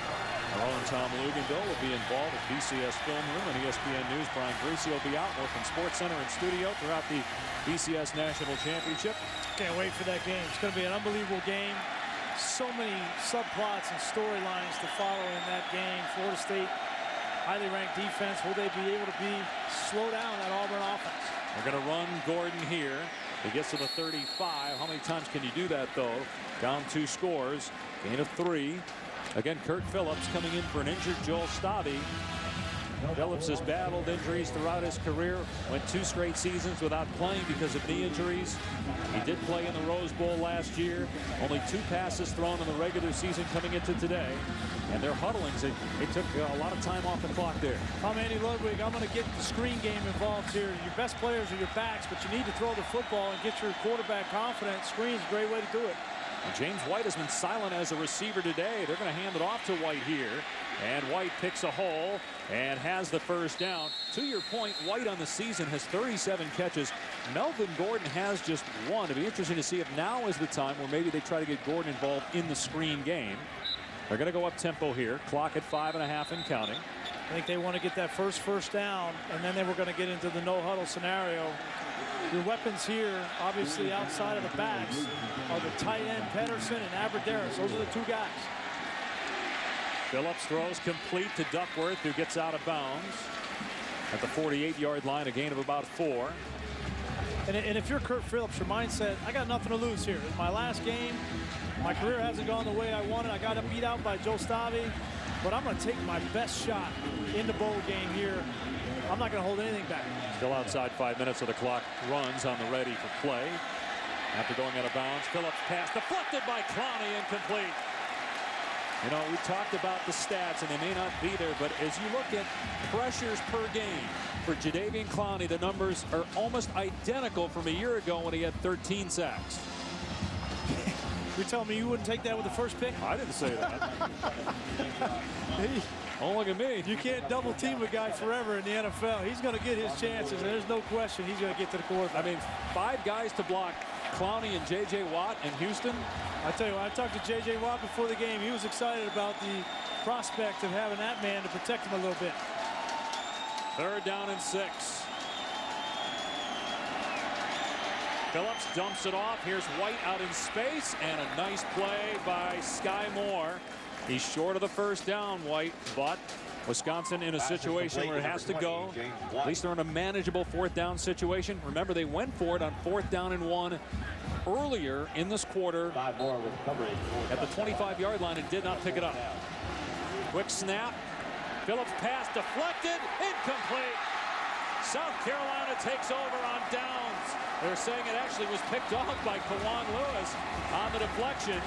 Our own Tom Luganville will be involved with BCS Film Room and ESPN News. Brian Greasy will be out more from Sports Center and studio throughout the BCS National Championship. Can't wait for that game. It's going to be an unbelievable game. So many subplots and storylines to follow in that game. Florida State, highly ranked defense. Will they be able to slow down that Auburn offense? They're going to run Gordon here. He gets to the 35. How many times can you do that, though? Down 2 scores. Gain of 3. Again, Kurt Phillips coming in for an injured Joel Stabby. Phillips has battled injuries throughout his career. Went 2 straight seasons without playing because of knee injuries. He did play in the Rose Bowl last year. Only 2 passes thrown in the regular season coming into today. And their huddlings, they took a lot of time off the clock there. I'm Andy Ludwig. I'm going to get the screen game involved here. Your best players are your backs, but you need to throw the football and get your quarterback confident. Screen's a great way to do it. And James White has been silent as a receiver today. They're going to hand it off to White here. And White picks a hole and has the first down. To your point, White on the season has 37 catches. Melvin Gordon has just 1. It'll be interesting to see if now is the time where maybe they try to get Gordon involved in the screen game. They're going to go up tempo here. Clock at 5.5 and counting. I think they want to get that first down, and then they were going to get into the no huddle scenario. Your weapons here, obviously outside of the backs, are the tight end Pedersen and Aberderis. Those are the 2 guys. Phillips throws complete to Duckworth, who gets out of bounds at the 48-yard line, a gain of about 4. And if you're Kurt Phillips, your mindset, I got nothing to lose here. It's my last game. My career hasn't gone the way I wanted. I got beat out by Joe Stavi, but I'm going to take my best shot in the bowl game here. I'm not going to hold anything back. Still outside 5 minutes of the clock. Runs on the ready for play. After going out of bounds, Phillips pass deflected by Clowney, incomplete. You know, we talked about the stats, and they may not be there, but as you look at pressures per game for Jadeveon Clowney, the numbers are almost identical from a year ago when he had 13 sacks. You're telling me you wouldn't take that with the first pick? I didn't say that. Don't look at me. You can't double team a guy forever in the NFL. He's going to get his chances, and there's no question he's going to get to the quarterback. I mean, 5 guys to block Clowney and J.J. Watt in Houston. I tell you what, I talked to J.J. Watt before the game. He was excited about the prospect of having that man to protect him a little bit. 3rd down and 6. Phillips dumps it off. Here's White out in space, and a nice play by Sky Moore. He's short of the first down, White, but Wisconsin in a situation where it has to go. At least they're in a manageable 4th down situation. Remember, they went for it on 4th down and 1 earlier in this quarter at the 25-yard line and did not pick it up. Quick snap. Phillips pass deflected, incomplete. South Carolina takes over on downs. They're saying it actually was picked off by Kawan Lewis on the deflection.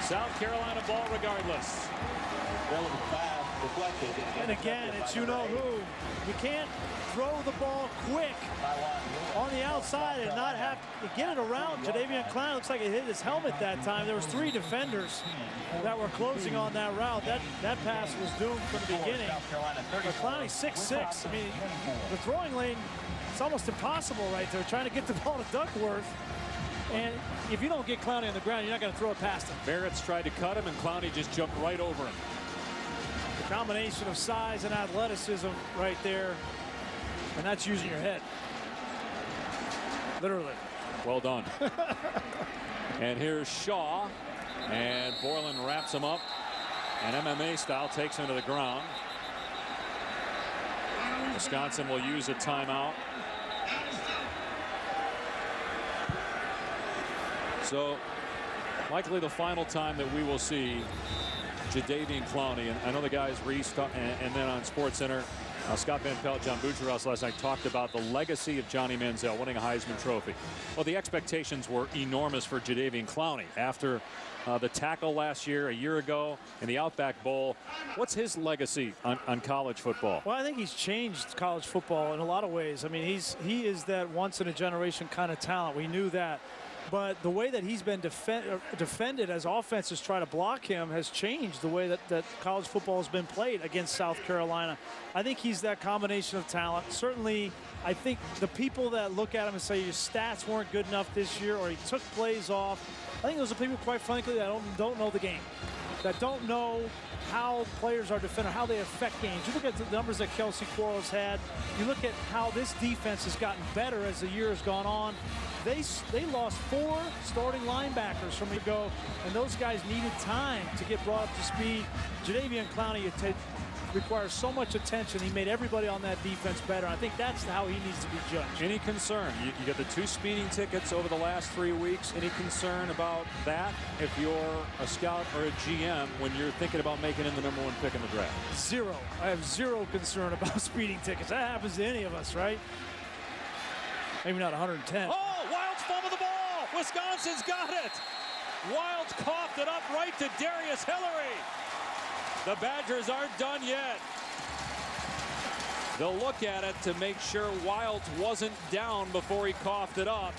South Carolina ball regardless. And again, it's you know who. You can't throw the ball quick on the outside and not have to get it around. Jadeveon Clowney looks like it hit his helmet that time. There was 3 defenders that were closing on that route. That pass was doomed from the beginning. But Clowney 6'6". I mean, the throwing lane, it's almost impossible right there, trying to get the ball to Duckworth. And if you don't get Clowney on the ground, you're not going to throw it past him. Barrett's tried to cut him, and Clowney just jumped right over him. The combination of size and athleticism right there, and that's using your head. Literally. Well done. And here's Shaw, and Borland wraps him up, and MMA style takes him to the ground. Wisconsin will use a timeout. So likely the final time that we will see Jadeveon Clowney, and I know the guys Reese and then on SportsCenter, Scott Van Pelt, John Bucharest last night talked about the legacy of Johnny Manziel winning a Heisman Trophy. Well, the expectations were enormous for Jadeveon Clowney after the tackle last year, a year ago in the Outback Bowl. What's his legacy on college football? Well, I think he's changed college football in a lot of ways. I mean, he is that once in a generation kind of talent. We knew that. But the way that he's been defended as offenses try to block him has changed the way that college football has been played against South Carolina. I think he's that combination of talent. Certainly, I think the people that look at him and say your stats weren't good enough this year or he took plays off, I think those are people, quite frankly, that don't know the game, that don't know how players are defended, how they affect games. You look at the numbers that Kelsey Quarles had. You look at how this defense has gotten better as the year has gone on. They lost 4 starting linebackers from ago, and those guys needed time to get brought up to speed. Jadeveon Clowney, requires so much attention. He made everybody on that defense better. I think that's how he needs to be judged. Any concern? You get the 2 speeding tickets over the last 3 weeks. Any concern about that if you're a scout or a GM when you're thinking about making him the #1 pick in the draft? Zero. I have zero concern about speeding tickets. That happens to any of us, right? Maybe not 110. Oh, Wilds fumbled the ball. Wisconsin's got it. Wilds coughed it up right to Darius Hillary. The Badgers aren't done yet. They'll look at it to make sure Wilds wasn't down before he coughed it up.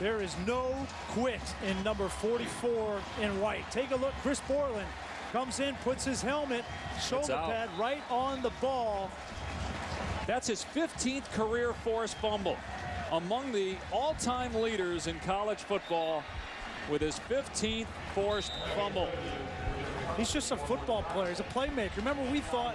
There is no quit in number 44 in white. Take a look. Chris Borland comes in, puts his helmet, shoulder pad right on the ball. That's his 15th career forced fumble. Among the all-time leaders in college football with his 15th forced fumble. He's just a football player. He's a playmaker. Remember, we thought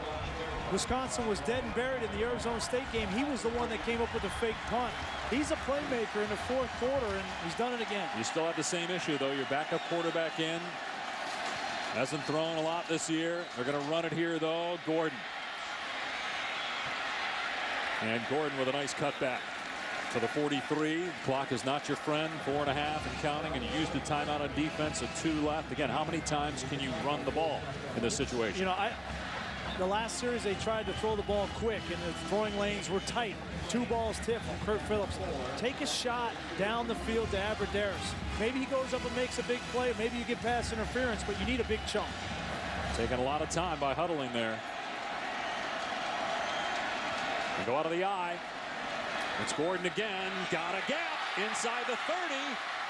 Wisconsin was dead and buried in the Arizona State game. He was the one that came up with the fake punt. He's a playmaker in the 4th quarter, and he's done it again. You still have the same issue, though. Your backup quarterback in. Hasn't thrown a lot this year. They're going to run it here, though. Gordon. And Gordon with a nice cutback to the 43. Clock is not your friend. 4.5 and counting, and you used the timeout on defense. 2 left. Again, how many times can you run the ball in this situation? You know, the last series they tried to throw the ball quick, and the throwing lanes were tight. 2 balls tipped from Kurt Phillips. Take a shot down the field to Aberderis. Maybe he goes up and makes a big play. Maybe you get pass interference, but you need a big chunk. Taking a lot of time by huddling there. They go out of the eye. It's Gordon again. Got a gap inside the 30.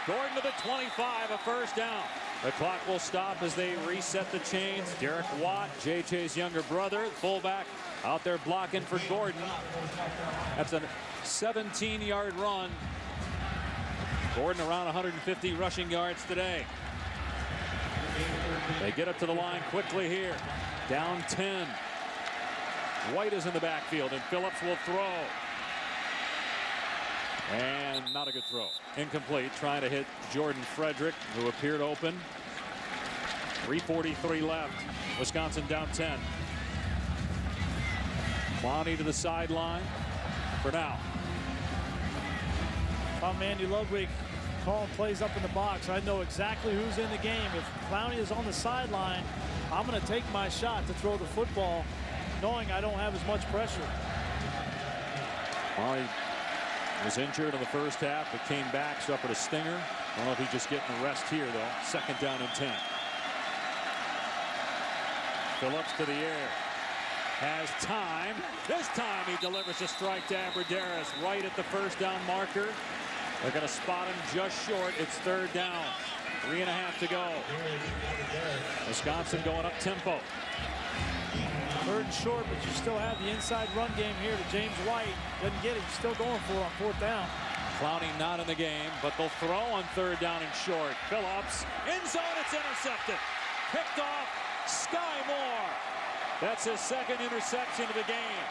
Gordon to the 25, a first down. The clock will stop as they reset the chains. Derek Watt, JJ's younger brother, fullback, out there blocking for Gordon. That's a 17-yard run. Gordon around 150 rushing yards today. They get up to the line quickly here. Down 10. White is in the backfield, and Phillips will throw. And not a good throw. Incomplete. Trying to hit Jordan Frederick, who appeared open. 3:43 left. Wisconsin down 10. Clowney to the sideline for now. I'm Andy Ludwig calling plays up in the box. I know exactly who's in the game. If Clowney is on the sideline, I'm going to take my shot to throw the football, knowing I don't have as much pressure. Clowney was injured in the first half, but came back, suffered a stinger. I don't know if he's just getting a rest here, though. 2nd down and 10. Phillips to the air. Has time. This time he delivers a strike to Aberderis right at the first down marker. They're going to spot him just short. It's 3rd down. 3.5 to go. Wisconsin going up tempo. 3rd and short, but you still have the inside run game here to James White. Doesn't get it. He's still going for it on 4th down. Clowney not in the game, but they'll throw on 3rd down and short. Phillips, end zone, it's intercepted. Picked off Sky Moore. That's his 2nd interception of the game.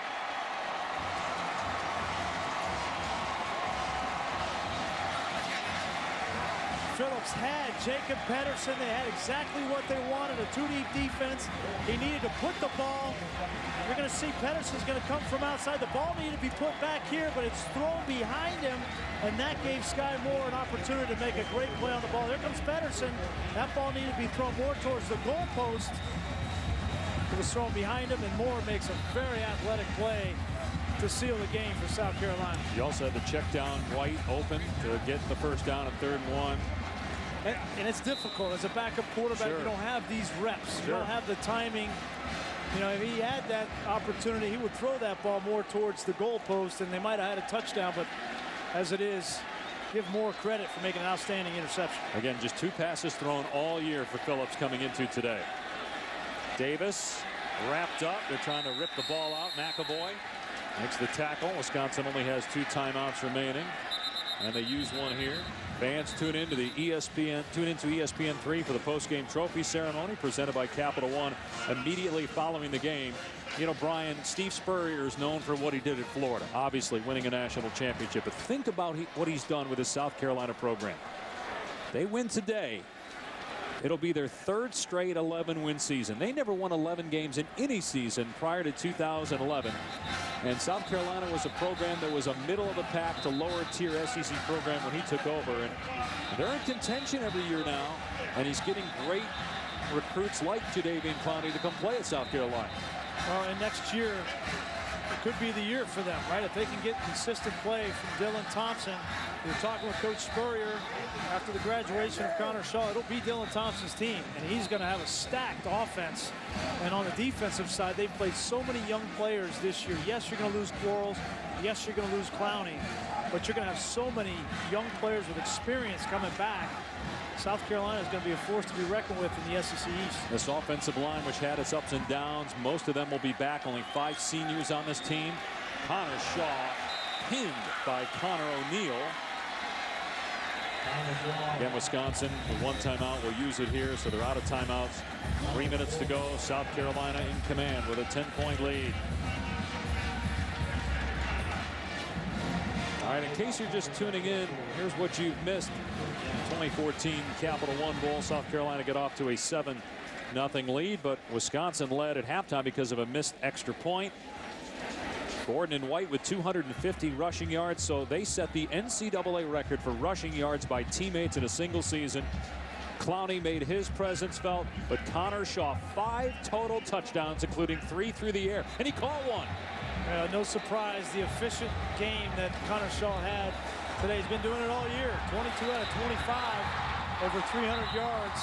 Phillips had Jacob Pedersen. They had exactly what they wanted, a 2-deep defense. He needed to put the ball. You're going to see Pedersen's going to come from outside. The ball needed to be put back here, but it's thrown behind him, and that gave Sky Moore an opportunity to make a great play on the ball. There comes Pedersen. That ball needed to be thrown more towards the goalpost. It was thrown behind him, and Moore makes a very athletic play to seal the game for South Carolina. You also had the check down White open to get the first down at 3rd and 1. And it's difficult as a backup quarterback. Sure. You don't have these reps. Sure. You don't have the timing. You know, if he had that opportunity, he would throw that ball more towards the goalpost, and they might have had a touchdown. But as it is, give Moore credit for making an outstanding interception. Again, just 2 passes thrown all year for Phillips coming into today. Davis wrapped up. They're trying to rip the ball out. McAvoy makes the tackle. Wisconsin only has 2 timeouts remaining, and they use one here. Fans tune into ESPN3 for the post-game trophy ceremony presented by Capital One immediately following the game. You know, Brian, Steve Spurrier is known for what he did at Florida, obviously winning a national championship. But think about what he's done with his South Carolina program. They win today. It'll be their 3rd straight 11-win season. They never won 11 games in any season prior to 2011. And South Carolina was a program that was a middle-of-the-pack to lower-tier SEC program when he took over. And they're in contention every year now. And he's getting great recruits like Jadeveon Clowney to come play at South Carolina. Well, and next year, it could be the year for them, right? If they can get consistent play from Dylan Thompson. We were talking with Coach Spurrier after the graduation of Connor Shaw. It'll be Dylan Thompson's team, and he's going to have a stacked offense. And on the defensive side, they've played so many young players this year. Yes, you're going to lose Quarles. Yes, you're going to lose Clowney. But you're going to have so many young players with experience coming back. South Carolina is going to be a force to be reckoned with in the SEC East. This offensive line, which had its ups and downs, most of them will be back. Only 5 seniors on this team. Connor Shaw pinned by Connor O'Neill. Again, Wisconsin with 1 timeout will use it here, so they're out of timeouts. 3 minutes to go. South Carolina in command with a 10-point lead. All right, in case you're just tuning in, here's what you've missed. 2014 Capital One Bowl. South Carolina get off to a 7-0 lead, but Wisconsin led at halftime because of a missed extra point. Gordon and White with 250 rushing yards, so they set the NCAA record for rushing yards by teammates in a single season. Clowney made his presence felt, but Connor Shaw 5 total touchdowns, including 3 through the air, and he caught one. No surprise, the efficient game that Connor Shaw had today. He's been doing it all year. 22 out of 25, over 300 yards.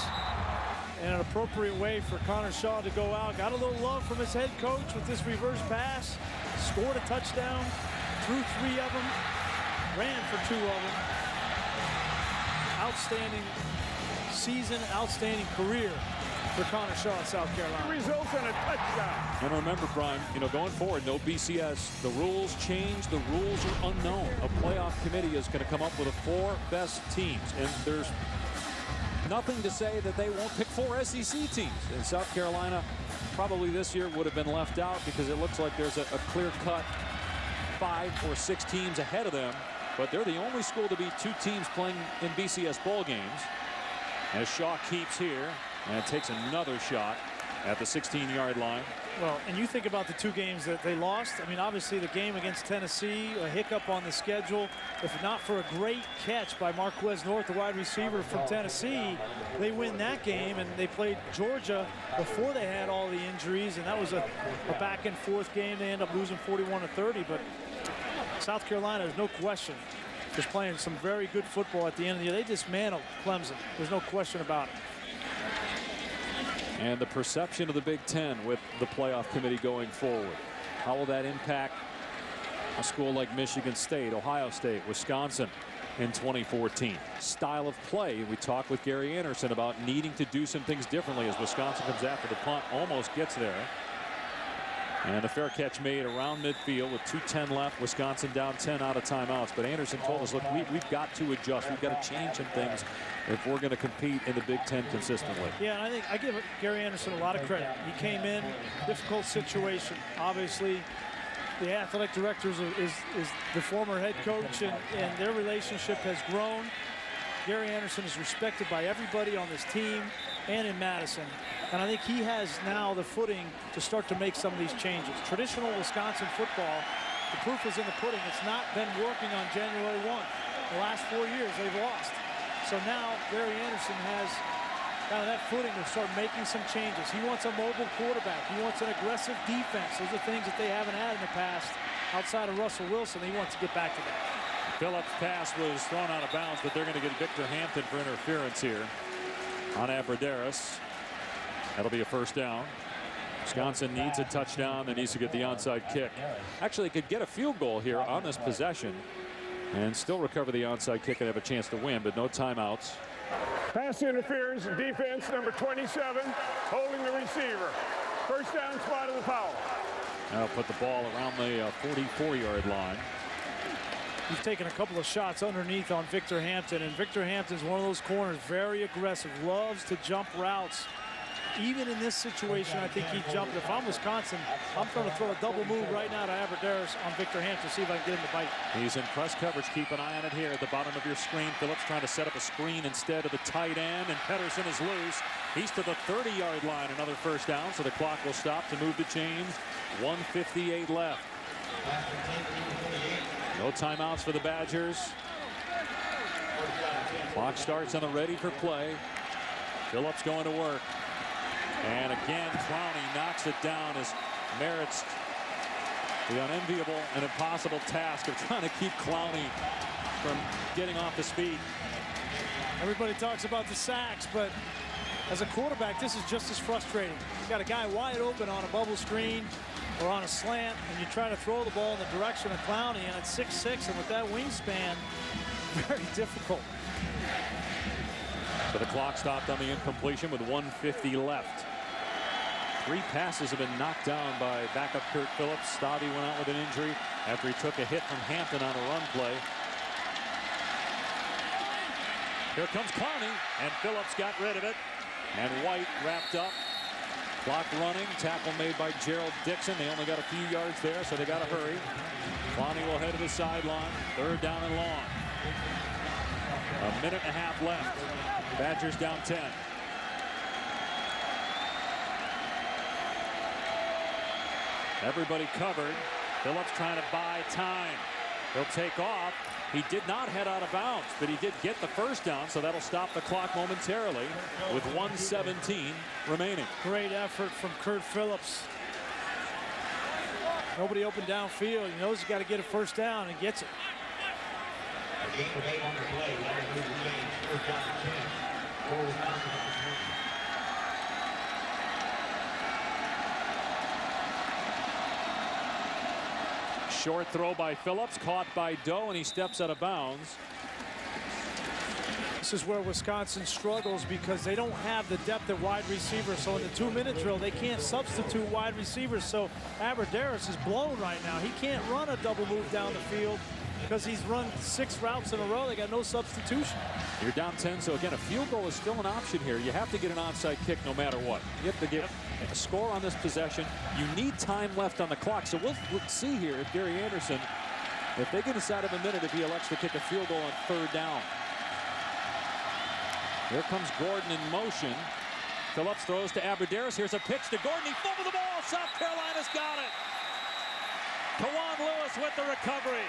And an appropriate way for Connor Shaw to go out. Got a little love from his head coach with this reverse pass. Scored a touchdown, threw 3 of them, ran for 2 of them. Outstanding season, outstanding career for Connor Shaw at South Carolina. Results in a touchdown. And remember, Brian, going forward, no BCS. The rules change. The rules are unknown. A playoff committee is going to come up with the 4 best teams, and there's nothing to say that they won't pick 4 SEC teams. And South Carolina probably this year would have been left out because it looks like there's a clear-cut 5 or 6 teams ahead of them. But they're the only school to be 2 teams playing in BCS bowl games. As Shaw keeps here and takes another shot at the 16-yard line. Well, and you think about the 2 games that they lost. I mean, obviously the game against Tennessee, a hiccup on the schedule. If not for a great catch by Marquez North, the wide receiver from Tennessee, they win that game. And they played Georgia before they had all the injuries, and that was a back and forth game. They end up losing 41-30. But South Carolina, there's no question, is playing some very good football at the end of the year. They dismantled Clemson. There's no question about it. And the perception of the Big Ten with the playoff committee going forward. How will that impact a school like Michigan State, Ohio State, Wisconsin in 2014? Style of play. We talked with Gary Anderson about needing to do some things differently as Wisconsin comes after the punt, almost gets there. And the fair catch made around midfield with 2:10 left. Wisconsin down 10 out of timeouts. But Anderson told us, look, we've got to adjust. We've got to change some things if we're going to compete in the Big Ten consistently. Yeah, and I think I give Gary Anderson a lot of credit. He came in, difficult situation. Obviously, the athletic director is the former head coach, and their relationship has grown. Gary Anderson is respected by everybody on this team and in Madison. And I think he has now the footing to start to make some of these changes. Traditional Wisconsin football, the proof is in the pudding. It's not been working on January 1. The last 4 years, they've lost. So now Gary Anderson has kind of that footing to start making some changes. He wants a mobile quarterback. He wants an aggressive defense. Those are things that they haven't had in the past outside of Russell Wilson. He wants to get back to that. Phillips' pass was thrown out of bounds, but they're going to get Victor Hampton for interference here on Abradaris. That'll be a first down. Wisconsin needs a touchdown. They needs to get the onside kick. Actually, could get a field goal here on this possession and still recover the onside kick and have a chance to win, but no timeouts. Pass interference, defense number 27, holding the receiver. First down spot of the foul. Now put the ball around the 44-yard line. He's taken a couple of shots underneath on Victor Hampton, and Victor Hampton's one of those corners, very aggressive, loves to jump routes. even in this situation, I think he'd jump. If I'm Wisconsin, I'm going to throw a double move right now to Aberderis on Victor Hampton, see if I can get him to bite. He's in press coverage. Keep an eye on it here at the bottom of your screen. Phillips trying to set up a screen instead of the tight end, and Pedersen is loose. He's to the 30-yard line. Another first down, so the clock will stop to move the chains. 1:58 left. No timeouts for the Badgers. Clock starts on the ready for play. Phillips going to work. And again, Clowney knocks it down as merits the unenviable and impossible task of trying to keep Clowney from getting off his feet. Everybody talks about the sacks, but as a quarterback, this is just as frustrating. You got a guy wide open on a bubble screen or on a slant, and you try to throw the ball in the direction of Clowney, and at 6'6", and with that wingspan, very difficult. So the clock stopped on the incompletion with 1:50 left. 3 passes have been knocked down by backup Kurt Phillips. Stavi went out with an injury after he took a hit from Hampton on a run play. Here comes Clowney, and Phillips got rid of it. And White wrapped up. Clock running. Tackle made by Gerald Dixon. They only got a few yards there, so they got to hurry. Clowney will head to the sideline. 3rd down and long. 1.5 minutes left. Badgers down 10. Everybody covered. Phillips trying to buy time. He'll take off. He did not head out of bounds, but he did get the first down, so that'll stop the clock momentarily with 1:17 remaining. Great effort from Kurt Phillips. Nobody open downfield. He knows he's got to get a first down and gets it. Short throw by Phillips, caught by Doe, and he steps out of bounds. This is where Wisconsin struggles because they don't have the depth at wide receiver. So in the 2-minute drill, they can't substitute wide receivers. So Aberderis is blown right now. He can't run a double move down the field because he's run 6 routes in a row. They got no substitution. You're down 10, so again, a field goal is still an option here. You have to get an onside kick no matter what. You have to get a score on this possession. You need time left on the clock. So we'll see here if Gary Anderson, if they get inside of a minute, if he elects to kick a field goal on 3rd down. Here comes Gordon in motion. Phillips throws to Aberderis. Here's a pitch to Gordon. He fumbled the ball. South Carolina's got it. Kawan Lewis with the recovery.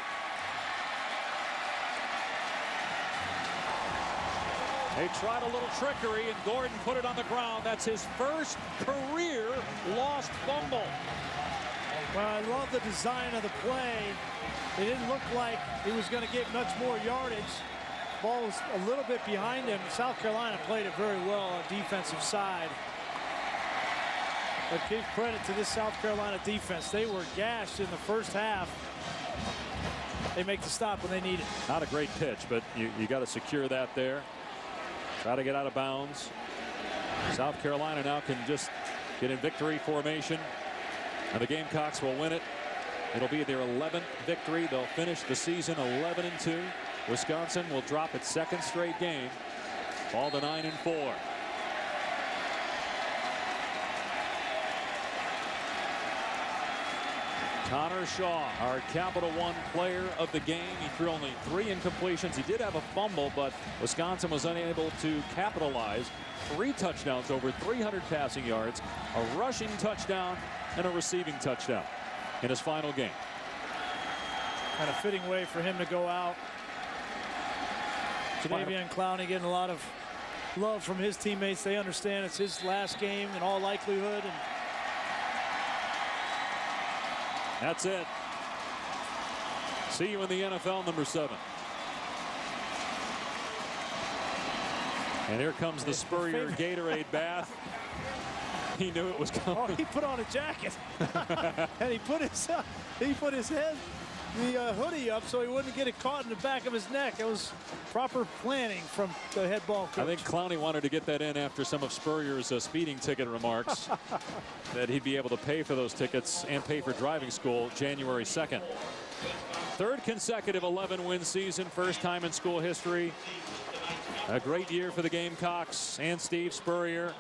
They tried a little trickery, and Gordon put it on the ground. That's his first career lost fumble. Well, I love the design of the play. It didn't look like he was going to get much more yardage. Ball was a little bit behind him. South Carolina played it very well on the defensive side. But give credit to this South Carolina defense. They were gashed in the first half. They make the stop when they need it. Not a great pitch, but you got to secure that there. Try to get out of bounds. South Carolina now can just get in victory formation, and the Gamecocks will win it. It'll be their 11th victory. They'll finish the season 11-2. Wisconsin will drop its 2nd straight game, fall to 9-4. Connor Shaw, our Capital One player of the game. He threw only 3 incompletions. He did have a fumble, but Wisconsin was unable to capitalize. 3 touchdowns, over 300 passing yards, a rushing touchdown, and a receiving touchdown in his final game. Kind of fitting way for him to go out. Jadeveon Clowney getting a lot of love from his teammates. They understand it's his last game in all likelihood. And that's it. See you in the NFL, number 7. And here comes the Spurrier Gatorade bath. He knew it was coming. Oh, he put on a jacket. And he put his head, the hoodie up so he wouldn't get it caught in the back of his neck. It was proper planning from the head ball coach. I think Clowney wanted to get that in after some of Spurrier's speeding ticket remarks that he'd be able to pay for those tickets and pay for driving school January 2nd. 3rd consecutive 11-win season, first time in school history. A great year for the Gamecocks and Steve Spurrier.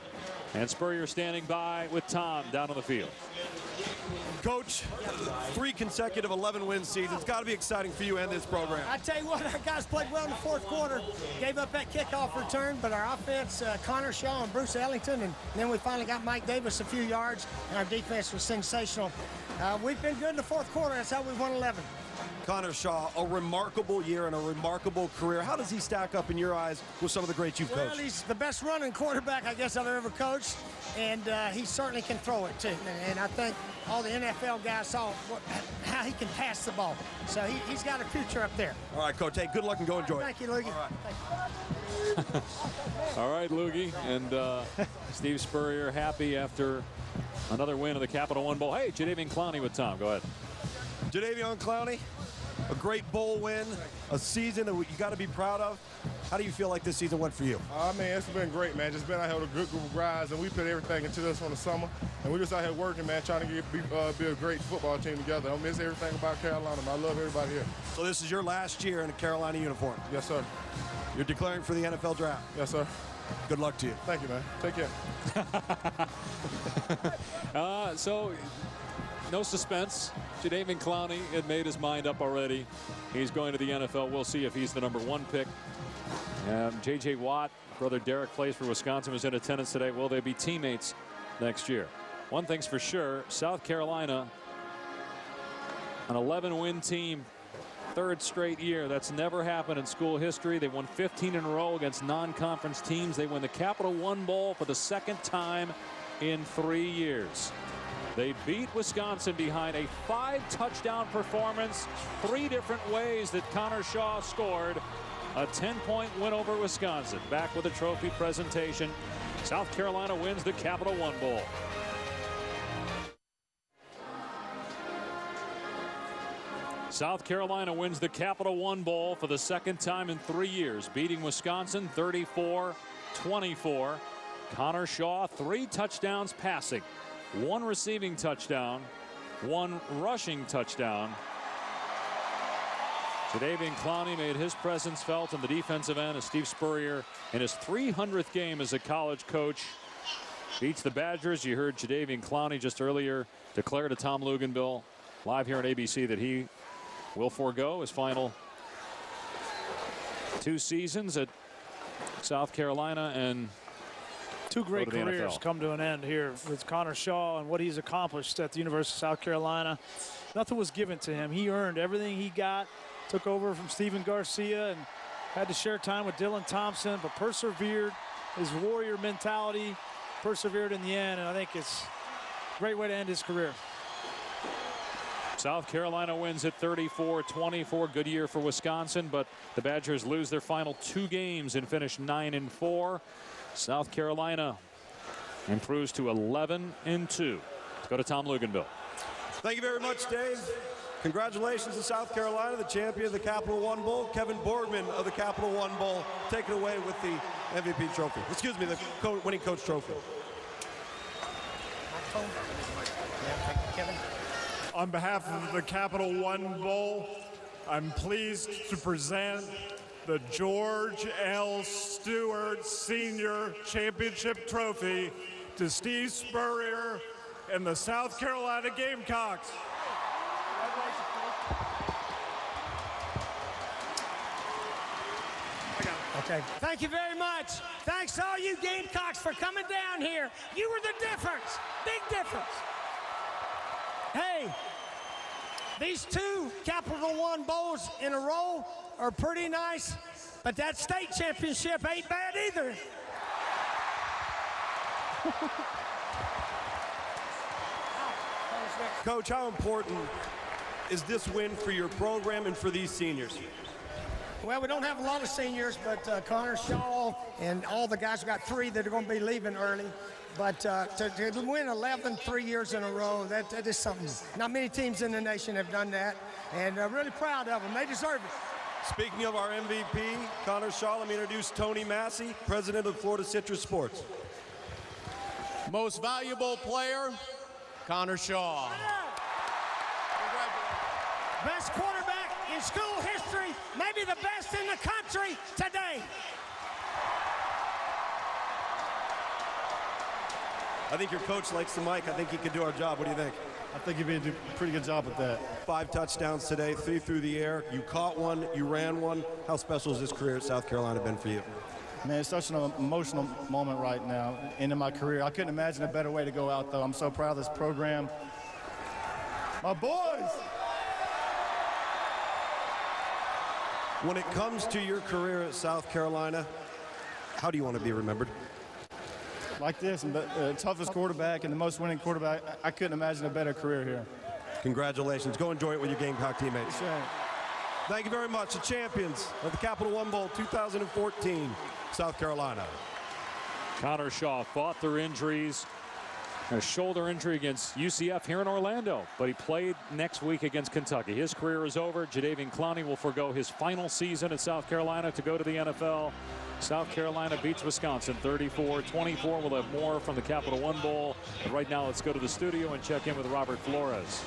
And Spurrier standing by with Tom down on the field. Coach, 3 consecutive 11-win seasons. It's got to be exciting for you and this program. I tell you what, our guys played well in the fourth quarter. Gave up that kickoff return, but our offense, Connor Shaw and Bruce Ellington, and then we finally got Mike Davis a few yards, and our defense was sensational. We've been good in the fourth quarter. That's how we won 11. Connor Shaw, a remarkable year and a remarkable career. How does he stack up in your eyes with some of the greats you've coached? Well, he's the best running quarterback I guess I've ever coached, and he certainly can throw it too. And I think all the NFL guys saw how he can pass the ball. So he's got a future up there. All right, Coach. Hey, good luck and go enjoy it. Thank you, Loogie. All right, Loogie. And Steve Spurrier happy after another win of the Capital One Bowl. Hey, Jadeveon Clowney with Tom. Go ahead. Jadeveon Clowney, a great bowl win, a season that you got to be proud of. How do you feel like this season went for you? I mean, it's been great, man. Just been out here with a good group of guys, and we put everything into this from the summer. And we're just out here working, man, trying to be a great football team together. I miss everything about Carolina, man. I love everybody here. So this is your last year in a Carolina uniform? Yes, sir. You're declaring for the NFL draft? Yes, sir. Good luck to you. Thank you, man. Take care. So, no suspense. Jadeveon Clowney had made his mind up already. He's going to the NFL. We'll see if he's the #1 pick. J.J. Watt, brother Derek, plays for Wisconsin, was in attendance today. Will they be teammates next year? One thing's for sure, South Carolina, an 11-win team, 3rd straight year. That's never happened in school history. They won 15 in a row against non-conference teams. They win the Capital One Bowl for the 2nd time in 3 years. They beat Wisconsin behind a 5-touchdown performance, 3 different ways that Connor Shaw scored. A 10-point win over Wisconsin. Back with a trophy presentation. South Carolina wins the Capital One Bowl. South Carolina wins the Capital One Bowl for the 2nd time in 3 years, beating Wisconsin 34-24. Connor Shaw, 3 touchdowns passing, 1 receiving touchdown, 1 rushing touchdown. Jadeveon Clowney made his presence felt on the defensive end as Steve Spurrier, in his 300th game as a college coach, beats the Badgers. You heard Jadeveon Clowney just earlier declare to Tom Luganville live here on ABC that he will forego his final 2 seasons at South Carolina and 2 great careers NFL. come to an end here with Connor Shaw and what he's accomplished at the University of South Carolina. Nothing was given to him. He earned everything he got. Took over from Stephen Garcia and had to share time with Dylan Thompson, but persevered. His warrior mentality, persevered in the end, and I think it's a great way to end his career. South Carolina wins at 34-24. Good year for Wisconsin, but the Badgers lose their final 2 games and finish 9-4. South Carolina improves to 11-2. Let's go to Tom Luganville. Thank you very much, Dave. Congratulations to South Carolina, the champion of the Capital One Bowl. Kevin Borgman of the Capital One Bowl, taking away with the MVP trophy. Excuse me, the winning coach trophy. On behalf of the Capital One Bowl, I'm pleased to present the George L. Stewart Senior Championship Trophy to Steve Spurrier and the South Carolina Gamecocks. Okay. Thank you very much. Thanks to all you Gamecocks for coming down here. You were the difference. Big difference. Hey, these 2 Capital One Bowls in a row are pretty nice, but that state championship ain't bad either. Coach, how important is this win for your program and for these seniors? Well, we don't have a lot of seniors, but Connor Shaw and all the guys, we got 3 that are going to be leaving early. But to win 11 3 years in a row, that is something. Not many teams in the nation have done that, and really proud of them. They deserve it. Speaking of our MVP, Connor Shaw, let me introduce Tony Massey, president of Florida Citrus Sports. Most valuable player, Connor Shaw. Best quarterback in school history, maybe the best in the country today. I think your coach likes the mic. I think he could do our job. What do you think? I think you'd do a pretty good job with that. 5 touchdowns today, 3 through the air. You caught one, you ran one. How special has this career at South Carolina been for you? Man, it's such an emotional moment right now in my career. I couldn't imagine a better way to go out, though. I'm so proud of this program. My boys! When it comes to your career at South Carolina, how do you want to be remembered? Like this, and the toughest quarterback and the most winning quarterback. I couldn't imagine a better career here. Congratulations. Go enjoy it with your Gamecock teammates. Thank you very much. The champions of the Capital One Bowl 2014, South Carolina. Connor Shaw fought through injuries. A shoulder injury against UCF here in Orlando, but he played next week against Kentucky. His career is over. Jadeveon Clowney will forgo his final season at South Carolina to go to the NFL. South Carolina beats Wisconsin 34-24. We'll have more from the Capital One Bowl. But right now, let's go to the studio and check in with Robert Flores.